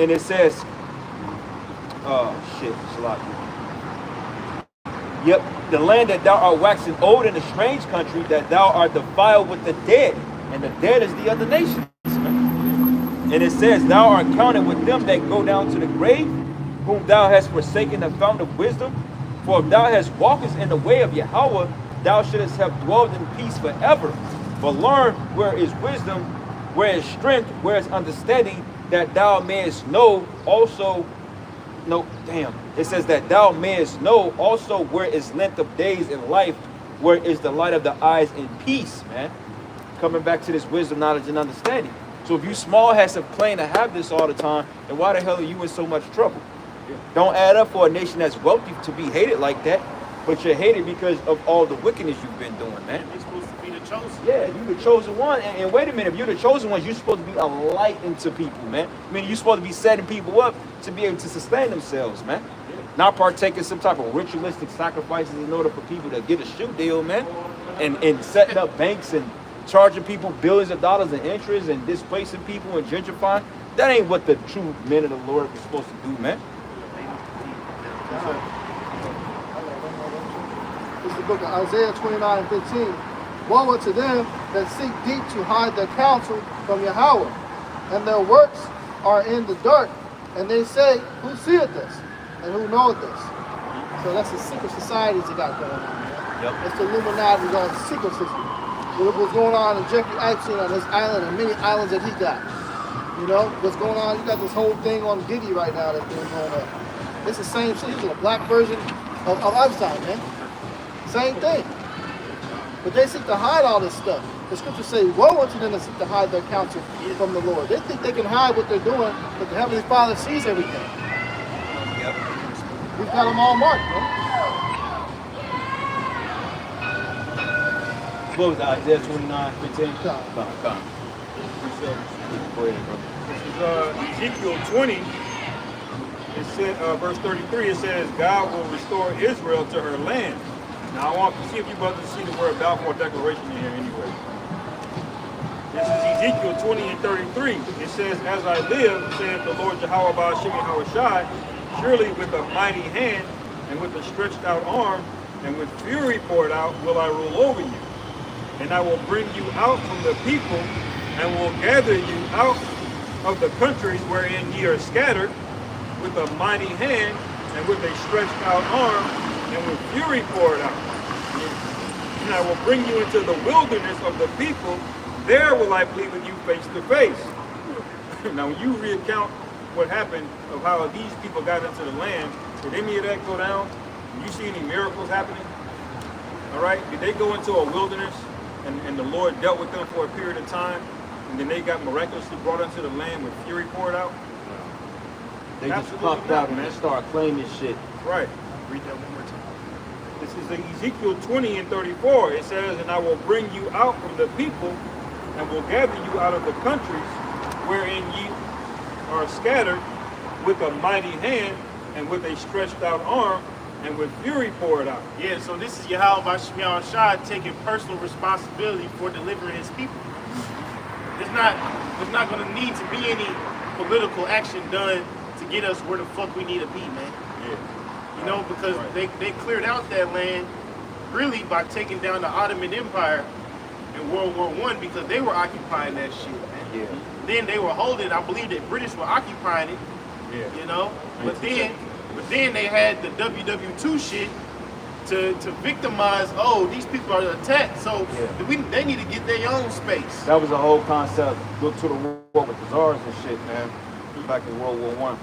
and it says, yep, the land that thou art waxing old in a strange country, that thou art defiled with the dead, and the dead is the other nations. And it says, thou art counted with them that go down to the grave, whom thou hast forsaken the fountain of wisdom. For if thou hast walked in the way of Yahweh, thou shouldest have dwelled in peace forever. But learn where is wisdom, where is strength, where is understanding, that thou mayest know also. No, damn. It says that thou mayest know also where is length of days in life, where is the light of the eyes in peace, man. Coming back to this wisdom, knowledge, and understanding. So if you small hats of claim to have this all the time, then why the hell are you in so much trouble? Don't add up for a nation that's wealthy to be hated like that, but you're hated because of all the wickedness you've been doing, man. You're supposed to be the chosen. Yeah, you the chosen one. And wait a minute, if you're the chosen one, you're supposed to be a light into people, man. I mean, you're supposed to be setting people up to be able to sustain themselves, man. Not partaking some type of ritualistic sacrifices in order for people to get a shoe deal, man. And setting up banks and charging people billions of dollars in interest and displacing people and gentrifying. That ain't what the true men of the Lord were supposed to do, man. This is the book of Isaiah 29:15. Woe unto them that seek deep to hide their counsel from Yahweh, and their works are in the dark, and they say, who seeth this? And who knoweth this? So that's the secret societies that got going on, man. Yep. It's the Illuminati's on secret system. What was going on in Jeffrey Epstein on his island and many islands that he got. You know, what's going on? You got this whole thing on Diddy right now that's been going on. It's the same shit. It's a black version of Epstein, man. Same thing. But they seek to hide all this stuff. The scriptures say, woe unto them that seek to hide their counsel from the Lord. They think they can hide what they're doing, but the Heavenly Father sees everything. Yep. We've got them all marked, man. What was that, Isaiah 29:15? Come. Go ahead, bro. This is Ezekiel 20. It said, verse 33, it says, God will restore Israel to her land. Now I want to see if you brothers see the word Balfour Declaration in here anyway. This is Ezekiel 20 and 33. It says, as I live, saith the Lord Jehovah Ba'ashim Yahushai, surely with a mighty hand and with a stretched out arm and with fury poured out will I rule over you. And I will bring you out from the people and will gather you out of the countries wherein ye are scattered with a mighty hand and with a stretched out arm and with fury poured out. And I will bring you into the wilderness of the people. There will I plead with you face to face. Now, when you recount what happened of how these people got into the land, did any of that go down? Did you see any miracles happening? All right, did they go into a wilderness and the Lord dealt with them for a period of time, and then they got miraculously brought into the land with fury poured out? They just popped out and start claiming shit. Right. Read that one more time. This is Ezekiel 20 and 34. It says, and I will bring you out from the people and will gather you out of the countries wherein ye are scattered with a mighty hand and with a stretched out arm and with fury poured out. Yeah, so this is Yahweh Ba'ashim Yahushai taking personal responsibility for delivering his people. There's not going to need to be any political action done to get us where the fuck we need to be, man. Yeah. You know, because they cleared out that land really by taking down the Ottoman Empire in World War I because they were occupying that shit, man. Yeah. Then they were holding, I believe the British were occupying it, Yeah. you know? But then they had the WW2 shit to victimize, oh, these people are attacked, so they need to get their own space. That was the whole concept. Look to the war with the Tsars and shit, man. Back in World War I.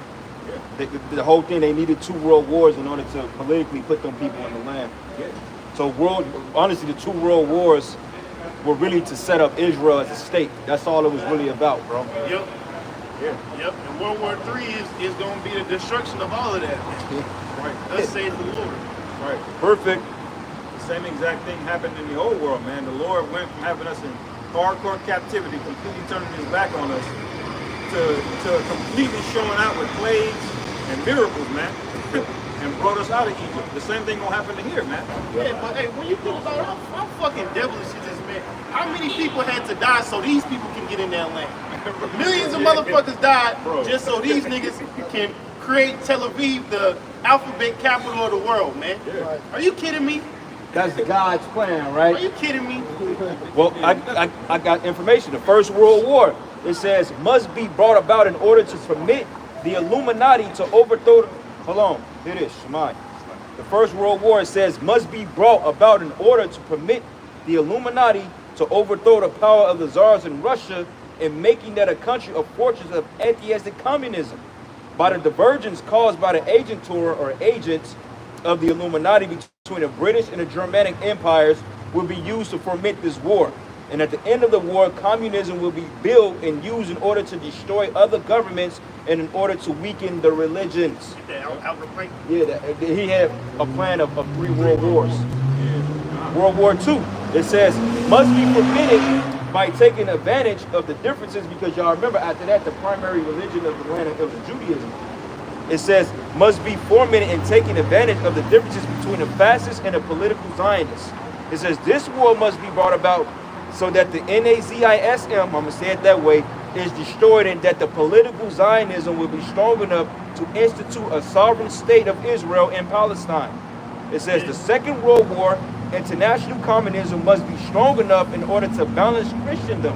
Yeah. The whole thing, they needed 2 world wars in order to politically put them people in the land. Yeah. So honestly, the 2 world wars were really to set up Israel as a state. That's all it was really about, bro. Yep. Yeah. Yep. And World War III is going to be the destruction of all of that. Right. Thus saith the Lord. Right. Perfect. The same exact thing happened in the old world, man. The Lord went from having us in hardcore captivity, completely turning his back on us, to completely showing out with plagues and miracles, man. and brought us out of Egypt. The same thing gonna happen to here, man. Yeah, but hey, when you think about it, how fucking devilish is this, man? How many people had to die so these people can get in that land? Millions of motherfuckers died just so these niggas can create Tel Aviv, the alphabet capital of the world, man. Are you kidding me? That's God's plan, Are right? you kidding me? Well, I got information. The First World War, it says, must be brought about in order to permit the Illuminati to overthrow. Hold on, here it is, Shemai. The First World War, it says, must be brought about in order to permit the Illuminati to overthrow the power of the czars in Russia and making that a country a fortress of atheistic communism by the divergence caused by the agentur or agents of the Illuminati between the British and the Germanic empires will be used to foment this war. And at the end of the war, communism will be built and used in order to destroy other governments and in order to weaken the religions. Get that Albert Pike. Yeah, he had a plan of 3 world wars. World War II, it says, must be forbidden by taking advantage of the differences, because y'all remember after that, the primary religion of the land was Judaism. It says, must be fomented and taking advantage of the differences between the fascists and the political Zionists. It says, this war must be brought about so that the NAZISM, I'm going to say it that way, is destroyed, and that the political Zionism will be strong enough to institute a sovereign state of Israel in Palestine. It says, the Second World War, international communism must be strong enough in order to balance Christendom,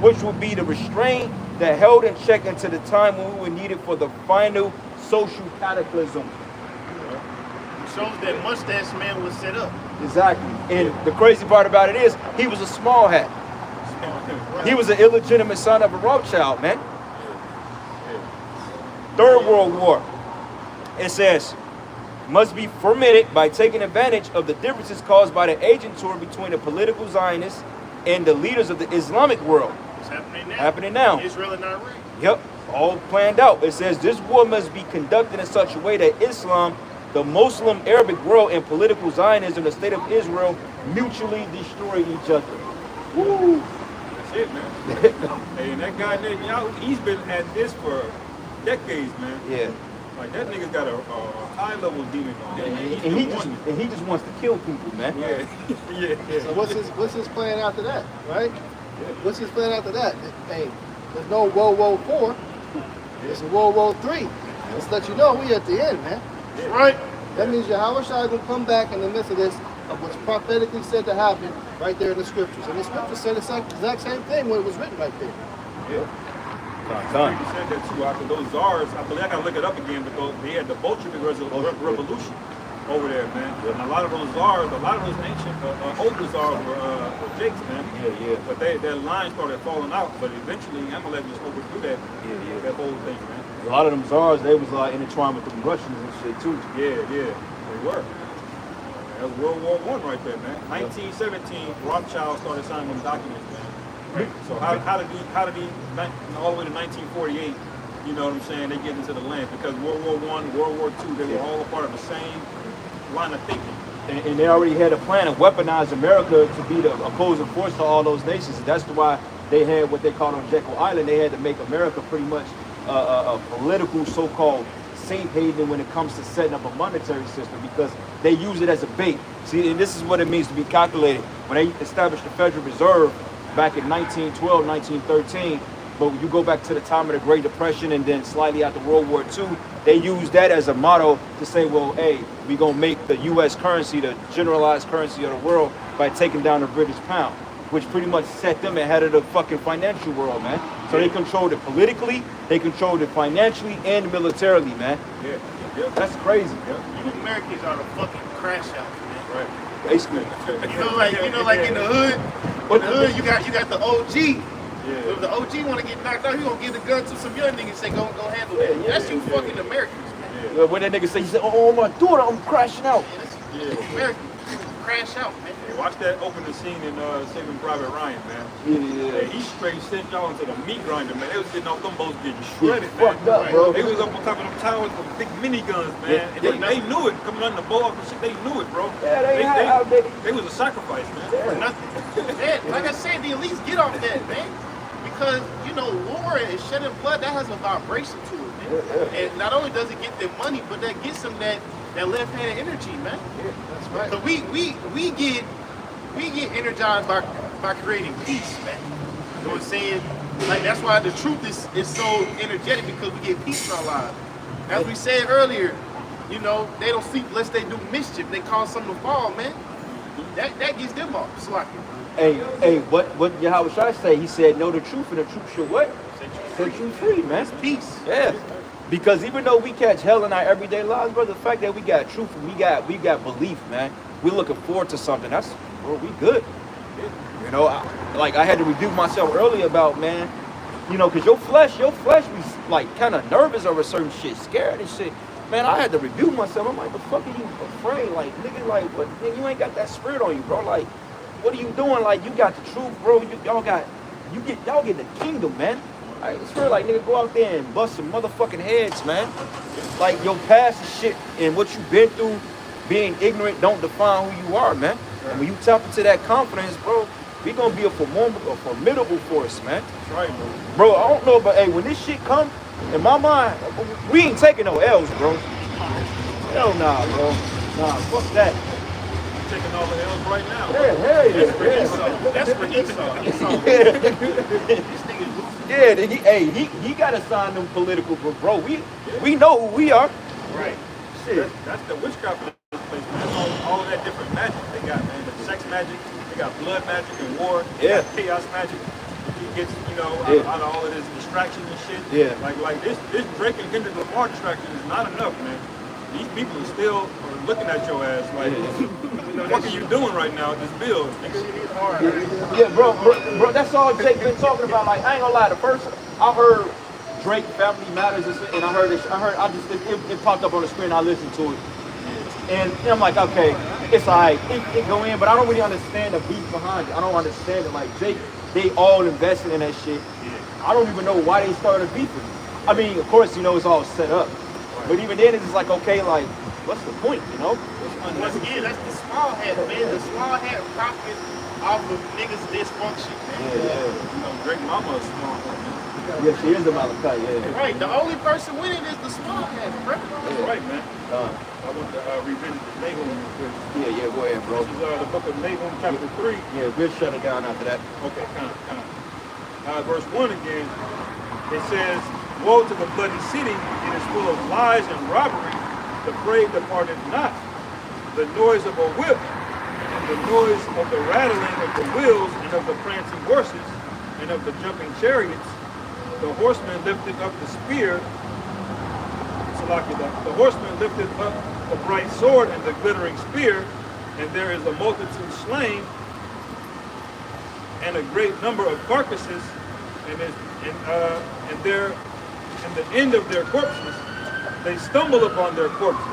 which will be the restraint that held in check until the time when we would need it for the final social cataclysm. It shows that mustache man was set up. Exactly. And the crazy part about it is, he was a small hat. He was an illegitimate son of a Rothschild, man. Third World War. It says, must be fomented by taking advantage of the differences caused by the agentur between the political Zionists and the leaders of the Islamic world. It's happening now. Happening now. Israel and Iran. Yep, all planned out. It says this war must be conducted in such a way that Islam, the Muslim Arabic world, and political Zionism, the state of Israel, mutually destroy each other. Woo! That's it, man. Hey, and that guy Netanyahu, he's been at this for decades, man. Yeah. Like that nigga's got a high level demon on him. And he just wants to kill people, man. Yeah, yeah. So what's his plan after that, right? What's his plan after that? Hey, there's no World War 4. It's a World War 3. Let's let you know we at the end, man. Right? That means Yahweh Shai will come back in the midst of this, of what's prophetically said to happen right there in the scriptures. And the scriptures said the exact same thing when it was written right there. Yeah. Done. He said that too. After those czars, I believe I gotta look it up again, but they had the Bolshevik revolution over there, man. And a lot of those czars, a lot of those ancient, older czars were jakes, man. Yeah. But their line started falling out. But eventually, Amalek just overthrew that whole thing, man. A lot of them czars, they was intertwined with the Russians and shit too. Yeah, they were. That was World War I right there, man. 1917, Rothschild started signing them documents, man. So how did he all the way to 1948? You know what I'm saying? They get into the land because World War I, World War II, they were all a part of the same line of thinking. And they already had a plan to weaponize America to be the opposing force to all those nations. That's why they had what they called on Jekyll Island. They had to make America pretty much a political so-called safe haven when it comes to setting up a monetary system, because they use it as a bait. See, and this is what it means to be calculated. When they established the Federal Reserve back in 1912, 1913, but when you go back to the time of the Great Depression and then slightly after World War II, they used that as a motto to say, well, hey, we're going to make the U.S. currency the generalized currency of the world by taking down the British pound, which pretty much set them ahead of the fucking financial world, man. So they controlled it politically, they controlled it financially and militarily, man. Yeah. That's crazy. You Americans are the fucking crash out, man. Right. Basically. You know, like in the hood, you got the OG. Yeah. If the OG want to get knocked out, he gonna give the gun to some young niggas and say, go handle that. That's you fucking Americans, man. When that nigga say, he said, oh, my daughter, I'm crashing out. Yeah, that's Americans. Crash out, man. Hey, watch that opening scene in Saving Private Ryan, man. Yeah. Hey, he straight sent y'all into the meat grinder, man. They was getting off them boats getting shredded, man. Fucked up, bro. They was up on top of them towers with big miniguns, man. Yeah. And they knew it. Coming under the boat and shit, they knew it, bro. Yeah, they was a sacrifice, man. For nothing. Man, like I said, the elites get off that, man. Because, you know, war and shedding blood, that has a vibration to it, man. And not only does it get them money, but that gets them that that left-handed energy, man. That's right. So we get energized by creating peace, man. You know what I'm saying? Like that's why the truth is so energetic, because we get peace in our lives. As we said earlier, you know, they don't sleep lest they do mischief. They cause something to fall, man. That gets them off. It's like Hey, what Yahweh Shai say? He said, know the truth, and the truth should what? Set you free, man. it's peace. Yeah. Because even though we catch hell in our everyday lives, brother, the fact that we got truth and we got belief, man. We're looking forward to something. That's bro, we good. You know, I had to rebuke myself earlier about, man, you know, because your flesh be like kind of nervous over certain shit, scared and shit. Man, I had to rebuke myself. I'm like, the fuck are you afraid? Like, nigga, like, what? Nigga, you ain't got that spirit on you, bro. Like, what are you doing? Like, you got the truth, bro. Y'all get the kingdom, man. Like, it's real, like, nigga, go out there and bust some motherfucking heads, man. Like, your past and shit and what you've been through, being ignorant don't define who you are, man. And when you tap into that confidence, bro, we gonna be a formidable force, man. That's right, bro. Bro, I don't know, but hey, when this shit come, in my mind, we ain't taking no L's, bro. Hell nah, bro. Nah, fuck that. I'm taking all the L's right now. Yeah, hell yeah. That's for Esau. Esau. Yeah. This thing is losing. Yeah, he gotta sign them political, bro. We know who we are. Right. Shit. That's the witchcraft of this place, man. That's all of that different magic they got, man. The sex magic, they got blood magic and war. They Yeah. got chaos magic. He gets, you know, Yeah. out of all of this distraction and shit. Yeah. Like this Drake and Kendrick Lamar distraction is not enough, man. These people are still looking at your ass like, what are you doing right now with this bill? Nigga? Yeah, bro, that's all Jake been talking about. Like, I ain't gonna lie, the first I heard Drake Family Matters and it popped up on the screen. I listened to it, and I'm like, okay, it's alright, it go in, but I don't really understand the beat behind it. I don't understand it. Like Jake, they all invested in that shit. I don't even know why they started beefing. I mean, of course, you know it's all set up, but even then, it's just like, okay, like, what's the point, you know? Once again, that's the small hat, man. The small hat profit off of niggas' dysfunction, man. You know, Drake mama is small. Yeah, she is the Malachi, yeah. Right. The only person winning is the small hat, bro. That's right, man. I want to revisit the Nahum real quick. Yeah, go ahead, bro. This is the book of Nahum, chapter 3. Yeah, we'll shut it down after that. Okay, kind of. Verse 1 again, it says, woe to the bloody city, it is full of lies and robbery, the prey departed not. The noise of a whip, and the noise of the rattling of the wheels, and of the prancing horses, and of the jumping chariots, the horseman lifted up the spear, the horseman lifted up the bright sword and the glittering spear, and there is a multitude slain, and a great number of carcasses, and the end of their corpses, they stumble upon their corpses,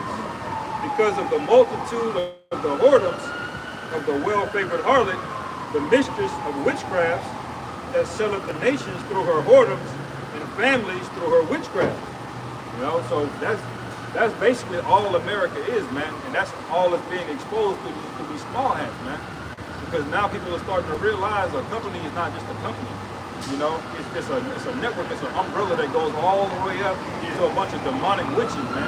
because of the multitude of the whoredoms of the well-favored harlot, the mistress of witchcrafts, that selleth the nations through her whoredoms, and families through her witchcraft. You know, so that's basically all America is, man, and that's all that's being exposed to these small hats, man. Because now people are starting to realize a company is not just a company. You know, it's a network, it's an umbrella that goes all the way up to a bunch of demonic witches, man.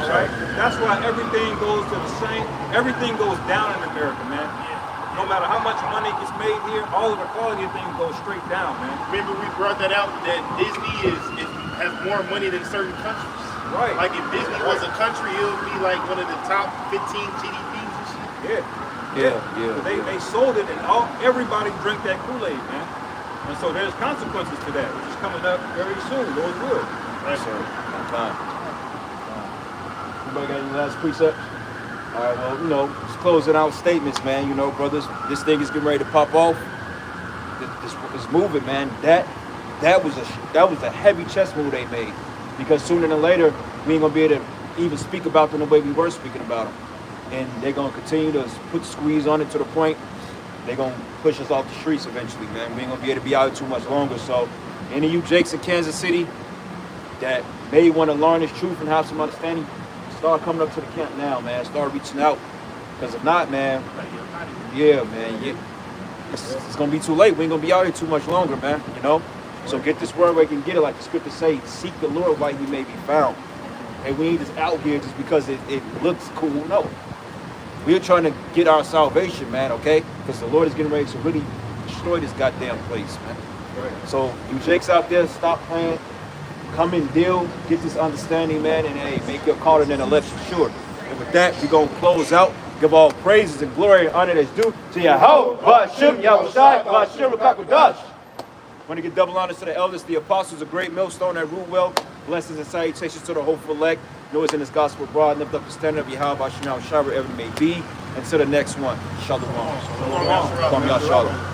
Right? That's why everything goes to the same, everything goes down in America, man. No matter how much money gets made here, all of the quality of things go straight down, man. Remember we brought that out that Disney has more money than certain countries. Right. Like if Disney was a country, it would be like one of the top 15 GDPs and shit. Yeah. They sold it, and everybody drank that Kool-Aid, man. And so there's consequences to that, which is coming up very soon. Lord good. Right, sir. Anybody got any last precepts? All right, well, you know, just closing out statements, man. You know, brothers, this thing is getting ready to pop off. This moving, man. That was a heavy chess move they made, because sooner than later we ain't gonna be able to even speak about them the way we were speaking about them, and they're gonna continue to put the squeeze on it to the point they're gonna push us off the streets eventually, man. We ain't gonna be able to be out too much longer. So, any of you Jakes in Kansas City that may want to learn this truth and have some understanding, start coming up to the camp now, man. Start reaching out, because if not, man, it's gonna be too late. We ain't gonna be out here too much longer, man. You know. So get this word where you can get it, like the scripture say, seek the Lord while he may be found. And we ain't just out here just because it looks cool. No. We're trying to get our salvation, man, okay? Because the Lord is getting ready to really destroy this goddamn place, man. Right. So you Jakes out there, stop playing. Come and deal, get this understanding, man, and hey, make your calling and election sure. And with that, we're going to close out. Give all praises and glory and honor that's due to Yahweh, Ba'ashem, Yahushai, Ba'ashem, Rakakudash. Want to give double honors to the elders, the apostles, a great millstone that rule well. Blessings and salutations to the hopeful elect. Noise in this gospel broad, lift up the standard of Yahweh, Ba'ashem, Yahushai, wherever it may be. And to the next one, Shalom. Shalom. Shalom. Shalom.